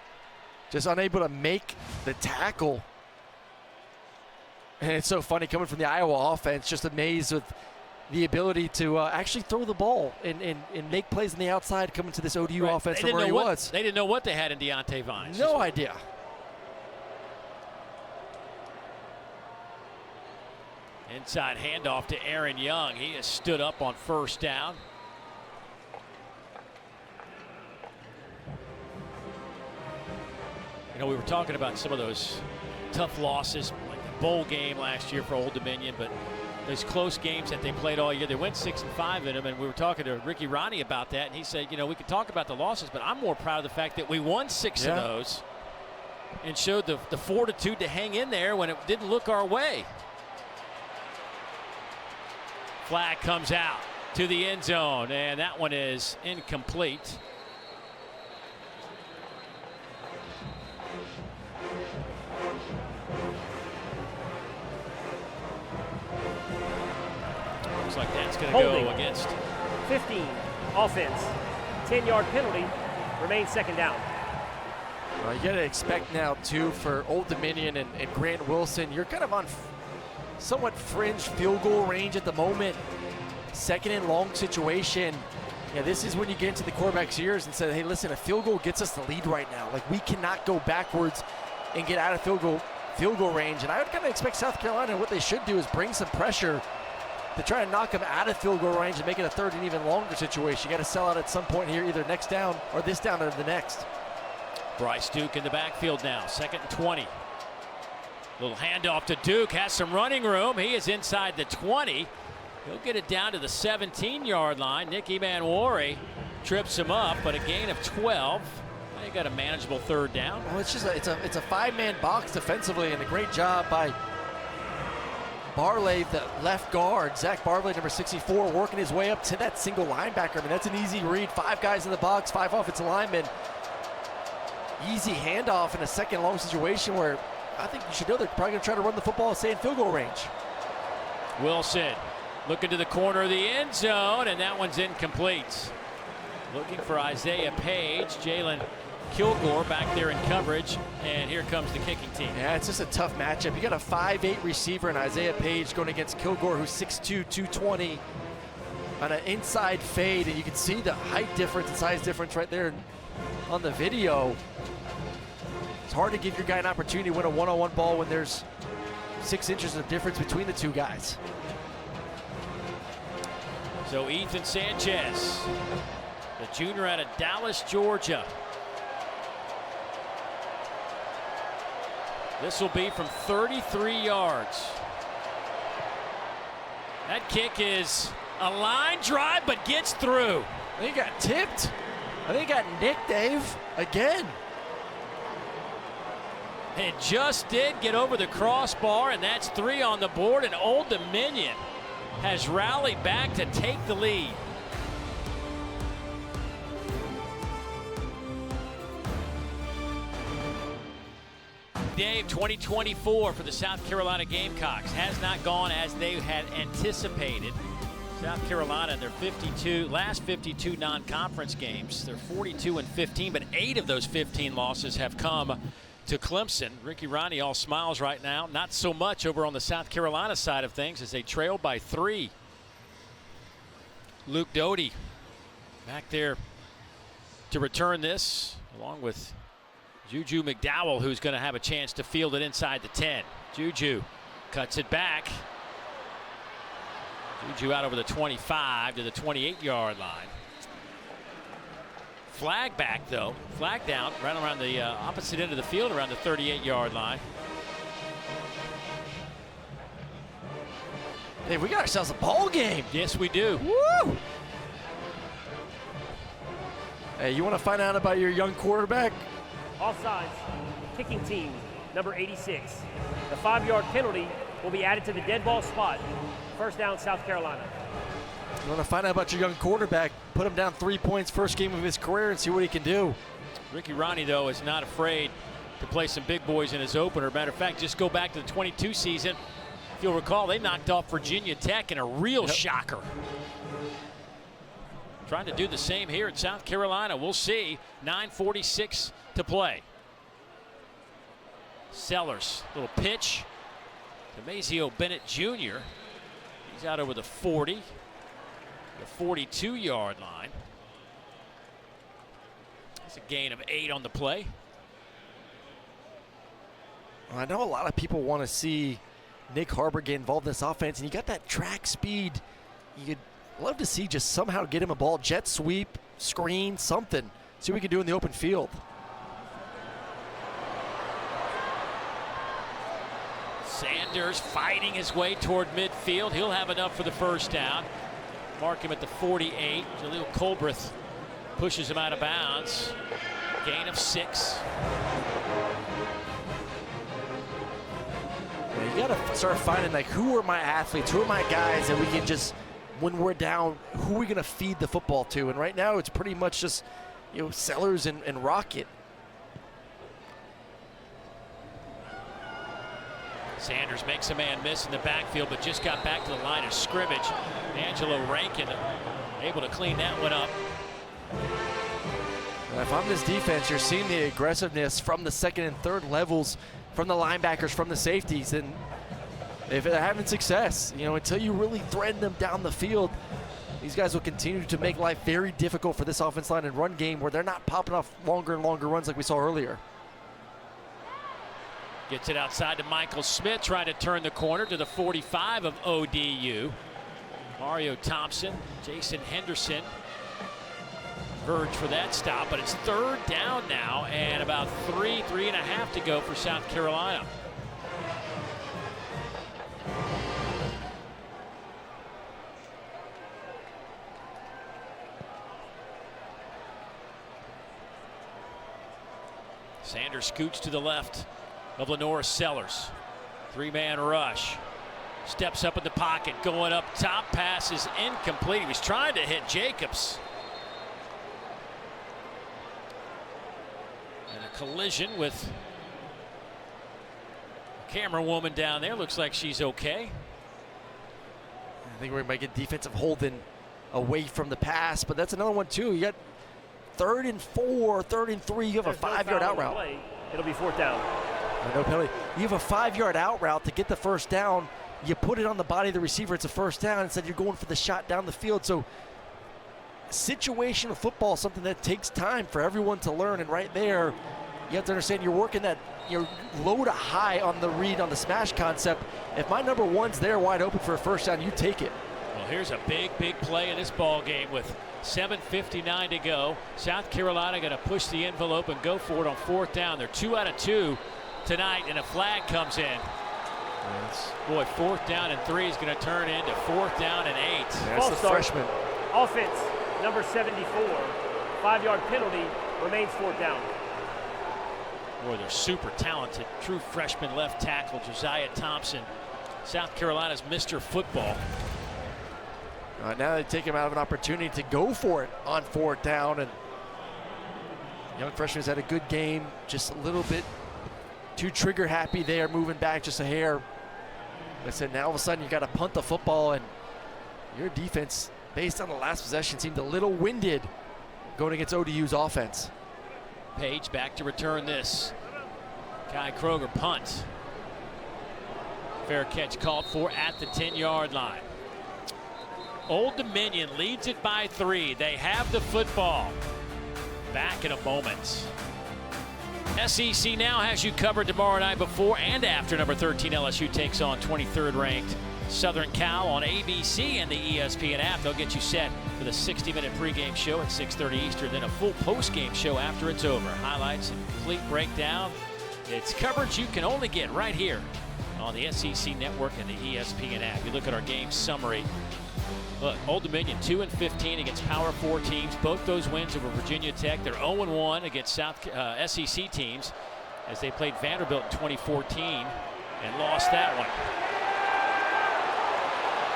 Just unable to make the tackle. And it's so funny coming from the Iowa offense, just amazed with the ability to actually throw the ball and make plays on the outside coming to this ODU offense from where he was. They didn't know what they had in Deontay Vines. No idea. Inside handoff to Aaron Young. He has stood up on first down. You know, we were talking about some of those tough losses, like the bowl game last year for Old Dominion, but those close games that they played all year, they went 6-5 in them, and we were talking to Ricky Ronnie about that, and he said, you know, we could talk about the losses, but I'm more proud of the fact that we won 6 of those and showed the fortitude to hang in there when it didn't look our way. Flag comes out to the end zone, and that one is incomplete. Looks like that's going to go against 15 offense. 10-yard penalty. Remains second down. Well, you got to expect now, too, for Old Dominion and Grant Wilson, you're kind of on somewhat fringe field goal range at the moment. Second and long situation. Yeah, this is when you get into the quarterback's ears and say, hey, listen, a field goal gets us the lead right now. Like, we cannot go backwards and get out of field goal range. And I would kind of expect South Carolina, what they should do is bring some pressure to try to knock them out of field goal range and make it a third and even longer situation. You got to sell out at some point here, either next down or this down or the next. Bryce Duke in the backfield now, 2nd and 20. Little handoff to Duke, has some running room. He is inside the 20. He'll get it down to the 17-yard line. Nick Emanwari trips him up, but a gain of 12. They got a manageable third down. Well, it's just it's a 5-man box defensively, and a great job by Barley, the left guard. Zach Barley, number 64, working his way up to that single linebacker. I mean, that's an easy read. 5 guys in the box, 5 offensive linemen. Easy handoff in a second long situation where I think you should know they're probably going to try to run the football and stay in field goal range. Wilson looking to the corner of the end zone, and that one's incomplete. Looking for Isaiah Page. Jalen Kilgore back there in coverage, and here comes the kicking team. Yeah, it's just a tough matchup. You got a 5'8" receiver in Isaiah Page going against Kilgore, who's 6'2", 220 on an inside fade, and you can see the height difference and size difference right there on the video. It's hard to give your guy an opportunity to win a one-on-one ball when there's 6 inches of difference between the two guys. So Ethan Sanchez, the junior out of Dallas, Georgia. This will be from 33 yards. That kick is a line drive, but gets through. I think he got tipped. I think he got nicked, Dave, again. It just did get over the crossbar, and that's 3 on the board, and Old Dominion has rallied back to take the lead. Dave, 2024 for the South Carolina Gamecocks has not gone as they had anticipated. South Carolina, their last 52 non-conference games, they're 42-15, but 8 of those 15 losses have come to Clemson. Ricky Ronnie all smiles right now. Not so much over on the South Carolina side of things as they trailed by 3. Luke Doty back there to return this, along with Juju McDowell, who's going to have a chance to field it inside the 10. Juju cuts it back. Juju out over the 25 to the 28-yard line. Flag back, though. Flag down right around the opposite end of the field, around the 38-yard line. Hey, we got ourselves a ball game. Yes, we do. Woo! Hey, you want to find out about your young quarterback? Offsides, kicking team, number 86. The 5-yard penalty will be added to the dead ball spot. First down, South Carolina. You want to find out about your young quarterback, put him down 3 points first game of his career and see what he can do. Ricky Ronnie, though, is not afraid to play some big boys in his opener. Matter of fact, just go back to the 22 season. If you'll recall, they knocked off Virginia Tech in a real shocker. Trying to do the same here at South Carolina. We'll see. 9:46 to play. Sellers, little pitch to Mazio Bennett Jr. He's out over the 40, the 42-yard line. That's a gain of 8 on the play. Well, I know a lot of people want to see Nick Harbor get involved in this offense, and you got that track speed. You'd love to see just somehow get him a ball, jet sweep, screen, something. See what we can do in the open field. Sanders fighting his way toward midfield. He'll have enough for the first down. Mark him at the 48. Jaleel Colbreth pushes him out of bounds. Gain of 6. Yeah, you got to start finding, like, who are my athletes, who are my guys that we can just, when we're down, who are we going to feed the football to? And right now it's pretty much just, you know, Sellers and Rocket. Sanders makes a man miss in the backfield, but just got back to the line of scrimmage. Angelo Rankin able to clean that one up. And if I'm this defense, you're seeing the aggressiveness from the second and third levels, from the linebackers, from the safeties, and if they're having success, you know, until you really threaten them down the field, these guys will continue to make life very difficult for this offense line and run game, where they're not popping off longer and longer runs like we saw earlier. Gets it outside to Michael Smith, trying to turn the corner to the 45 of ODU. Mario Thompson, Jason Henderson verge for that stop, but it's 3rd down now and about 3.5 to go for South Carolina. Sanders scoots to the left of Lenore Sellers. 3-man rush. Steps up in the pocket, going up top, pass is incomplete. He was trying to hit Jacobs. And a collision with a camera woman down there. Looks like she's okay. I think we might get defensive holding away from the pass, but that's another one too. You got 3rd and 4, 3rd and 3. You have a 5-yard out route. It'll be 4th down. No penalty. You have a 5-yard out route to get the first down. You put it on the body of the receiver. It's a first down. Instead, you're going for the shot down the field. So situational football is something that takes time for everyone to learn. And right there, you have to understand you're working that, you're low to high on the read on the smash concept. If my number 1's there wide open for a first down, you take it. Well, here's a big play in this ball game with 7:59 to go. South Carolina going to push the envelope and go for it on 4th down. They're 2 out of 2 tonight, and a flag comes in. Boy, 4th down and 3 is going to turn into 4th down and 8. That's the freshman. Offense, number 74. 5-yard penalty, remains 4th down. Boy, they're super talented. True freshman left tackle, Josiah Thompson. South Carolina's Mr. Football. Now they take him out of an opportunity to go for it on 4th down. And young freshman's had a good game, just a little bit too trigger happy there, moving back just a hair. Like I said, now all of a sudden you got to punt the football, and your defense, based on the last possession, seemed a little winded going against ODU's offense. Page back to return this. Kai Kroger punts. Fair catch called for at the 10-yard line. Old Dominion leads it by 3. They have the football. Back in a moment. SEC Now has you covered tomorrow night before and after number 13 LSU takes on 23rd ranked Southern Cal on ABC and the ESPN app. They'll get you set for the 60-minute pregame show at 6:30 Eastern, then a full postgame show after it's over. Highlights and complete breakdown. It's coverage you can only get right here on the SEC Network and the ESPN app. You look at our game summary. Look, Old Dominion 2-15 against Power 4 teams. Both those wins over Virginia Tech. They're 0-1 against SEC teams as they played Vanderbilt in 2014 and lost that one.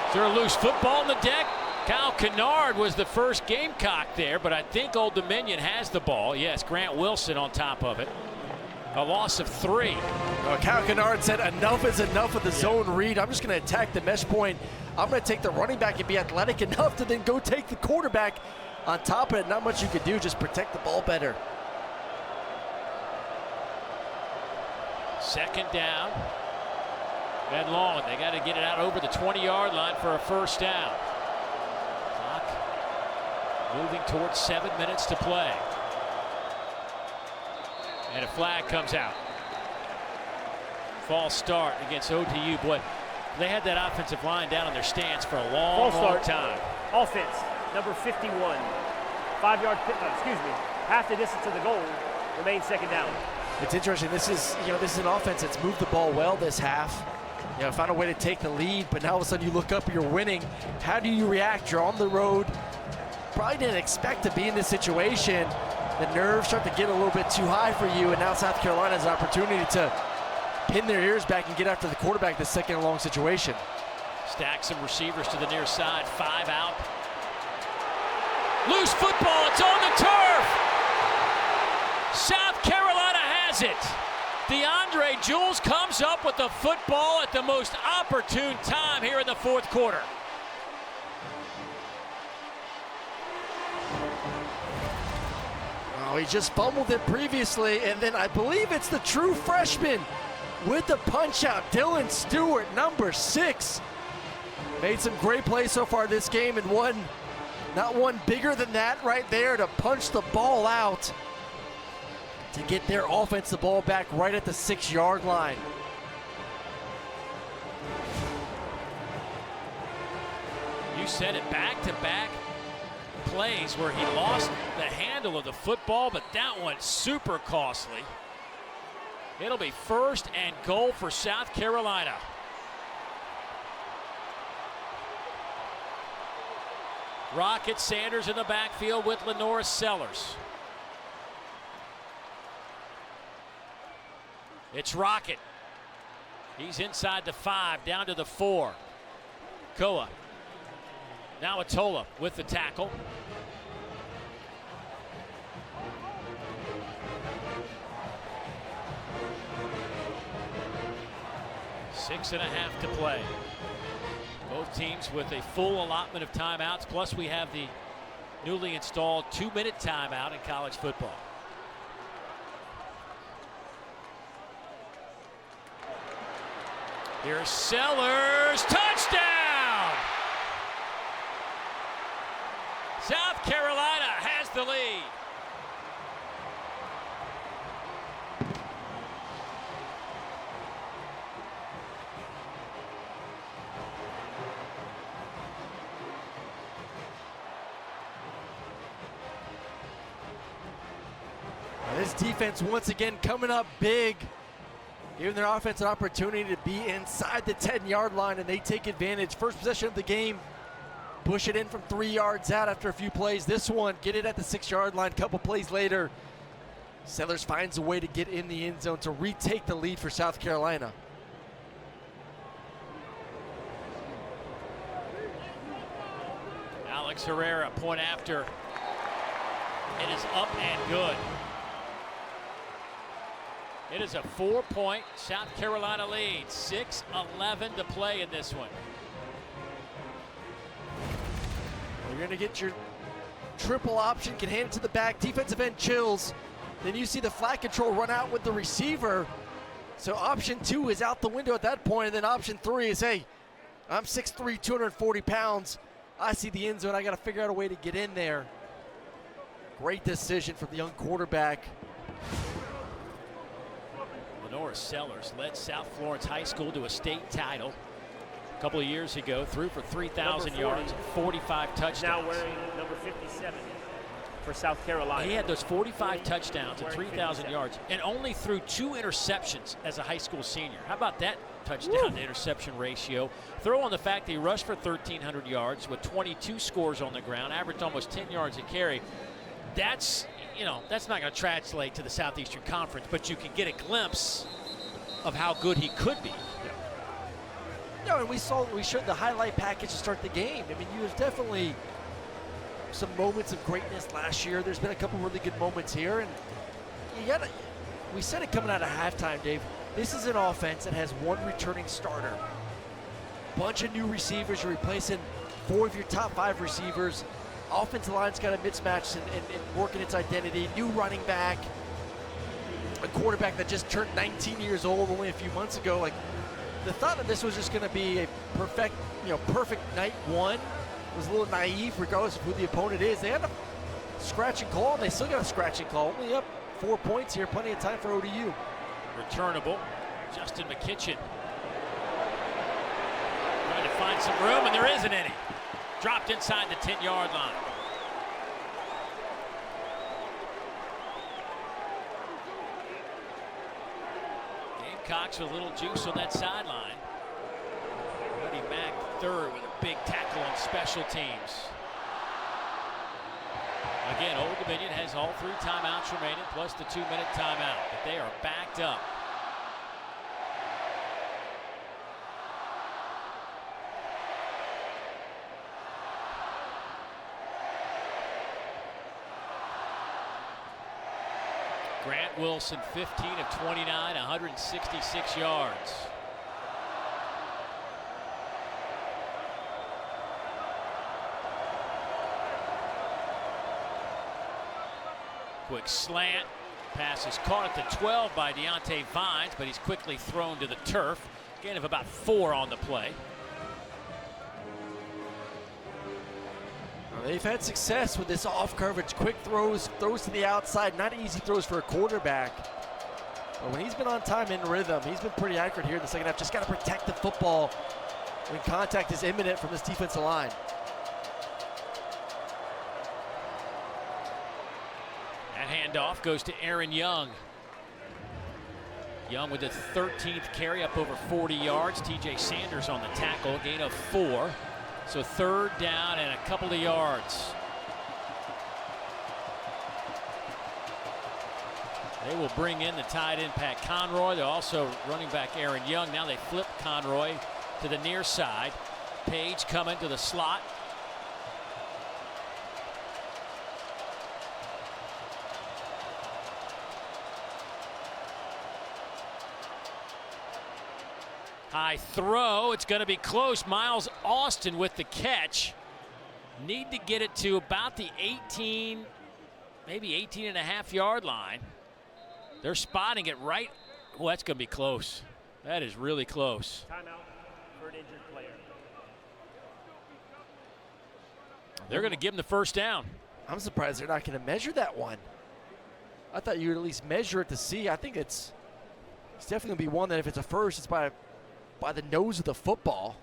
Is there a loose football in the deck? Kyle Kennard was the first Gamecock there, but I think Old Dominion has the ball. Yes, Grant Wilson on top of it. A loss of 3. Kyle Kennard said enough is enough of the zone read. I'm just going to attack the mesh point. I'm going to take the running back and be athletic enough to then go take the quarterback on top of it. Not much you could do, just protect the ball better. 2nd down. And long. They got to get it out over the 20-yard line for a first down. Clock moving towards 7 minutes to play. And a flag comes out. False start against ODU. Boy, they had that offensive line down on their stance for a long time. Offense, number 51. 5-yard, half the distance to the goal, remains second down. It's interesting. This is an offense that's moved the ball well this half. Found a way to take the lead, but now all of a sudden you look up and you're winning. How do you react? You're on the road. Probably didn't expect to be in this situation. The nerves start to get a little bit too high for you, and now South Carolina has an opportunity to pin their ears back and get after the quarterback this second and long situation. Stack some receivers to the near side, 5 out. Loose football, it's on the turf. South Carolina has it. DeAndre Jules comes up with the football at the most opportune time here in the fourth quarter. Oh, he just fumbled it previously, and then I believe it's the true freshman with the punch out, Dylan Stewart, number 6. Made some great plays so far this game, and not one bigger than that right there to punch the ball out to get their offense the ball back right at the 6-yard line. You said it, back-to-back plays where he lost the handle of the football, but that one's super costly. It'll be first and goal for South Carolina. Rocket Sanders in the backfield with Lenora Sellers. It's Rocket. He's inside the 5, down to the 4. Koa. Now Atola with the tackle. Six and a half to play. Both teams with a full allotment of timeouts, plus we have the newly installed 2-minute timeout in college football. Here's Sellers, touchdown! South Carolina has the lead. This defense once again coming up big, giving their offense an opportunity to be inside the 10-yard line, and they take advantage. First possession of the game, push it in from 3 yards out after a few plays. This one, get it at the 6-yard line. Couple plays later, Sellers finds a way to get in the end zone to retake the lead for South Carolina. Alex Herrera, point after. It is up and good. It is a 4-point South Carolina lead. 6:11 to play in this one. You're going to get your triple option, can hand it to the back. Defensive end chills. Then you see the flat control run out with the receiver. So option 2 is out the window at that point. And then option 3 is, hey, I'm 6'3", 240 pounds. I see the end zone. I got to figure out a way to get in there. Great decision from the young quarterback. Lenora Sellers led South Florence High School to a state title a couple of years ago. Threw for 3,000 yards and 45 touchdowns. Now wearing number 57 for South Carolina. He had those 45 touchdowns and 3,000 yards and only threw 2 interceptions as a high school senior. How about that touchdown to interception ratio? Throw on the fact that he rushed for 1,300 yards with 22 scores on the ground, averaged almost 10 yards a carry. That's not going to translate to the Southeastern Conference, but you can get a glimpse of how good he could be. No, and we showed the highlight package to start the game. I mean, there's definitely some moments of greatness last year. There's been a couple really good moments here, and we said it coming out of halftime, Dave. This is an offense that has 1 returning starter. Bunch of new receivers. You're replacing 4 of your top 5 receivers. Offensive line's got a mismatch and working its identity. New running back, a quarterback that just turned 19 years old only a few months ago. Like, the thought that this was just going to be a perfect night one was a little naive, regardless of who the opponent is. They had a scratch and call, and they still got a scratch and call. Only up 4 points here, plenty of time for ODU. Returnable, Justin McKitchen. Trying to find some room, and there isn't any. Dropped inside the 10-yard line. Gamecocks with a little juice on that sideline. Buddy Mack third with a big tackle on special teams. Again, Old Dominion has all 3 timeouts remaining, plus the 2-minute timeout, but they are backed up. Grant Wilson, 15 of 29, 166 yards. Quick slant. Pass is caught at the 12 by Deontay Vines, but he's quickly thrown to the turf. Gain of about 4 on the play. They've had success with this off coverage, quick throws to the outside, not easy throws for a quarterback. But when he's been on time in rhythm, he's been pretty accurate here in the second half. Just got to protect the football when contact is imminent from this defensive line. That handoff goes to Aaron Young. Young with the 13th carry, up over 40 yards. TJ Sanders on the tackle, gain of 4. So 3rd down and a couple of yards. They will bring in the tight end Pat Conroy. They're also running back Aaron Young. Now they flip Conroy to the near side. Page coming to the slot. High throw, it's going to be close. Miles Austin with the catch. Need to get it to about the 18, maybe 18 and a half yard line. They're spotting it right. Oh, that's going to be close. That is really close. Timeout for an injured player. They're going to give him the first down. I'm surprised they're not going to measure that one. I thought you would at least measure it to see. I think it's definitely going to be one that if it's a first, it's by the nose of the football.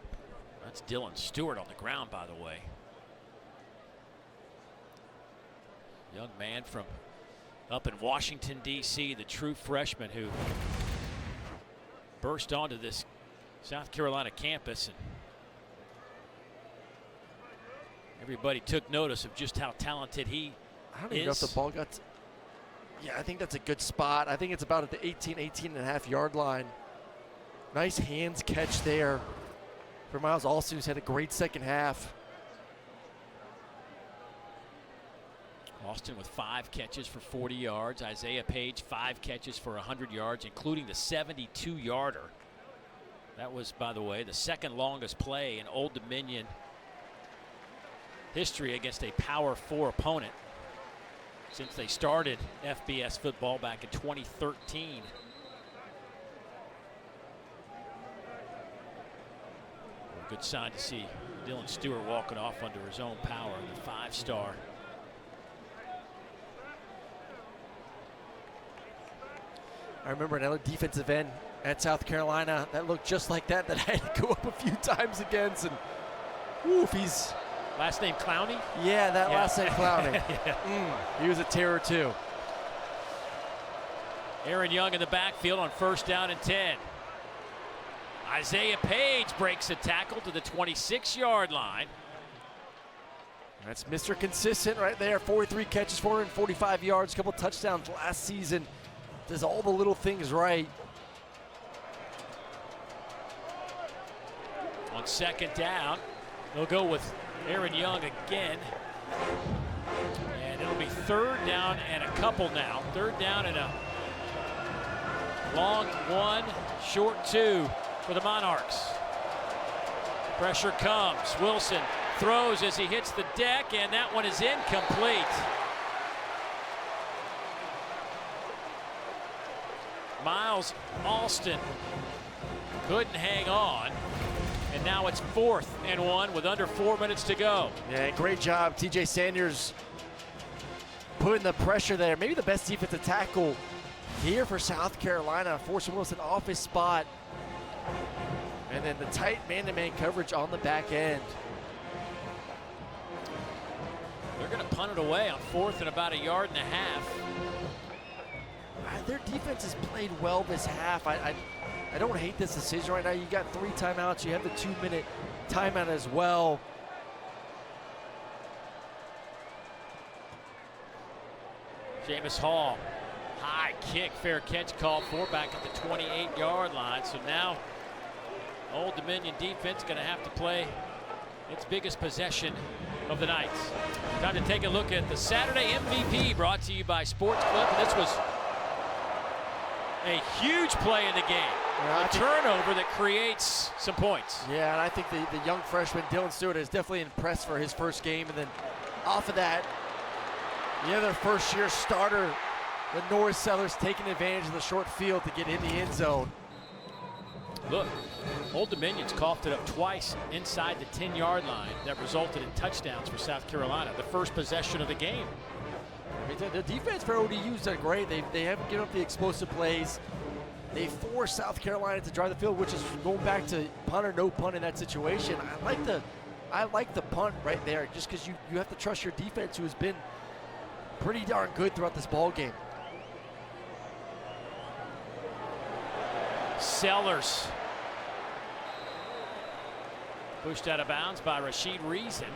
That's Dylan Stewart on the ground, by the way. Young man from up in Washington, D.C., the true freshman who burst onto this South Carolina campus. And everybody took notice of just how talented he I don't even know if the ball got yeah, I think that's a good spot. I think it's about at the 18 and a half yard line. Nice hands catch there for Miles Austin, who's had a great second half. Austin with 5 catches for 40 yards. Isaiah Page 5 catches for 100 yards, including the 72-yarder. That was, by the way, the second longest play in Old Dominion history against a Power 4 opponent since they started FBS football back in 2013. A good sign to see Dylan Stewart walking off under his own power, the 5-star. I remember another defensive end at South Carolina that looked just like that I had to go up a few times against. And oof, he's... Last name Clowney? Yeah, that last name Clowney. He was a terror too. Aaron Young in the backfield on 1st down and 10. Isaiah Page breaks a tackle to the 26-yard line. That's Mr. Consistent right there. 43 catches, 445 yards, a couple touchdowns last season. Does all the little things right. On 2nd down, they'll go with Aaron Young again. And it'll be 3rd down and a couple now. 3rd down and a long 1, short 2 for the Monarchs. Pressure comes. Wilson throws as he hits the deck, and that one is incomplete. Miles Austin couldn't hang on. And now it's 4th and 1 with under 4 minutes to go. Yeah, great job, TJ Sanders, putting the pressure there. Maybe the best defensive tackle here for South Carolina, forcing Wilson off his spot. And then the tight man-to-man coverage on the back end. They're going to punt it away on 4th and about 1.5 yards. Their defense has played well this half. I don't hate this decision right now. You got 3 timeouts. You have the 2-minute timeout as well. Jameis Hall, high kick, fair catch called for back at the 28-yard line. So now Old Dominion defense going to have to play its biggest possession of the night. Time to take a look at the Saturday MVP, brought to you by Sports Clip. And this was a huge play in the game. A turnover that creates some points. Yeah, and I think the young freshman, Dylan Stewart, is definitely impressed for his first game. And then off of that, the other first-year starter, the Norris Sellers, taking advantage of the short field to get in the end zone. Look, Old Dominion's coughed it up twice inside the 10-yard line. That resulted in touchdowns for South Carolina, the first possession of the game. I mean, the defense for ODU's done great. They haven't given up the explosive plays. They forced South Carolina to drive the field, which is going back to punt or no punt in that situation. I like the punt right there, just because you have to trust your defense, who has been pretty darn good throughout this ball game. Sellers pushed out of bounds by Rashid Reason.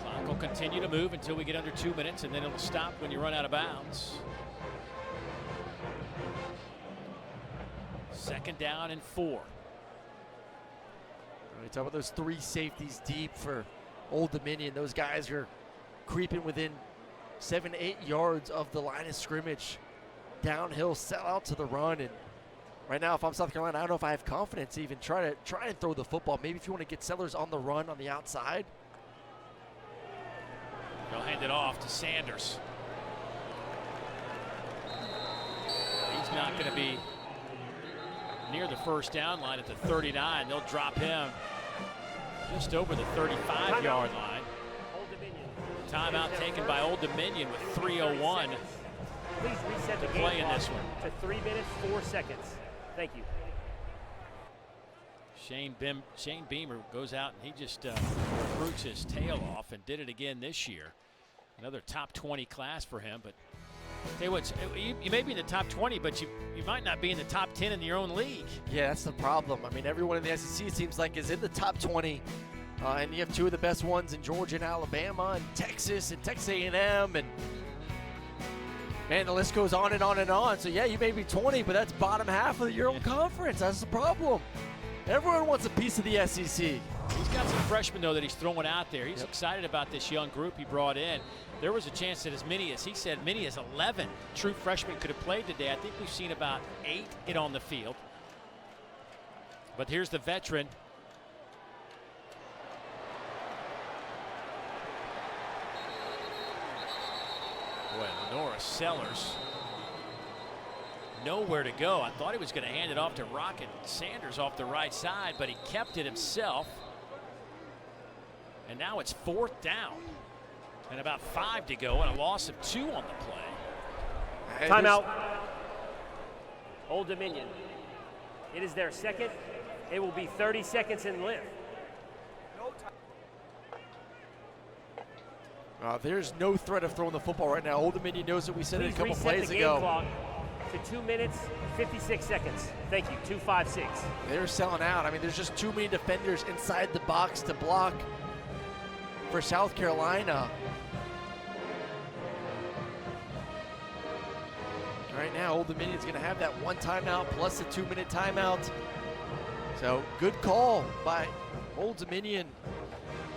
Clock will continue to move until we get under 2 minutes, and then it'll stop when you run out of bounds. 2nd down and 4. We talk about those 3 safeties deep for Old Dominion. Those guys are creeping within 7-8 yards of the line of scrimmage. Downhill, sell out to the run, and right now, if I'm South Carolina, I don't know if I have confidence to even try and throw the football. Maybe if you want to get Sellers on the run on the outside. They'll hand it off to Sanders. He's not going to be near the first down line at the 39. They'll drop him just over the 35-yard line. Timeout taken by Old Dominion with 3:01. Please reset the to game play in clock this one. to 3 minutes, 4 seconds. Thank you. Shane Beamer goes out and he just recruits his tail off, and did it again this year. Another top 20 class for him. But tell you what, you may be in the top 20, but you might not be in the top 10 in your own league. Yeah, that's the problem. I mean, everyone in the SEC, it seems like, is in the top 20. And you have 2 of the best ones in Georgia and Alabama, and Texas and Texas A&M, and man, the list goes on and on and on. So yeah, you may be 20, but that's bottom half of your own conference. That's the problem. Everyone wants a piece of the SEC. He's got some freshmen, though, that he's throwing out there. He's excited about this young group he brought in. There was a chance that as many as 11 true freshmen could have played today. I think we've seen about 8 get on the field. But here's the veteran. Boy, Lenora Sellers, nowhere to go. I thought he was going to hand it off to Rocket Sanders off the right side, but he kept it himself. And now it's 4th down and about 5 to go, and a loss of 2 on the play. Timeout. Old Dominion. It is their second. It will be 30 seconds and live. There's no threat of throwing the football right now. Old Dominion knows that we said it a couple Please plays reset the ago. game clock to 2 minutes, 56 seconds. Thank you, 2:56. They're selling out. I mean, there's just too many defenders inside the box to block for South Carolina. Right now, Old Dominion's going to have that 1 timeout plus a 2-minute timeout. So good call by Old Dominion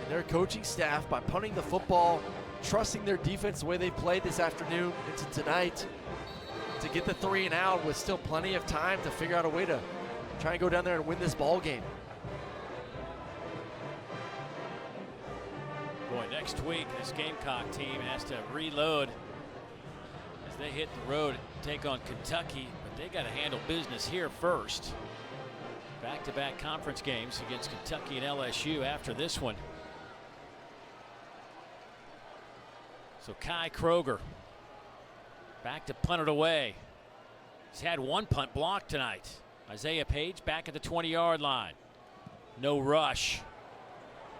and their coaching staff by punting the football, trusting their defense the way they played this afternoon into tonight to get the 3 and out with still plenty of time to figure out a way to try and go down there and win this ball game. Boy, next week this Gamecock team has to reload as they hit the road and take on Kentucky, but they got to handle business here first. Back-to-back conference games against Kentucky and LSU after this one. So Kai Kroger back to punt it away. He's had one punt blocked tonight. Isaiah Page back at the 20-yard line. No rush.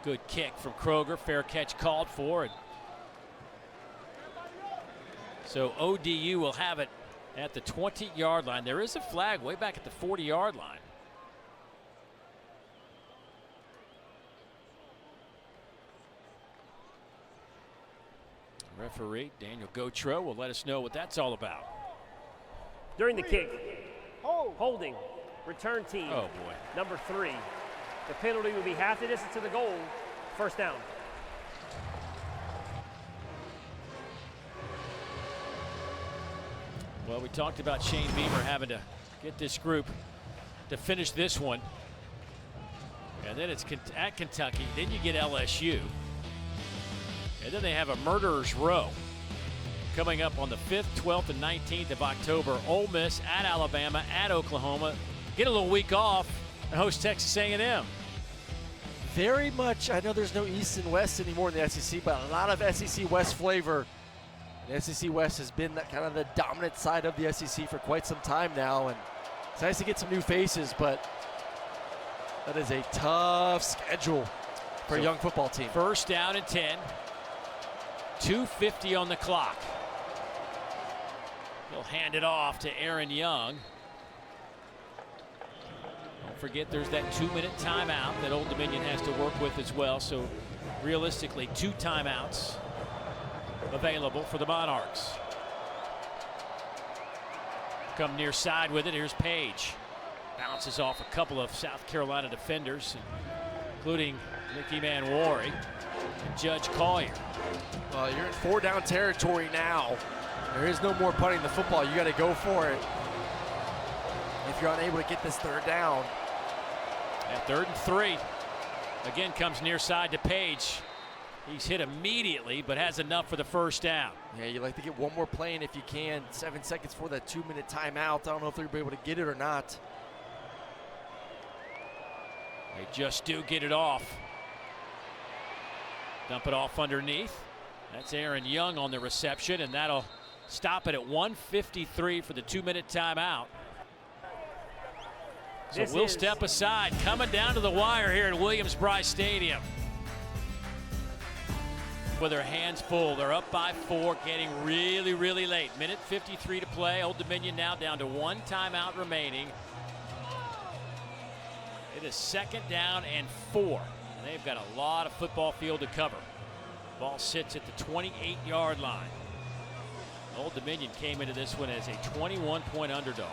Good kick from Kroger. Fair catch called for. And so ODU will have it at the 20-yard line. There is a flag way back at the 40-yard line. Referee Daniel Gautreau will let us know what that's all about. During the kick, holding, return team, Oh boy. number 3. The penalty will be half the distance to the goal, first down. Well, we talked about Shane Beamer having to get this group to finish this one. And then it's at Kentucky. Then you get LSU. And then they have a murderer's row coming up on the 5th, 12th, and 19th of October. Ole Miss at Alabama, at Oklahoma. Get a little week off and host Texas A&M. Very much, I know there's no East and West anymore in the SEC, but a lot of SEC West flavor. The SEC West has been that kind of the dominant side of the SEC for quite some time now, and it's nice to get some new faces, but that is a tough schedule for a young football team. First down and 10. 2:50 on the clock. He'll hand it off to Aaron Young. Don't forget there's that 2-minute timeout that Old Dominion has to work with as well. So realistically, 2 timeouts available for the Monarchs. Come near side with it. Here's Page. Bounces off a couple of South Carolina defenders, including Mickey Manwari and Judge Collier. Well, you're in 4-down territory now. There is no more punting the football. You got to go for it if you're unable to get this 3rd down. At 3rd and 3. Again comes near side to Page. He's hit immediately, but has enough for the first down. Yeah, you like to get one more play in if you can. 7 seconds for that 2-minute timeout. I don't know if they'll be able to get it or not. They just do get it off. Dump it off underneath. That's Aaron Young on the reception, and that'll stop it at 1:53 for the 2-minute timeout. So we'll step aside. Coming down to the wire here at Williams-Brice Stadium. With their hands full, they're up by 4, getting really, really late. 1:53 to play. Old Dominion now down to 1 timeout remaining. It is 2nd down and 4. And they've got a lot of football field to cover. Ball sits at the 28-yard line. Old Dominion came into this one as a 21-point underdog.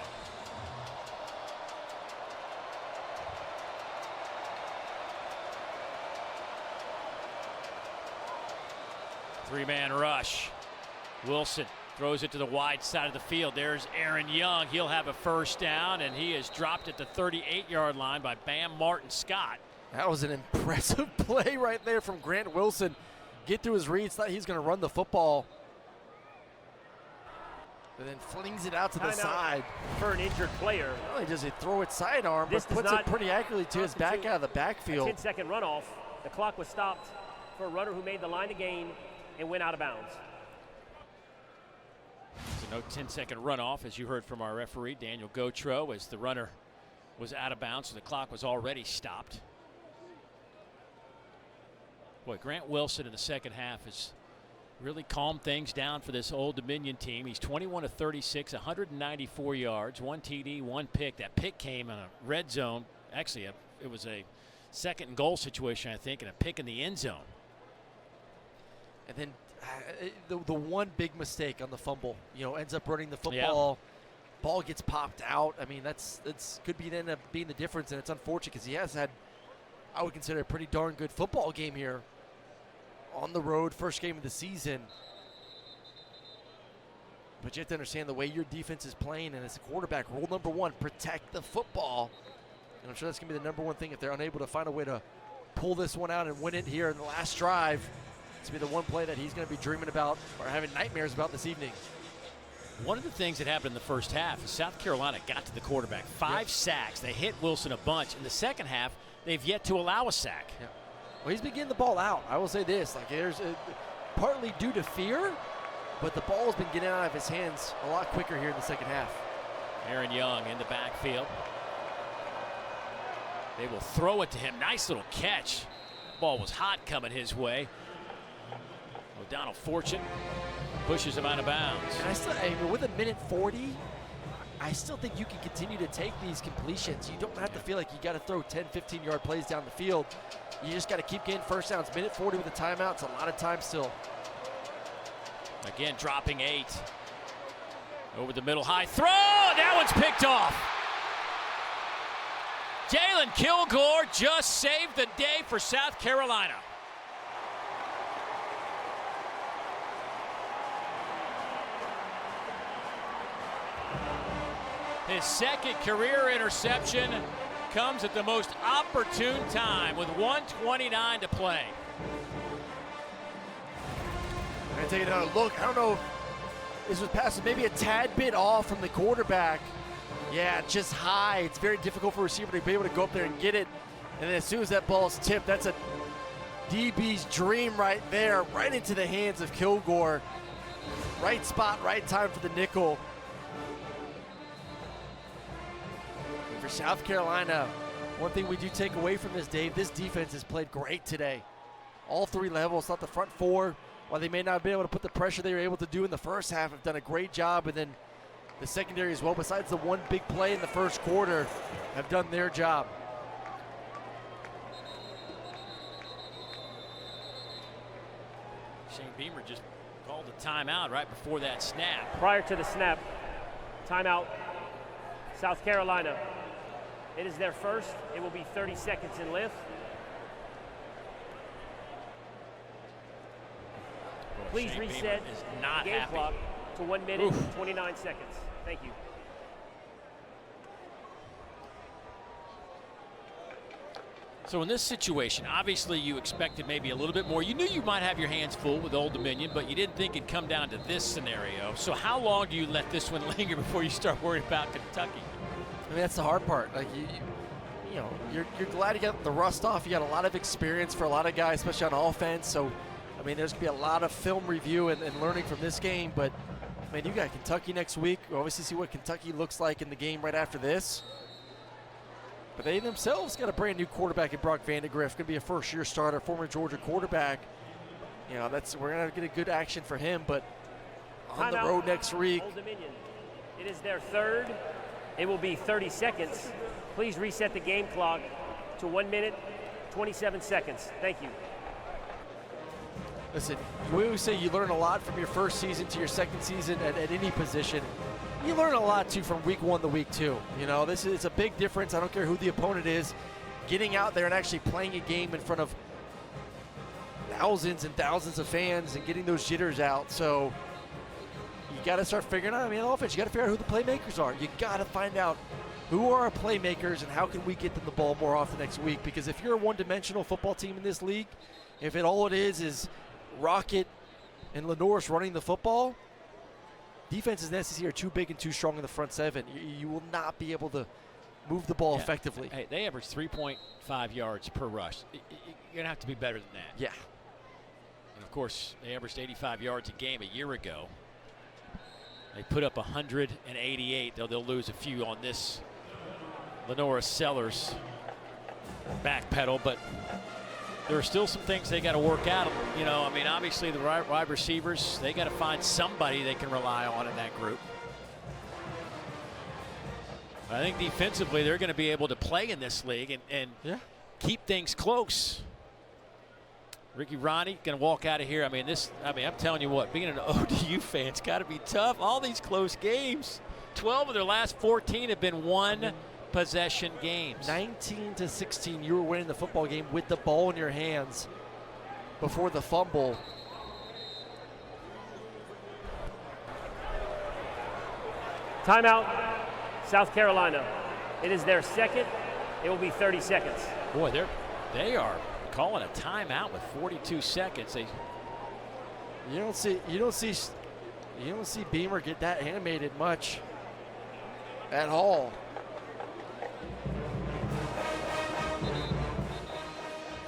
Three-man rush. Wilson throws it to the wide side of the field. There's Aaron Young. He'll have a first down, and he is dropped at the 38-yard line by Bam Martin Scott. That was an impressive play right there from Grant Wilson. Get through his reads, thought he was going to run the football. And then flings it out to the side. For an injured player. Not only does he throw it sidearm, but puts it pretty accurately to his back out of the backfield. 10-second runoff. The clock was stopped for a runner who made the line to gain and went out of bounds. So no 10-second runoff, as you heard from our referee, Daniel Gautreau, as the runner was out of bounds, so the clock was already stopped. Boy, Grant Wilson in the second half has really calmed things down for this Old Dominion team. He's 21 of 36, 194 yards, 1 TD, 1 pick. That pick came in a red zone. Actually, it was a 2nd and goal situation, I think, and a pick in the end zone. And then the one big mistake on the fumble, ends up running the football. Yeah. Ball gets popped out. I mean, that's could end up being the difference, and it's unfortunate because he has had, I would consider, a pretty darn good football game here on the road, first game of the season. But you have to understand the way your defense is playing, and as a quarterback, rule number 1, protect the football. And I'm sure that's going to be the number 1 thing if they're unable to find a way to pull this one out and win it here in the last drive. It's going to be the one play that he's going to be dreaming about or having nightmares about this evening. One of the things that happened in the first half is South Carolina got to the quarterback. 5 sacks. They hit Wilson a bunch. In the second half, they've yet to allow a sack. Yeah. Well, he's been getting the ball out. I will say this, like there's partly due to fear, but the ball's been getting out of his hands a lot quicker here in the second half. Aaron Young in the backfield. They will throw it to him. Nice little catch. Ball was hot coming his way. O'Donnell Fortune pushes him out of bounds. And I mean, with a minute 40, I still think you can continue to take these completions. You don't have to feel like you got to throw 10, 15-yard plays down the field. You just got to keep getting first downs. Minute 40 with a timeout, it's a lot of time still. Again, dropping 8. Over the middle, high throw. That one's picked off. Jalen Kilgore just saved the day for South Carolina. His second career interception comes at the most opportune time with 1:29 to play. I'm going to take another look. I don't know if this was passing maybe a tad bit off from the quarterback. Yeah, just high. It's very difficult for a receiver to be able to go up there and get it. And then as soon as that ball's tipped, that's a DB's dream right there, right into the hands of Kilgore. Right spot, right time for the nickel. And for South Carolina, one thing we do take away from this, Dave, this defense has played great today. All 3 levels, not the front 4. While they may not have been able to put the pressure they were able to do in the first half, have done a great job. And then the secondary as well, besides the one big play in the first quarter, have done their job. Shane Beamer just called a timeout right before that snap. Prior to the snap, timeout, South Carolina. It is their first. It will be 30 seconds in length. Please Shane reset Beamer is not game happy. clock to 1 minute, 29 seconds. Thank you. So in this situation, obviously you expected maybe a little bit more. You knew you might have your hands full with Old Dominion, but you didn't think it'd come down to this scenario. So how long do you let this one linger before you start worrying about Kentucky? I mean, that's the hard part. Like you know, you're glad you got the rust off. You got a lot of experience for a lot of guys, especially on offense. So, I mean, there's gonna be a lot of film review and learning from this game. But man, you got Kentucky next week. We'll obviously see what Kentucky looks like in the game right after this. But they themselves got a brand new quarterback in Brock Vandegrift. Going to be a first-year starter, former Georgia quarterback. You know, we're going to get a good action for him. But on the road next week. Old Dominion. It is their third. It will be 30 seconds. Please reset the game clock to 1 minute, 27 seconds. Thank you. Listen, we always say you learn a lot from your first season to your second season at any position. You learn a lot, too, from week 1 to week 2. You know, this is a big difference. I don't care who the opponent is. Getting out there and actually playing a game in front of thousands and thousands of fans and getting those jitters out. So you got to start figuring out, I mean, on offense, you got to figure out who the playmakers are. You got to find out who are our playmakers and how can we get them the ball more often next week. Because if you're a one-dimensional football team in this league, if all it is Rocket and Lenore's running the football, defenses in the SEC are too big and too strong in the front 7. You will not be able to move the ball effectively. Hey, they average 3.5 yards per rush. You're going to have to be better than that. Yeah. And, of course, they averaged 85 yards a game a year ago. They put up 188, though they'll lose a few on this Lenora Sellers back pedal, but there are still some things they got to work out. You know, I mean, obviously the wide receivers, they got to find somebody they can rely on in that group. I think defensively they're going to be able to play in this league and keep things close. Ricky Ronnie going to walk out of here. I mean, I'm telling you what, being an ODU fan's got to be tough. All these close games, 12 of their last 14 have been one possession games. 19-16, you were winning the football game with the ball in your hands before the fumble. Timeout, South Carolina. It is their second. It will be 30 seconds. Boy, they are calling a timeout with 42 seconds. You don't see You don't see Beamer get that animated much at all.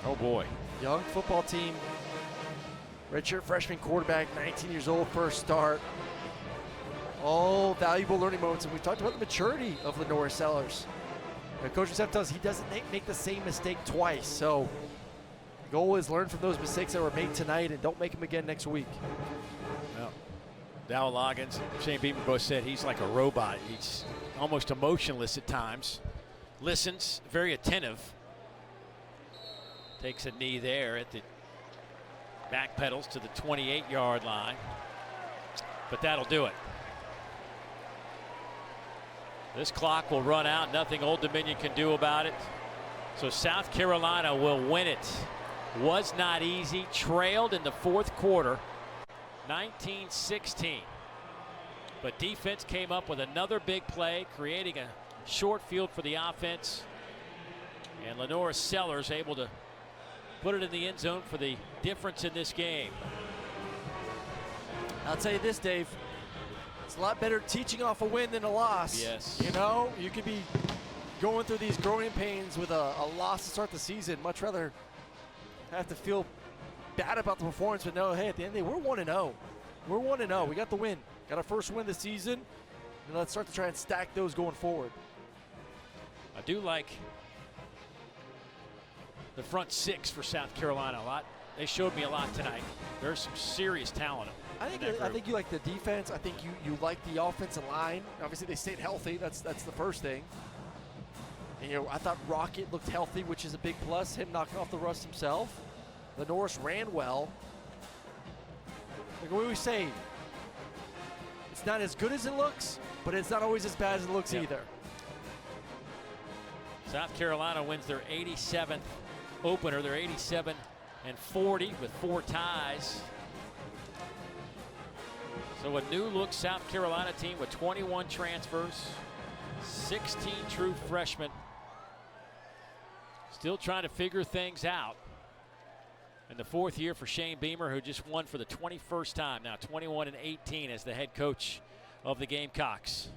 Oh boy. Young football team. Redshirt freshman quarterback, 19 years old, first start. All valuable learning moments, and we talked about the maturity of Lenore Sellers. Coach Steph tells us he doesn't make the same mistake twice, so the goal is learn from those mistakes that were made tonight and don't make them again next week. Well, Dow Loggins, Shane Beamer both said he's like a robot. He's almost emotionless at times. Listens, very attentive. Takes a knee there at the back pedals to the 28-yard line. But that'll do it. This clock will run out. Nothing Old Dominion can do about it. So South Carolina will win it. Was not easy. Trailed in the fourth quarter, 19-16. But defense came up with another big play, creating a short field for the offense. And Lenore Sellers able to put it in the end zone for the difference in this game. I'll tell you this, Dave. It's a lot better teaching off a win than a loss. Yes. You know, you could be going through these growing pains with a loss to start the season. Much rather have to feel bad about the performance, but no, hey, at the end of the day, we're 1-0. We're 1-0. We got the win. Got our first win this season. And let's start to try and stack those going forward. I do like the front six for South Carolina a lot. They showed me a lot tonight. There's some serious talent. I think you like the defense. I think you like the offensive line. Obviously, they stayed healthy. That's the first thing. And, I thought Rocket looked healthy, which is a big plus. Him knocking off the rust himself. The Norris ran well. Like we say, it's not as good as it looks, but it's not always as bad as it looks either. South Carolina wins their 87th opener. They're 87-40 with 4 ties. So a new look South Carolina team with 21 transfers, 16 true freshmen. Still trying to figure things out. In the 4th year for Shane Beamer, who just won for the 21st time, now 21-18 as the head coach of the Gamecocks.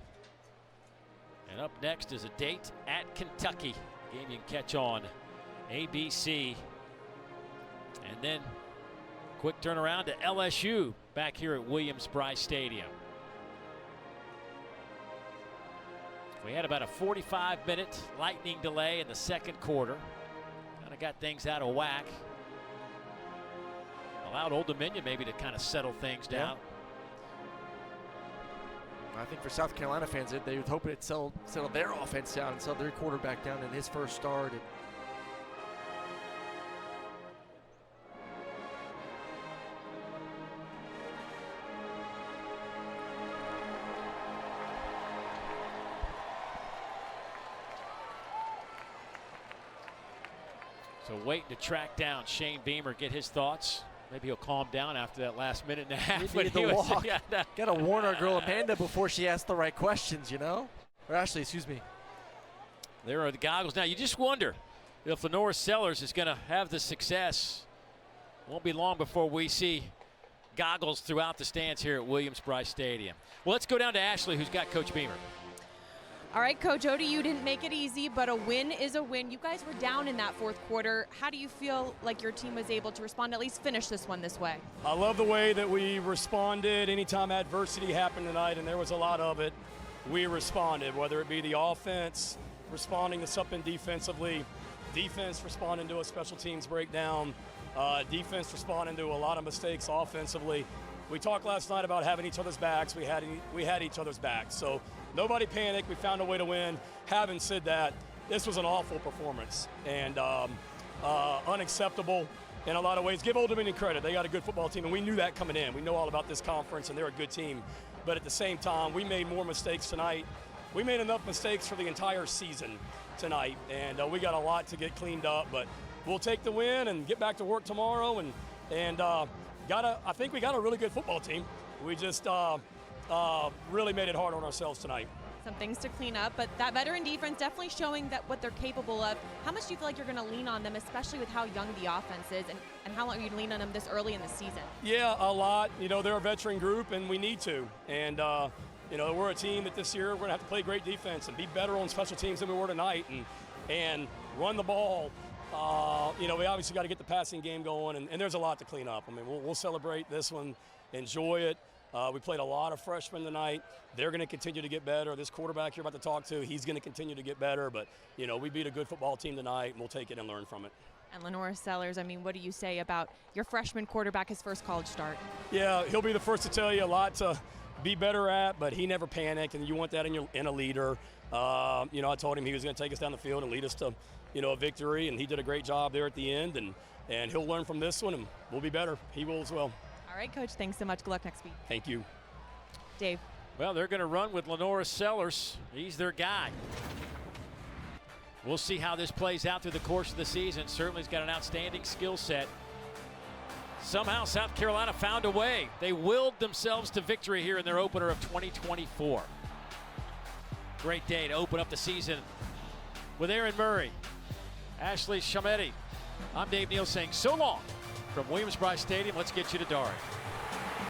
And up next is a date at Kentucky. A game you can catch on ABC. And then quick turnaround to LSU back here at Williams-Brice Stadium. We had about a 45-minute lightning delay in the second quarter. Kind of got things out of whack. Allowed Old Dominion maybe to kind of settle things down. I think for South Carolina fans, they would hope it settle their offense down and settle their quarterback down in his first start. So waiting to track down Shane Beamer, get his thoughts. Maybe he'll calm down after that last minute and a half. Got to warn our girl Amanda before she asks the right questions, Or Ashley, excuse me. There are the goggles. Now you just wonder if Lenore Sellers is going to have the success. Won't be long before we see goggles throughout the stands here at Williams-Brice Stadium. Well, let's go down to Ashley, who's got Coach Beamer. All right, Coach ODU didn't make it easy, but a win is a win. You guys were down in that fourth quarter. How do you feel like your team was able to respond, at least finish this one this way? I love the way that we responded anytime adversity happened tonight, and there was a lot of it. We responded, whether it be the offense responding to something defensively, defense responding to a special teams breakdown, defense responding to a lot of mistakes offensively. We talked last night about having each other's backs. We had each other's backs. So nobody panicked. We found a way to win. Having said that, this was an awful performance and unacceptable in a lot of ways. Give Old Dominion credit. They got a good football team, and we knew that coming in. We know all about this conference, and they're a good team. But at the same time, we made more mistakes tonight. We made enough mistakes for the entire season tonight, and we got a lot to get cleaned up. But we'll take the win and get back to work tomorrow. I think we got a really good football team. We just really made it hard on ourselves tonight. Some things to clean up, but that veteran defense definitely showing that what they're capable of. How much do you feel like you're going to lean on them, especially with how young the offense is, and how long you lean on them this early in the season? Yeah, a lot. You know, they're a veteran group, and we need to. And, you know, we're a team that this year we're going to have to play great defense and be better on special teams than we were tonight and run the ball. You know, we obviously got to get the passing game going, and there's a lot to clean up. I mean, we'll celebrate this one, enjoy it. We played a lot of freshmen tonight. They're going to continue to get better. This quarterback you're about to talk to, he's going to continue to get better. But, you know, we beat a good football team tonight, and we'll take it and learn from it. And Lenora Sellers, I mean, what do you say about your freshman quarterback, his first college start? Yeah, he'll be the first to tell you a lot to be better at, but he never panicked, and you want that in a leader. You know, I told him he was going to take us down the field and lead us to, you know, a victory, and he did a great job there at the end, and he'll learn from this one, and we'll be better. He will as well. All right, Coach, thanks so much. Good luck next week. Thank you. Dave. Well, they're going to run with Lenora Sellers. He's their guy. We'll see how this plays out through the course of the season. Certainly he's got an outstanding skill set. Somehow South Carolina found a way. They willed themselves to victory here in their opener of 2024. Great day to open up the season with Aaron Murray, Ashley Shametti. I'm Dave Neal saying so long from Williams-Brice Stadium. Let's get you to Dari.